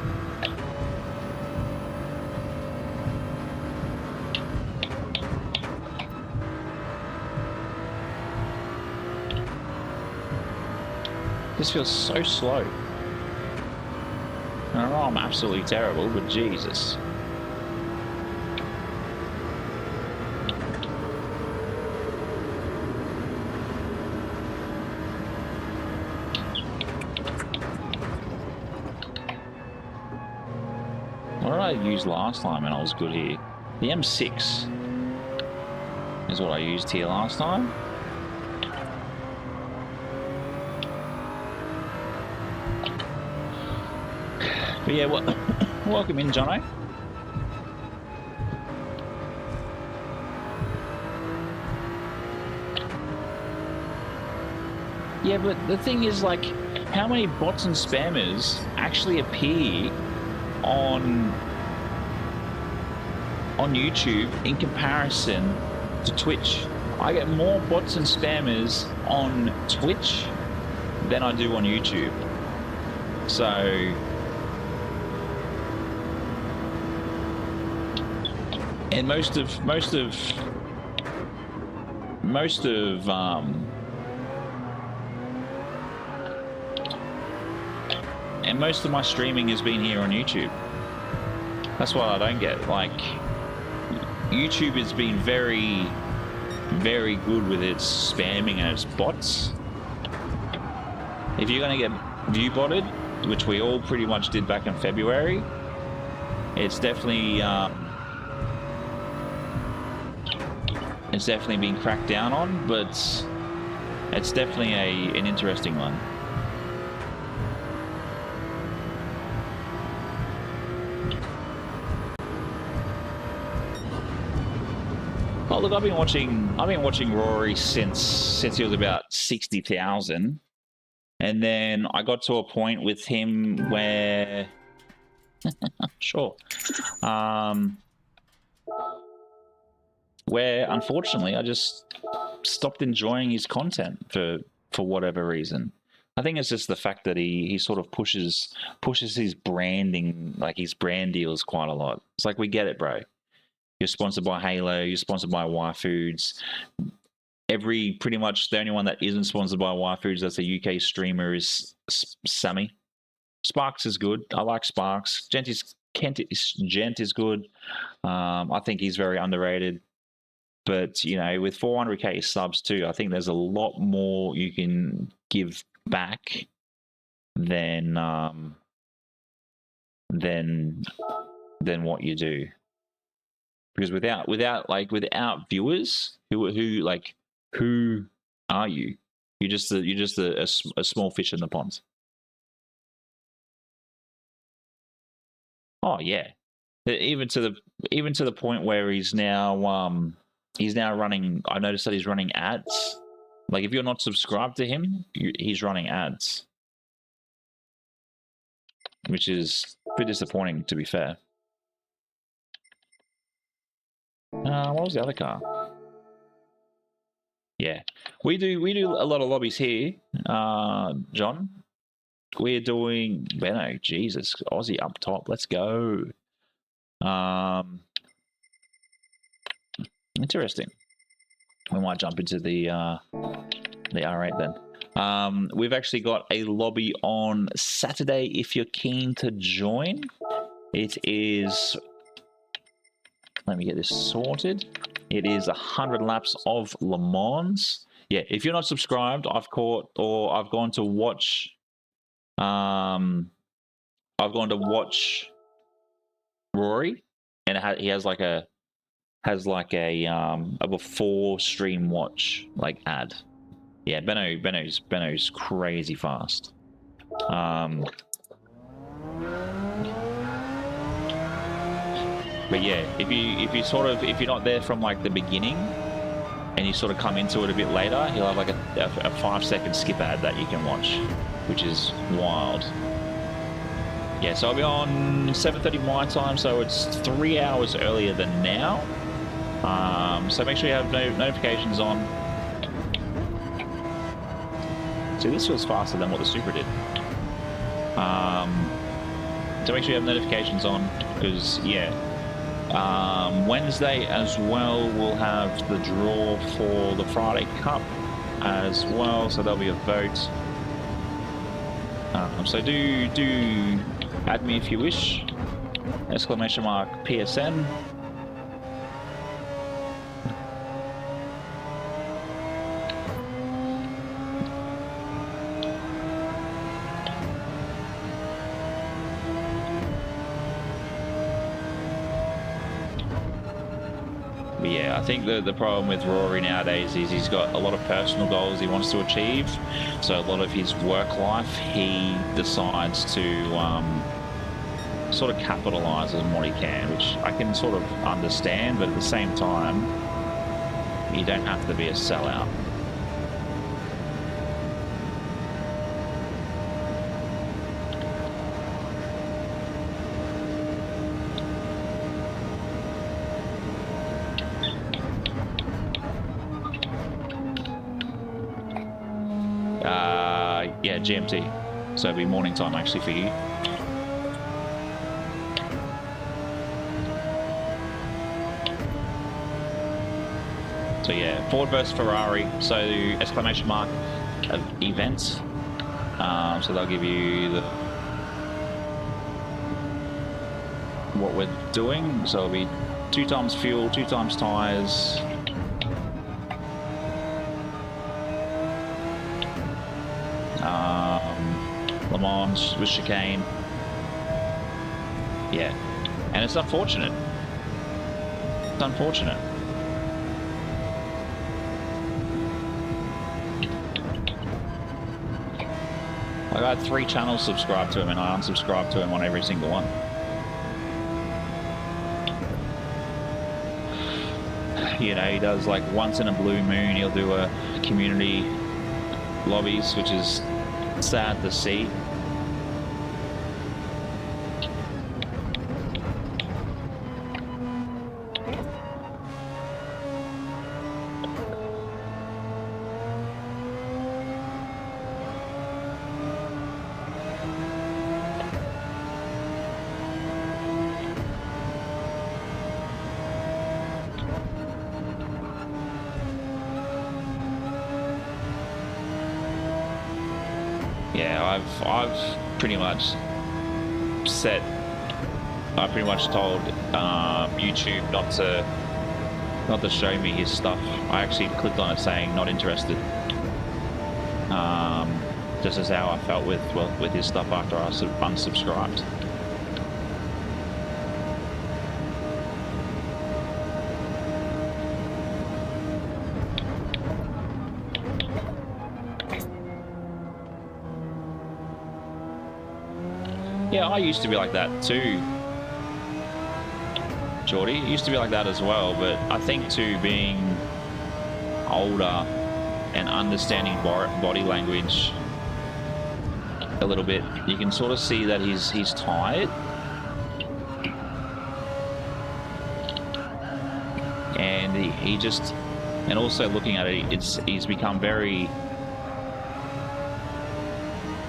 This feels so slow. I don't know, I'm absolutely terrible, but Jesus. What did I use last time when I was good here? The M6 is what I used here last time. But yeah, welcome in, Jono. Yeah, but the thing is, like, how many bots and spammers actually appear on YouTube in comparison to Twitch? I get more bots and spammers on Twitch than I do on YouTube. So and most of my streaming has been here on YouTube. That's what I don't get. Like, YouTube has been very, very good with its spamming and its bots. If you're going to get view botted, which we all pretty much did back in February, it's definitely being cracked down on, but it's definitely an interesting one. Oh look, I've been watching Rory since he was about 60,000, and then I got to a point with him where sure. Where unfortunately I just stopped enjoying his content for whatever reason. I think it's just the fact that he sort of pushes his branding, like his brand deals quite a lot. It's like, we get it, bro. You're sponsored by Halo, you're sponsored by Y Foods. Pretty much the only one that isn't sponsored by Y Foods that's a UK streamer is Sammy. Sparks is good. I like Sparks. Gent is good. I think he's very underrated. But, you know, with 400k subs too, I think there's a lot more you can give back than what you do. Because without viewers, who are you? You're just a small fish in the pond. Oh yeah, even to the point where he's now running. I noticed that he's running ads. Like, if you're not subscribed to him, he's running ads, which is a bit disappointing, to be fair. What was the other car? Yeah, we do a lot of lobbies here, John. We're doing Benno, Jesus, Aussie up top. Let's go. Interesting. We might jump into the R8 then. We've actually got a lobby on Saturday if you're keen to join. It is, let me get this sorted. It is 100 laps of Le Mans. Yeah, if you're not subscribed, I've gone to watch. I've gone to watch Rory, and he has like a before stream watch like ad. Yeah, Benno's crazy fast. But yeah, if you're not there from like the beginning and you sort of come into it a bit later, he'll have like a 5-second skip ad that you can watch, which is wild. Yeah, so I'll be on 7:30 my time, so it's 3 hours earlier than now. So make sure you have notifications on. See, this feels faster than what the Supra did. So make sure you have notifications on, because yeah, Wednesday as well we'll have the draw for the Friday Cup as well, so there'll be a vote. So do add me if you wish. ! PSN. But yeah, I think the problem with Rory nowadays is he's got a lot of personal goals he wants to achieve. So a lot of his work life, he decides to sort of capitalize on what he can, which I can sort of understand, but at the same time, you don't have to be a sellout. Yeah, GMT. So it'll be morning time actually for you. So yeah, Ford versus Ferrari. So exclamation mark of events. So they'll give you what we're doing. So it'll be 2 times fuel, 2 times tires. Le Mans with Chicane. Yeah, and it's unfortunate. It's unfortunate. Like I had 3 channels subscribed to him, and I unsubscribed to him on every single one. You know, he does like once in a blue moon, he'll do a community lobbies, which is sad to see. Yeah, I've pretty much set. I pretty much told YouTube not to show me his stuff. I actually clicked on it saying not interested. Just as how I felt with his stuff after I unsubscribed. Yeah, I used to be like that too, Geordie. It used to be like that as well, but I think too, being older and understanding body language a little bit, you can sort of see that he's tired. And he just, And also looking at it, he's become very,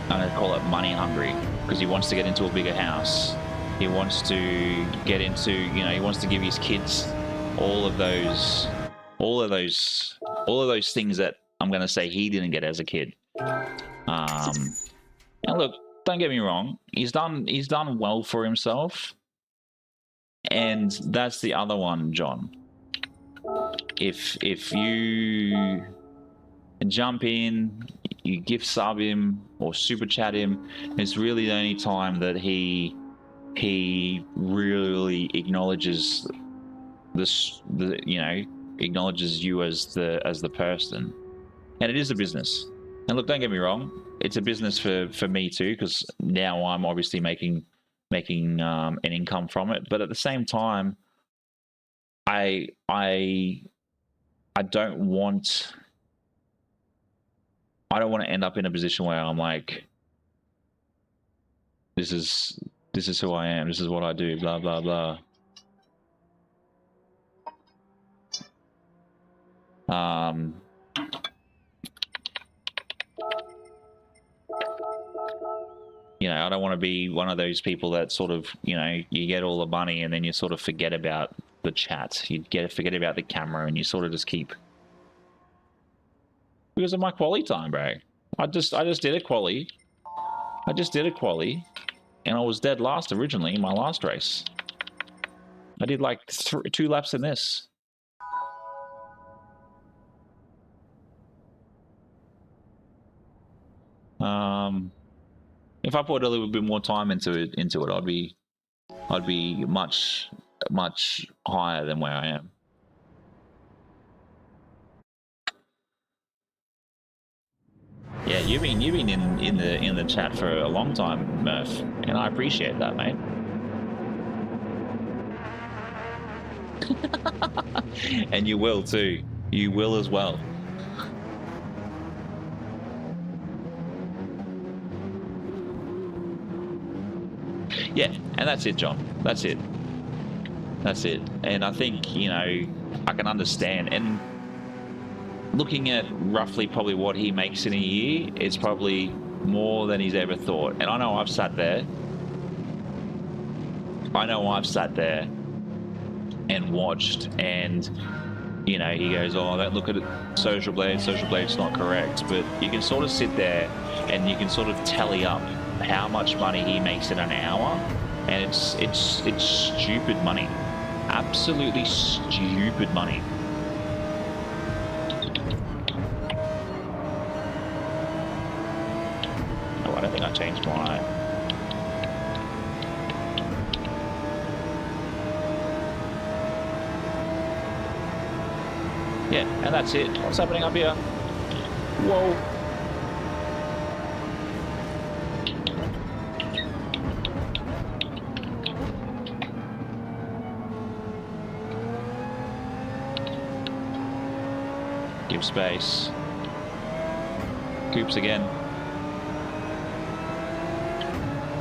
I'm going to call it money hungry, because he wants to get into a bigger house. He wants to get into, you know, he wants to give his kids all of those things that I'm going to say he didn't get as a kid. And look, don't get me wrong, he's done well for himself. And that's the other one, John. If you jump in, you gift sub him or super chat him, it's really the only time that he really acknowledges this, you know, acknowledges you as the person. And it is a business. And look, don't get me wrong, it's a business for me too, because now I'm obviously making an income from it. But at the same time, I don't want to end up in a position where I'm like, this is who I am, this is what I do, blah blah blah. You know, I don't want to be one of those people that sort of, you know, you get all the money and then you sort of forget about the chat. You forget about the camera, and you sort of just keep, because of my quali time, bro. I just did a quali. And I was dead last originally in my last race. I did like 2 laps in this. If I put a little bit more time into it, I'd be much higher than where I am. Yeah, you've been in the chat for a long time, Murph, and I appreciate that, mate. And you will too. You will as well. Yeah, and that's it, John. That's it. And I think, you know, I can understand. And looking at roughly probably what he makes in a year, it's probably more than he's ever thought. And I know I've sat there and watched, and, you know, he goes, oh, don't look at it, Social Blade's not correct. But you can sort of sit there and you can sort of tally up how much money he makes in an hour, and it's stupid money, absolutely stupid money. Oh, I don't think I changed my. Yeah, and that's it. What's happening up here? Whoa. Give space. Coops again.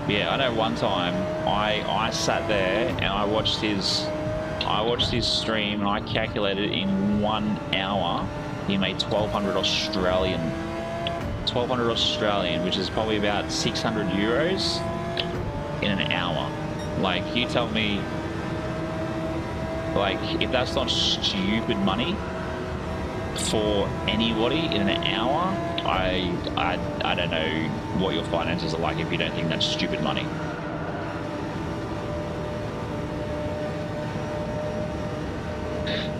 Yeah, I know one time I sat there and I watched his stream, and I calculated in 1 hour he made 1,200 Australian. 1,200 Australian, which is probably about 600 euros in an hour. Like, you tell me, like, if that's not stupid money for anybody in an hour, I don't know what your finances are like if you don't think that's stupid money.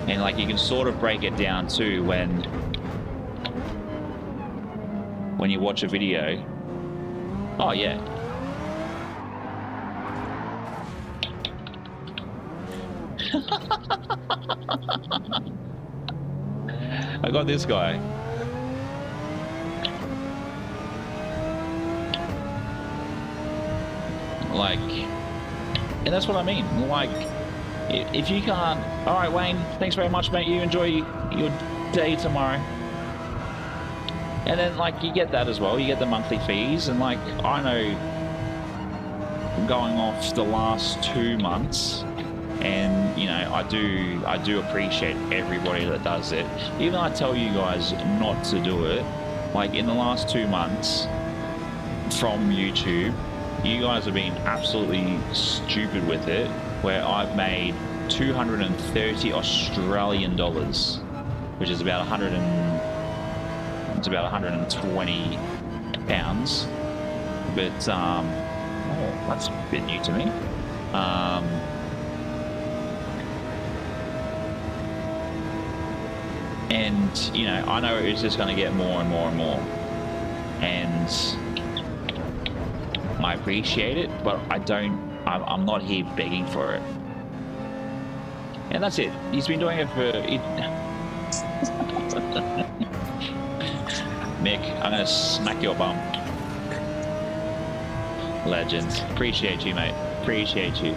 And like, you can sort of break it down too when you watch a video. Oh yeah. I got this guy. Like, and that's what I mean. Like, if you can't, all right, Wayne, thanks very much, mate. You enjoy your day tomorrow. And then, like, you get that as well. You get the monthly fees. And, like, I know going off the last 2 months, And you know, I do appreciate everybody that does it. Even though I tell you guys not to do it, like in the last 2 months from YouTube, you guys have been absolutely stupid with it, where I've made 230 Australian dollars, which is about 120 pounds. But oh, that's a bit new to me. And you know, I know it's just going to get more and more and more, and I appreciate it, but I'm not here begging for it. And that's it. He's been doing it for Mick, I'm gonna smack your bum. Legend. Appreciate you, mate. Appreciate you.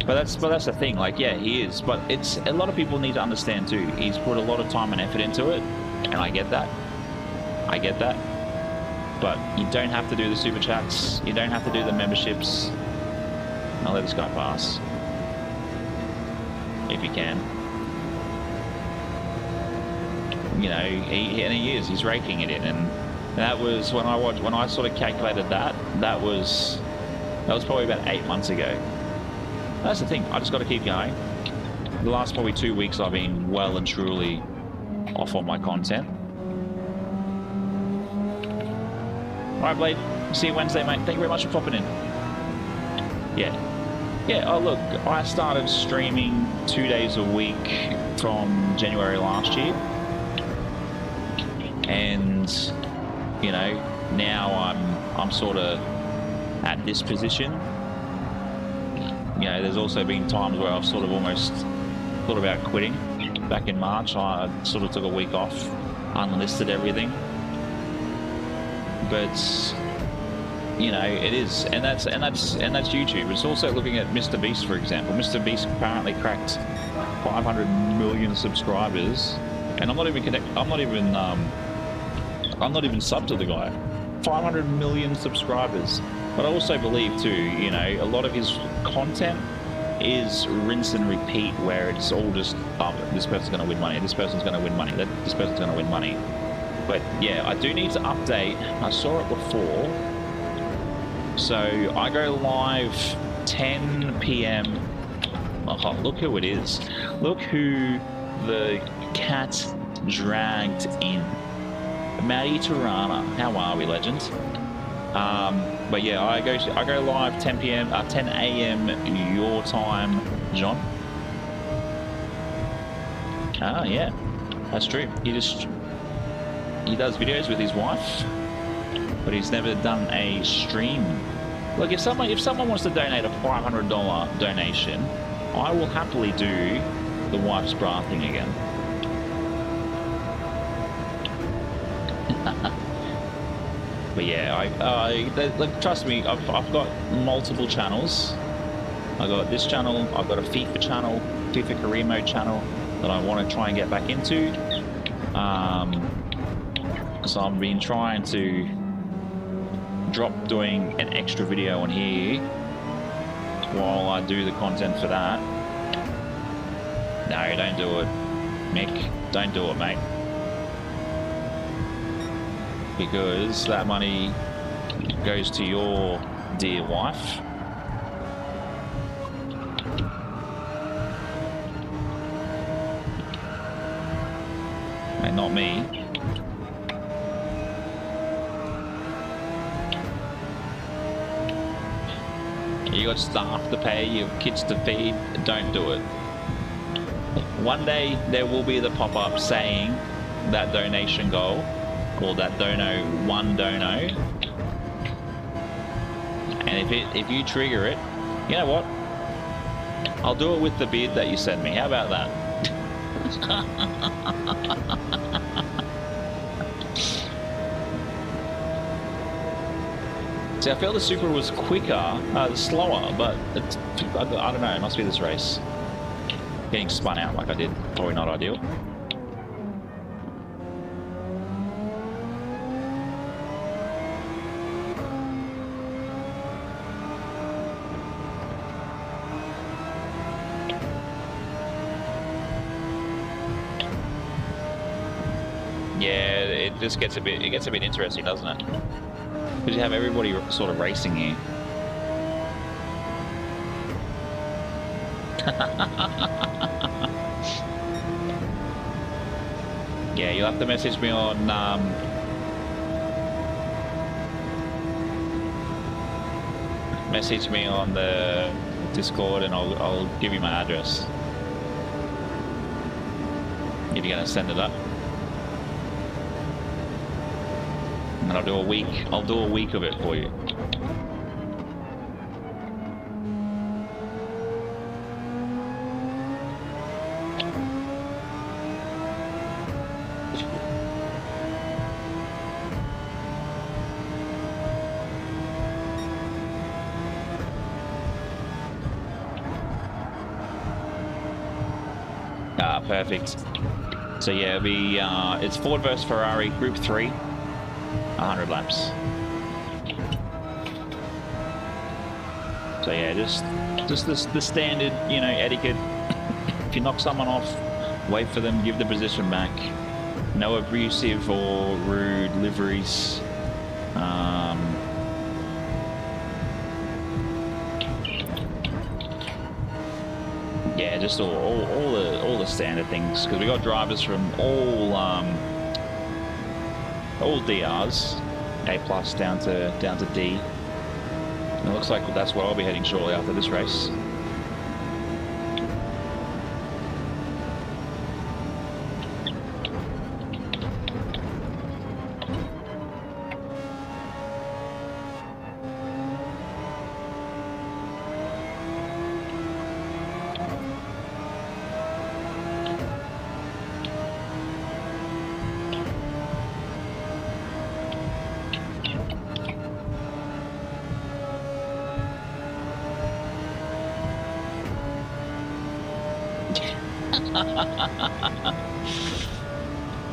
But that's the thing. Like, yeah, he is. But it's a lot of people need to understand too. He's put a lot of time and effort into it, and I get that. I get that. But you don't have to do the super chats. You don't have to do the memberships. I'll let this guy pass if you can. You know, he is. He's raking it in, and that was when I sort of calculated that. That was probably about 8 months ago. That's the thing. I just got to keep going. The last probably 2 weeks, I've been well and truly off on my content. All right, Blade. See you Wednesday, mate. Thank you very much for popping in. Yeah. Oh, look. I started streaming 2 days a week from January last year. And, you know, now I'm sort of at this position. You know, there's also been times where I've sort of almost thought about quitting. Back in March, I sort of took a week off, unlisted everything. But you know, it is, and that's YouTube. It's also looking at Mr. Beast, for example. Mr. Beast apparently cracked 500 million subscribers, and I'm not even subbed to the guy. 500 million subscribers. But I also believe too, you know, a lot of his content is rinse and repeat, where it's all just, oh, this person's going to win money, this person's going to win money, this person's going to win money. But yeah, I do need to update. I saw it before. So I go live 10 p.m. Oh, look who it is. Look who the cat dragged in. Matty Tirana. How are we, legends? But yeah, I go live 10 a.m. your time, John. Ah, yeah, that's true. He does videos with his wife, but he's never done a stream. Look, if someone wants to donate a $500 donation, I will happily do the wife's bra thing again. But yeah, like, trust me, I've got multiple channels. I got this channel, I've got a FIFA channel, FIFA career mode channel that I want to try and get back into. So I've been trying to drop doing an extra video on here while I do the content for that. No, don't do it, Mick. Don't do it, mate. Because that money goes to your dear wife. And not me. You got staff to pay, you have kids to feed. Don't do it. One day there will be the pop-up saying that donation goal, or that one dono, and if you trigger it, you know what? I'll do it with the bid that you send me. How about that? See, I feel the Supra was quicker, slower, but I don't know. It must be this race. Getting spun out like I did, probably not ideal. Yeah, it just gets a bit interesting, doesn't it? Because you have everybody sort of racing here. Yeah, you'll have to message me on the Discord, and I'll give you my address if you're gonna send it up. And I'll do a week. I'll do a week of it for you. Perfect. So yeah, it's Ford versus Ferrari, Group 3, 100 laps. So yeah, just the standard, you know, etiquette. If you knock someone off, wait for them, give the position back. No abusive or rude liveries. Yeah, just all the standard things, because we got drivers from all DRs, A+ down to D. And it looks like that's where I'll be heading shortly after this race.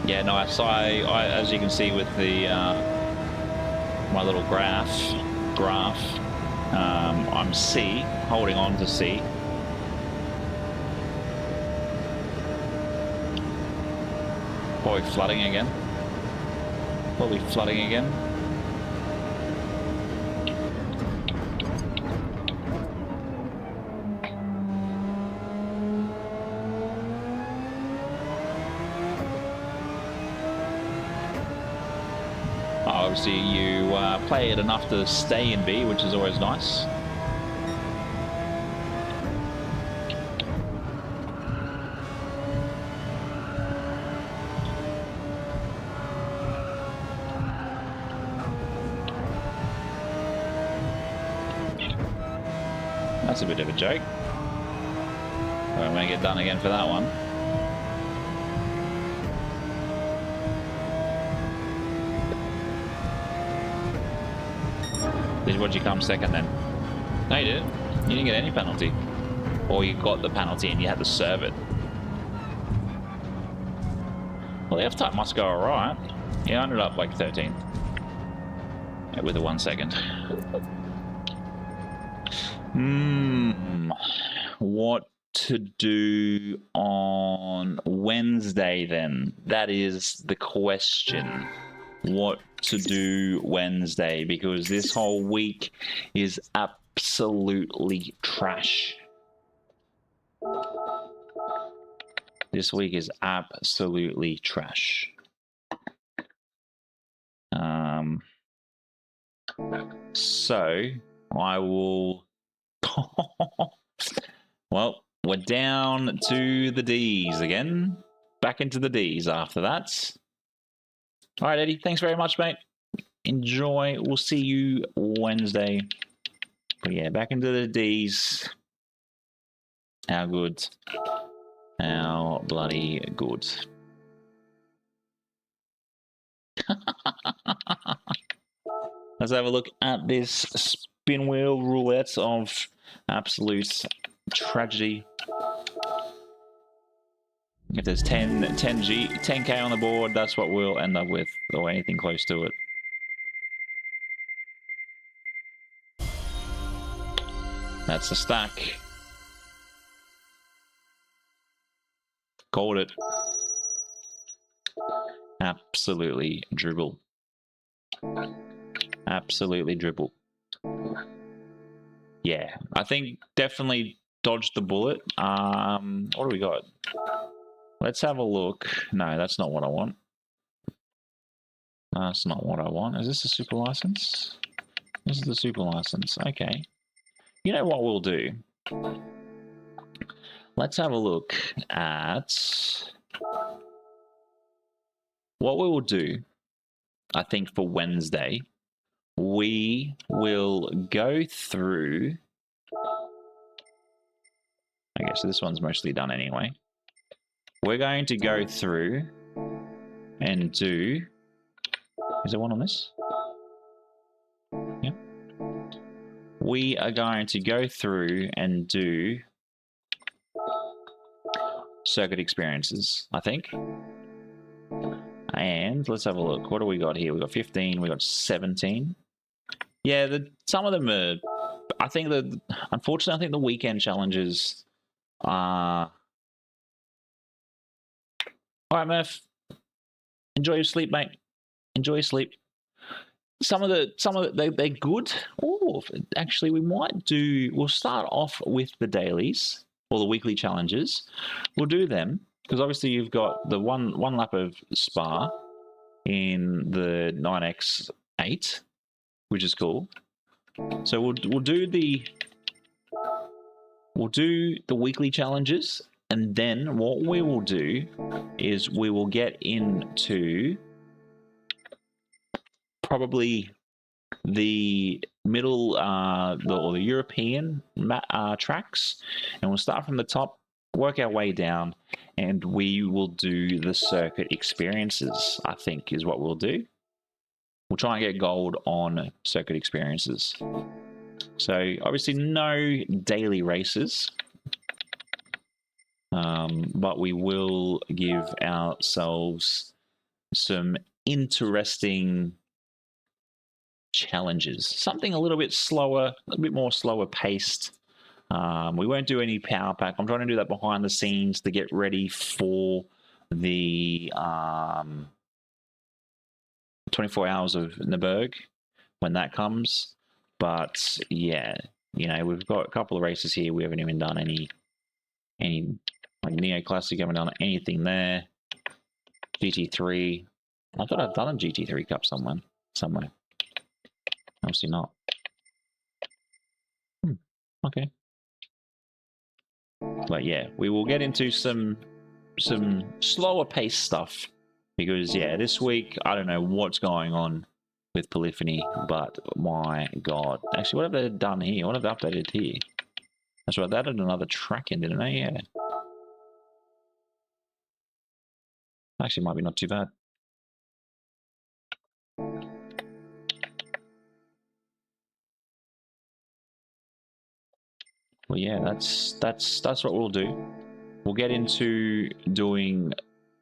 Yeah, nice. I as you can see with the my little graph, I'm C, holding on to C. Probably flooding again. Obviously, you play it enough to stay in B, which is always nice. That's a bit of a joke. I'm going to get done again for that one. What'd you come second then? No, you didn't. You didn't get any penalty. Or you got the penalty and you had to serve it. Well, the F-type must go alright. Yeah, I ended up like 13th. With a 1 second. What to do on Wednesday then? That is the question. What to do Wednesday, because this whole week is absolutely trash. This week is absolutely trash. So I will. Well, we're down to the D's again. Back into the D's after that. All right, Eddie. Thanks very much, mate. Enjoy. We'll see you Wednesday. But yeah, back into the D's. How good? How bloody good? Let's have a look at this spin wheel roulette of absolute tragedy. If there's 10K on the board, that's what we'll end up with, or anything close to it. That's the stack. Called it. Absolutely dribble. Absolutely dribble. Yeah, I think definitely dodged the bullet. What do we got? Let's have a look. No, that's not what I want. That's not what I want. Is this a super license? This is the super license. Okay. You know what we'll do? Let's have a look at what we will do. I think for Wednesday, we will go through. Okay, so this one's mostly done anyway. We're going to go through and do. Is there one on this? Yep. We are going to go through and do circuit experiences, I think. And let's have a look. What do we got here? We got 15. We got 17. Yeah, some of them are. I think that unfortunately, I think the weekend challenges are. All right, Murph. Enjoy your sleep, mate. Enjoy your sleep. Some of the they're good. Oh, actually, we'll start off with the dailies or the weekly challenges. We'll do them because obviously you've got the one lap of Spa in the 9x8, which is cool. So we'll do the weekly challenges, and then what we will do is we will get into probably the middle or the European tracks, and we'll start from the top, work our way down, and we will do the circuit experiences, I think is what we'll do. We'll try and get gold on circuit experiences. So obviously no daily races, but we will give ourselves some interesting challenges. Something a little bit slower, a bit more slower paced. We won't do any power pack. I'm trying to do that behind the scenes to get ready for the 24 hours of Nürburgring when that comes. But yeah, you know, we've got a couple of races here. We haven't even done any like Neo Classic, haven't done anything there. GT3. I thought I'd done a GT3 Cup somewhere. Obviously not. Okay. But yeah, we will get into some slower pace stuff because yeah, this week I don't know what's going on with Polyphony, but my god. Actually, what have they done here? What have they updated here? That's right, they added another track in, didn't they? Yeah. Actually, might be not too bad. Well, yeah, that's what we'll do. We'll get into doing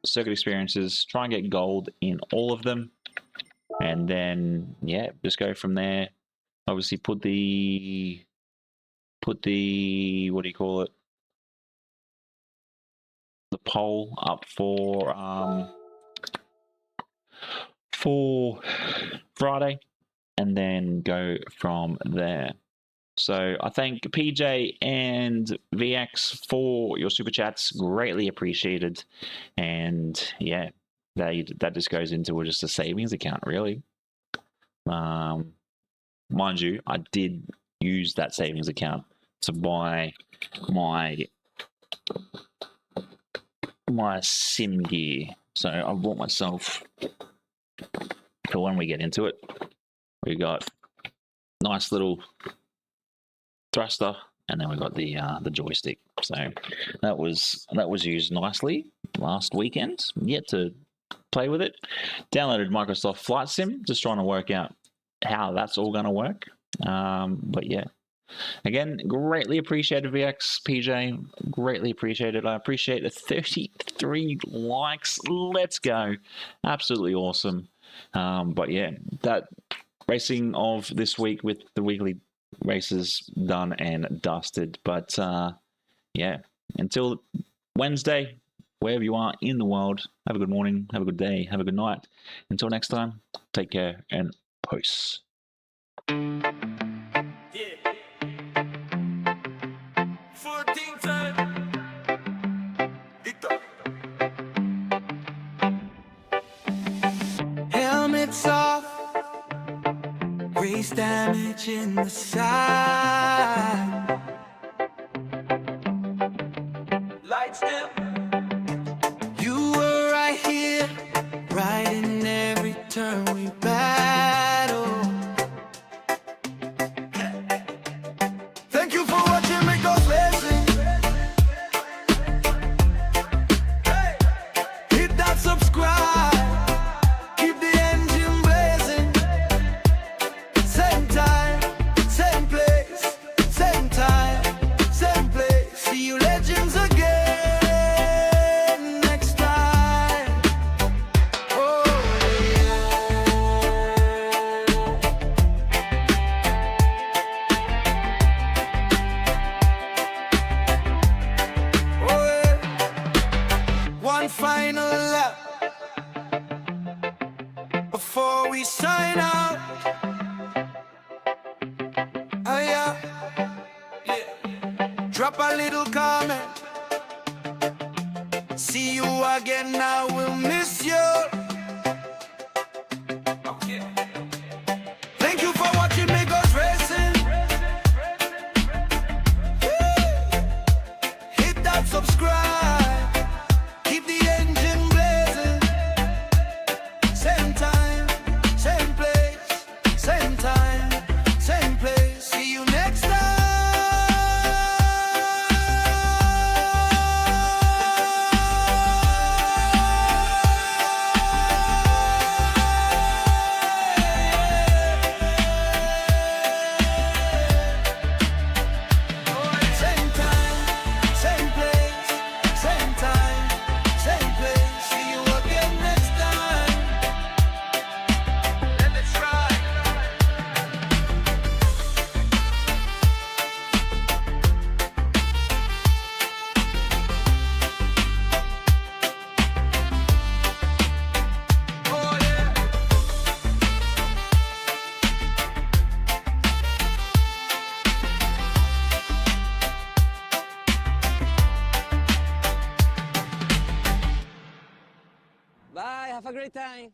circuit experiences, try and get gold in all of them, and then yeah, just go from there. Obviously, put the what do you call it? The poll up for Friday, and then go from there. So I thank PJ and VX for your super chats, greatly appreciated. And yeah, that just goes into just a savings account, really. Mind you, I did use that savings account to buy my sim gear. So I bought myself, for when we get into it, we got nice little thruster, and then we got the joystick. So that was used nicely last weekend. Yet to play with it. Downloaded Microsoft Flight Sim, just trying to work out how that's all going to work. But yeah, again, greatly appreciated VX PJ, greatly appreciated. I appreciate the 33 likes. Let's go, absolutely awesome. But yeah, that racing of this week with the weekly races done and dusted. But yeah, until Wednesday, wherever you are in the world. Have a good morning, have a good day, have a good night. Until next time, take care and peace. Helmets off, race damage in the side. Lights dim. You were right here, right in every turn we battle. Thank you for watching me go racing. Hit that subscribe. Keep the engine blazing. Same time, same place. Same time, same place. See you legends again next time. Oh yeah. Oh yeah. One final lap before we sign out. Oh yeah, yeah. Drop a little comment. See you again, I will miss you. Thank you for watching me go racing. Hit that subscribe. Keep the engine blazing. Same time, same place. Same time, same place. See you next time. Same time, same place. Same time, same place. See you again next time. Let it ride. Oh yeah. Bye, have a great time.